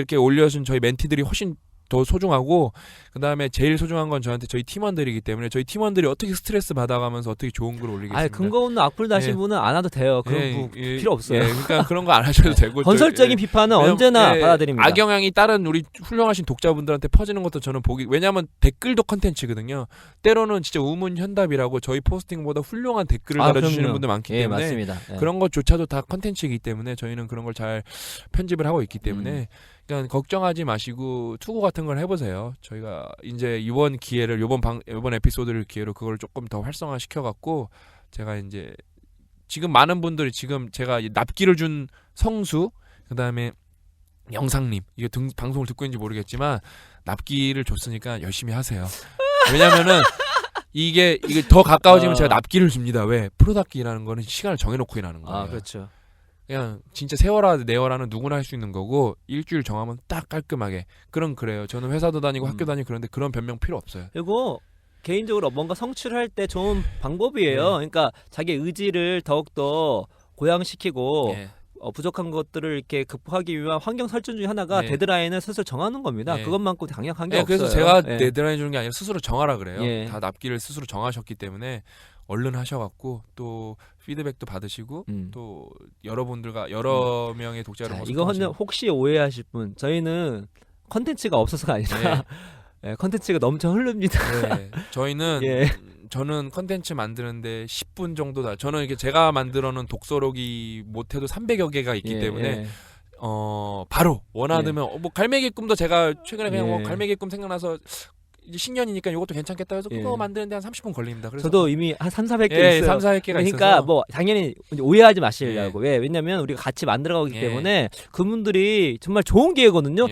Speaker 2: 이렇게 올려준 저희 멘티들이 훨씬 더 소중하고 그다음에 제일 소중한 건 저한테 저희 팀원들이기 때문에 저희 팀원들이 어떻게 스트레스 받아가면서 어떻게 좋은 글 올리겠습니까?
Speaker 1: 아니 근거 없는 악플 다신 분은 안 와도 돼요. 그런 필요 없어요.
Speaker 2: 그러니까 그런 거 안 하셔도 되고
Speaker 1: 건설적인 비판은 언제나 받아들입니다.
Speaker 2: 악영향이 다른 우리 훌륭하신 독자분들한테 퍼지는 것도 저는 왜냐하면 댓글도 컨텐츠거든요. 때로는 진짜 우문현답이라고 저희 포스팅보다 훌륭한 댓글을 달아주시는
Speaker 1: 그럼요.
Speaker 2: 분들 많기 때문에
Speaker 1: 맞습니다.
Speaker 2: 그런 것조차도 다 컨텐츠이기 때문에 저희는 그런 걸 잘 편집을 하고 있기 때문에 그러니까 걱정하지 마시고 투고 같은 걸 해보세요. 저희가 이제 이번 기회를 이번 에피소드를 기회로 그걸 조금 더 활성화 시켜갖고 제가 이제 지금 많은 분들이 지금 제가 납기를 준 성수 그다음에 영상님 이게 방송을 듣고 있는지 모르겠지만 납기를 줬으니까 열심히 하세요. 왜냐면은 이게 더 가까워지면 제가 납기를 줍니다. 왜? 프로답기라는 거는 시간을 정해놓고 일하는 거예요.
Speaker 1: 아 그렇죠.
Speaker 2: 그냥 진짜 세워라 내워라는 누구나 할 수 있는 거고 일주일 정하면 딱 깔끔하게 그래요. 저는 회사도 다니고 학교 다니고 그런데 그런 변명 필요 없어요.
Speaker 1: 그리고 개인적으로 뭔가 성취를 할 때 좋은 방법이에요. 그러니까 자기 의지를 더욱더 고양시키고 부족한 것들을 이렇게 극복하기 위한 환경 설정 중에 하나가 데드라인을 스스로 정하는 겁니다. 그것만큼 강력한 게 없어요.
Speaker 2: 그래서 제가 데드라인 주는 게 아니라 스스로 정하라 그래요. 다 납기를 스스로 정하셨기 때문에 얼른 하셔갖고 또 피드백도 받으시고 또 여러분들과 여러 명의 독자를
Speaker 1: 이거는 혹시 오해하실 분 저희는 컨텐츠가 없어서가 아니라 컨텐츠가 넘쳐 흐릅니다.
Speaker 2: 저희는 저는 컨텐츠 만드는데 10분 정도 저는 이렇게 제가 만들어놓은 독서록이 못해도 300여 개가 있기 때문에 바로 원하면 뭐 갈매기 꿈도 제가 최근에 그냥 뭐 갈매기 꿈 생각나서 이제 신년이니까 이것도 괜찮겠다 해서 그거 만드는데 한 30분 걸립니다. 그래서
Speaker 1: 저도 이미 한 3,400개 있어요.
Speaker 2: 3,400개가
Speaker 1: 그러니까
Speaker 2: 있어서.
Speaker 1: 뭐 당연히 오해하지 마시려고. 왜냐면 우리가 같이 만들어가기 때문에 그분들이 정말 좋은 기회거든요.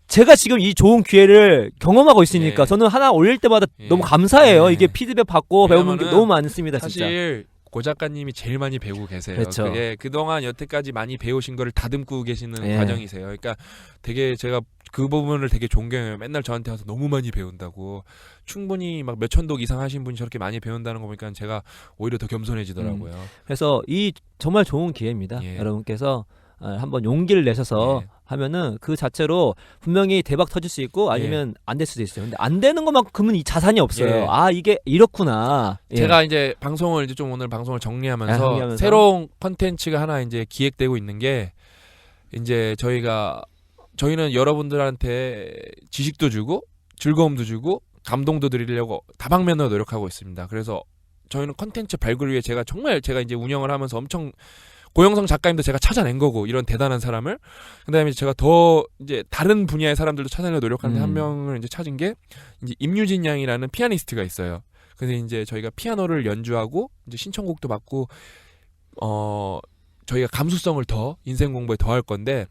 Speaker 1: 제가 지금 이 좋은 기회를 경험하고 있으니까 저는 하나 올릴 때마다 너무 감사해요. 이게 피드백 받고 배우는 게 너무 많습니다.
Speaker 2: 사실 진짜. 고 작가님이 제일 많이 배우고 계세요.
Speaker 1: 그렇죠.
Speaker 2: 그동안 여태까지 많이 배우신 거를 다듬고 계시는 과정이세요. 그러니까 되게 제가 그 부분을 되게 존경해요. 맨날 저한테 와서 너무 많이 배운다고. 충분히 막 몇천 독 이상 하신 분이 저렇게 많이 배운다는 거 보니까 제가 오히려 더 겸손해지더라고요.
Speaker 1: 그래서 이 정말 좋은 기회입니다. 여러분께서 한번 용기를 내셔서 하면은 그 자체로 분명히 대박 터질 수 있고 아니면 안 될 수도 있어요. 근데 안 되는 것만큼은 이 자산이 없어요. 아 이게 이렇구나.
Speaker 2: 제가 이제 방송을 이제 좀 오늘 방송을 정리하면서 새로운 컨텐츠가 하나 이제 기획되고 있는 게 이제 저희는 여러분들한테 지식도 주고 즐거움도 주고 감동도 드리려고 다방면으로 노력하고 있습니다. 그래서 저희는 컨텐츠 발굴을 위해 제가 이제 운영을 하면서 엄청 고영성 작가님도 제가 찾아낸 거고 이런 대단한 사람을 그다음에 제가 더 이제 다른 분야의 사람들도 찾아내려 노력하는데 한 명을 이제 찾은 게 이제 임유진 양이라는 피아니스트가 있어요. 그래서 이제 저희가 피아노를 연주하고 이제 신청곡도 받고 저희가 감수성을 더 인생 공부에 더 할 건데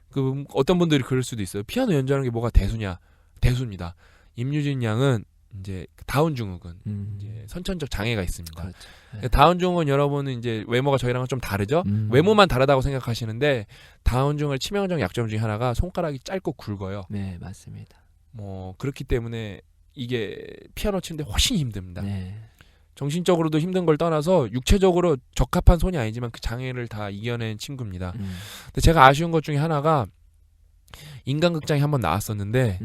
Speaker 2: 그 어떤 분들이 그럴 수도 있어요. 피아노 연주하는 게 뭐가 대수냐? 대수입니다. 임유진 양은 이제 다운 증후군, 이제 선천적 장애가 있습니다. 그렇죠. 다운 증후군 여러분은 이제 외모가 저희랑은 좀 다르죠. 외모만 다르다고 생각하시는데 다운 증후군의 치명적 약점 중에 하나가 손가락이 짧고 굵어요.
Speaker 1: 네, 맞습니다.
Speaker 2: 뭐 그렇기 때문에 이게 피아노 치는데 훨씬 힘듭니다. 정신적으로도 힘든 걸 떠나서 육체적으로 적합한 손이 아니지만 그 장애를 다 이겨낸 친구입니다. 근데 제가 아쉬운 것 중에 하나가 인간극장에 한번 나왔었는데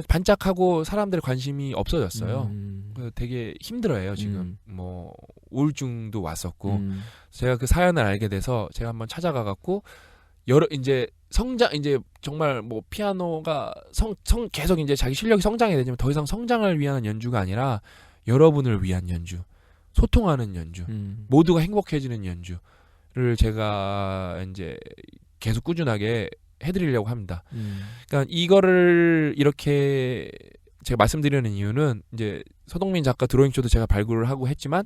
Speaker 2: 반짝하고 사람들의 관심이 없어졌어요. 그래서 되게 힘들어해요 지금. 뭐 우울증도 왔었고 제가 그 사연을 알게 돼서 제가 한번 찾아가갖고 이제 정말 뭐 피아노가 계속 이제 자기 실력이 성장해야 되지만 더 이상 성장을 위한 연주가 아니라 여러분을 위한 연주, 소통하는 연주, 모두가 행복해지는 연주를 제가 이제 계속 꾸준하게 해드리려고 합니다. 그러니까 이거를 이렇게 제가 말씀드리는 이유는 이제 서동민 작가 드로잉쇼도 제가 발굴을 하고 했지만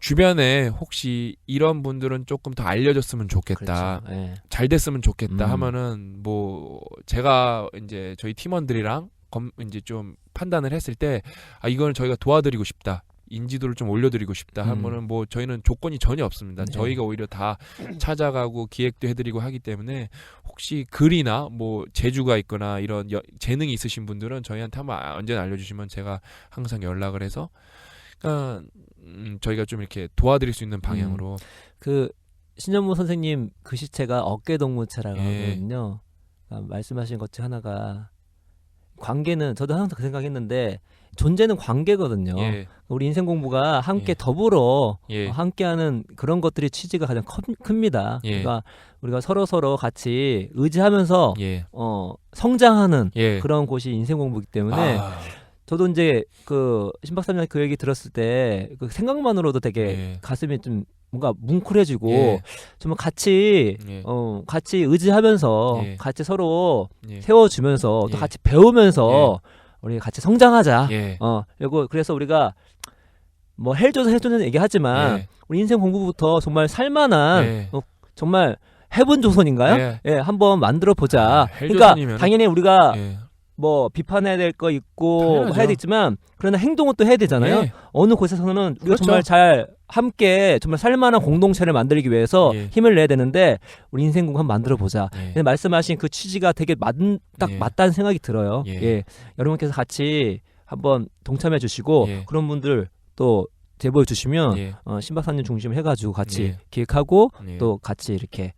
Speaker 2: 주변에 혹시 이런 분들은 조금 더 알려졌으면 좋겠다,
Speaker 1: 그렇죠.
Speaker 2: 잘 됐으면 좋겠다 하면은 뭐 제가 이제 저희 팀원들이랑 이제 좀 판단을 했을 때 이건 저희가 도와드리고 싶다. 인지도를 좀 올려드리고 싶다 하면은 뭐 저희는 조건이 전혀 없습니다. 저희가 오히려 다 찾아가고 기획도 해드리고 하기 때문에 혹시 글이나 뭐 재주가 있거나 이런 재능이 있으신 분들은 저희한테 한번 언제나 알려주시면 제가 항상 연락을 해서 그러니까 저희가 좀 이렇게 도와드릴 수 있는 방향으로
Speaker 1: 그 신현무 선생님 글씨체가 어깨동무체라고 하거든요. 말씀하신 것 중 하나가 관계는 저도 항상 그 생각했는데 존재는 관계거든요.
Speaker 2: 예.
Speaker 1: 우리 인생 공부가 함께
Speaker 2: 예.
Speaker 1: 더불어
Speaker 2: 예.
Speaker 1: 함께하는 그런 것들이 취지가 가장 큽니다.
Speaker 2: 예.
Speaker 1: 그러니까 우리가 서로 같이 의지하면서
Speaker 2: 예.
Speaker 1: 성장하는
Speaker 2: 예.
Speaker 1: 그런 곳이 인생 공부이기 때문에 저도 이제 그 신박사님 그 얘기 들었을 때 그 생각만으로도 되게
Speaker 2: 예.
Speaker 1: 가슴이 좀 뭔가 뭉클해지고
Speaker 2: 예.
Speaker 1: 정말 같이
Speaker 2: 예.
Speaker 1: 같이 의지하면서
Speaker 2: 예.
Speaker 1: 같이 서로
Speaker 2: 예.
Speaker 1: 세워주면서 또
Speaker 2: 예.
Speaker 1: 같이 배우면서 우리 같이 성장하자.
Speaker 2: 예.
Speaker 1: 그리고 그래서 우리가 뭐 헬조선 얘기하지만
Speaker 2: 예.
Speaker 1: 우리 인생 공부부터 정말 살만한
Speaker 2: 예.
Speaker 1: 정말 해본 조선인가요?
Speaker 2: 예.
Speaker 1: 한번 만들어 보자. 그러니까
Speaker 2: 헬조선이면은-
Speaker 1: 당연히 우리가
Speaker 2: 예.
Speaker 1: 뭐 비판해야 될 거 있고
Speaker 2: 당연하죠.
Speaker 1: 해야 되지만 그러나 행동은 또 해야 되잖아요.
Speaker 2: 예.
Speaker 1: 어느 곳에서는 우리가
Speaker 2: 그렇죠.
Speaker 1: 정말 잘 함께 정말 살만한 공동체를 만들기 위해서
Speaker 2: 예.
Speaker 1: 힘을 내야 되는데 우리 인생 공부 한번 만들어 보자.
Speaker 2: 예.
Speaker 1: 말씀하신 그 취지가 되게 딱
Speaker 2: 예.
Speaker 1: 맞다는 생각이 들어요.
Speaker 2: 예.
Speaker 1: 여러분께서 같이 한번 동참해 주시고
Speaker 2: 예.
Speaker 1: 그런 분들 또 제보해 주시면
Speaker 2: 예.
Speaker 1: 신박사님 중심 해가지고 같이
Speaker 2: 예.
Speaker 1: 기획하고
Speaker 2: 예.
Speaker 1: 또 같이 이렇게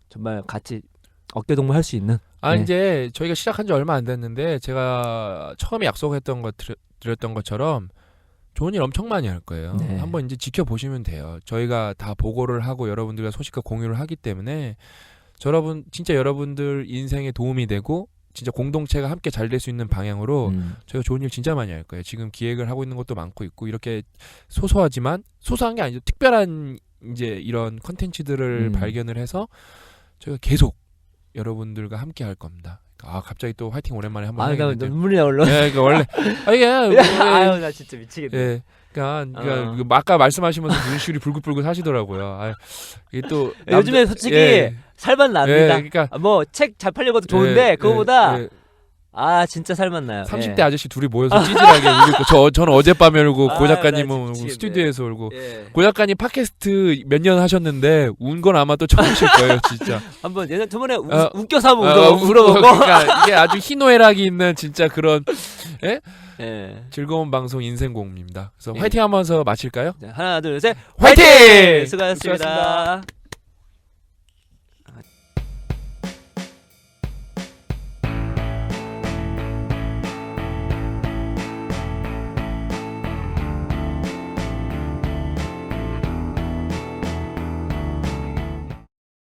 Speaker 1: 정말 같이 어깨동무 할 수 있는. 네.
Speaker 2: 이제 저희가 시작한 지 얼마 안 됐는데 제가 처음에 약속했던 거 드렸던 것처럼 좋은 일 엄청 많이 할 거예요.
Speaker 1: 네.
Speaker 2: 한번 이제 지켜보시면 돼요. 저희가 다 보고를 하고 여러분들과 소식과 공유를 하기 때문에 진짜 여러분들 인생에 도움이 되고 진짜 공동체가 함께 잘 될 수 있는 방향으로 저희가 좋은 일 진짜 많이 할 거예요. 지금 기획을 하고 있는 것도 많고 있고 이렇게 소소하지만 소소한 게 아니죠. 특별한 이제 이런 컨텐츠들을 발견을 해서 저희가 계속 여러분들과 함께 할 겁니다. 갑자기 또 화이팅 오랜만에 한번
Speaker 1: 나
Speaker 2: 해야겠는데.
Speaker 1: 눈물이 올라.
Speaker 2: 예, 그러니까 원래 이게
Speaker 1: 아유 나 진짜 미치겠네.
Speaker 2: 예. 그러니까 아까 말씀하시면서 눈시울이 불긋불긋 하시더라고요. 이게 또
Speaker 1: 요즘에 솔직히
Speaker 2: 예.
Speaker 1: 살만 납니다.
Speaker 2: 그러니까
Speaker 1: 뭐 책 잘 팔려고도 좋은데 그거보다
Speaker 2: 예.
Speaker 1: 진짜 살만 나요.
Speaker 2: 30대 아저씨 둘이 모여서 찌질하게 울고 저는 어젯밤에 울고 고
Speaker 1: 나
Speaker 2: 작가님은 울고
Speaker 1: 미치겠네.
Speaker 2: 스튜디오에서 울고
Speaker 1: 예.
Speaker 2: 고 작가님 팟캐스트 몇 년 하셨는데 운 건 아마 또 처음이실 거예요, 진짜.
Speaker 1: 한번 저번에 웃겨서 한번 울어보고.
Speaker 2: 그러니까 이게 아주 희노애락이 있는 진짜 그런
Speaker 1: 예.
Speaker 2: 즐거운 방송 인생공입니다. 그래서
Speaker 1: 예.
Speaker 2: 화이팅 하면서 마칠까요?
Speaker 1: 자, 하나 둘 셋
Speaker 2: 화이팅!
Speaker 1: 수고하셨습니다.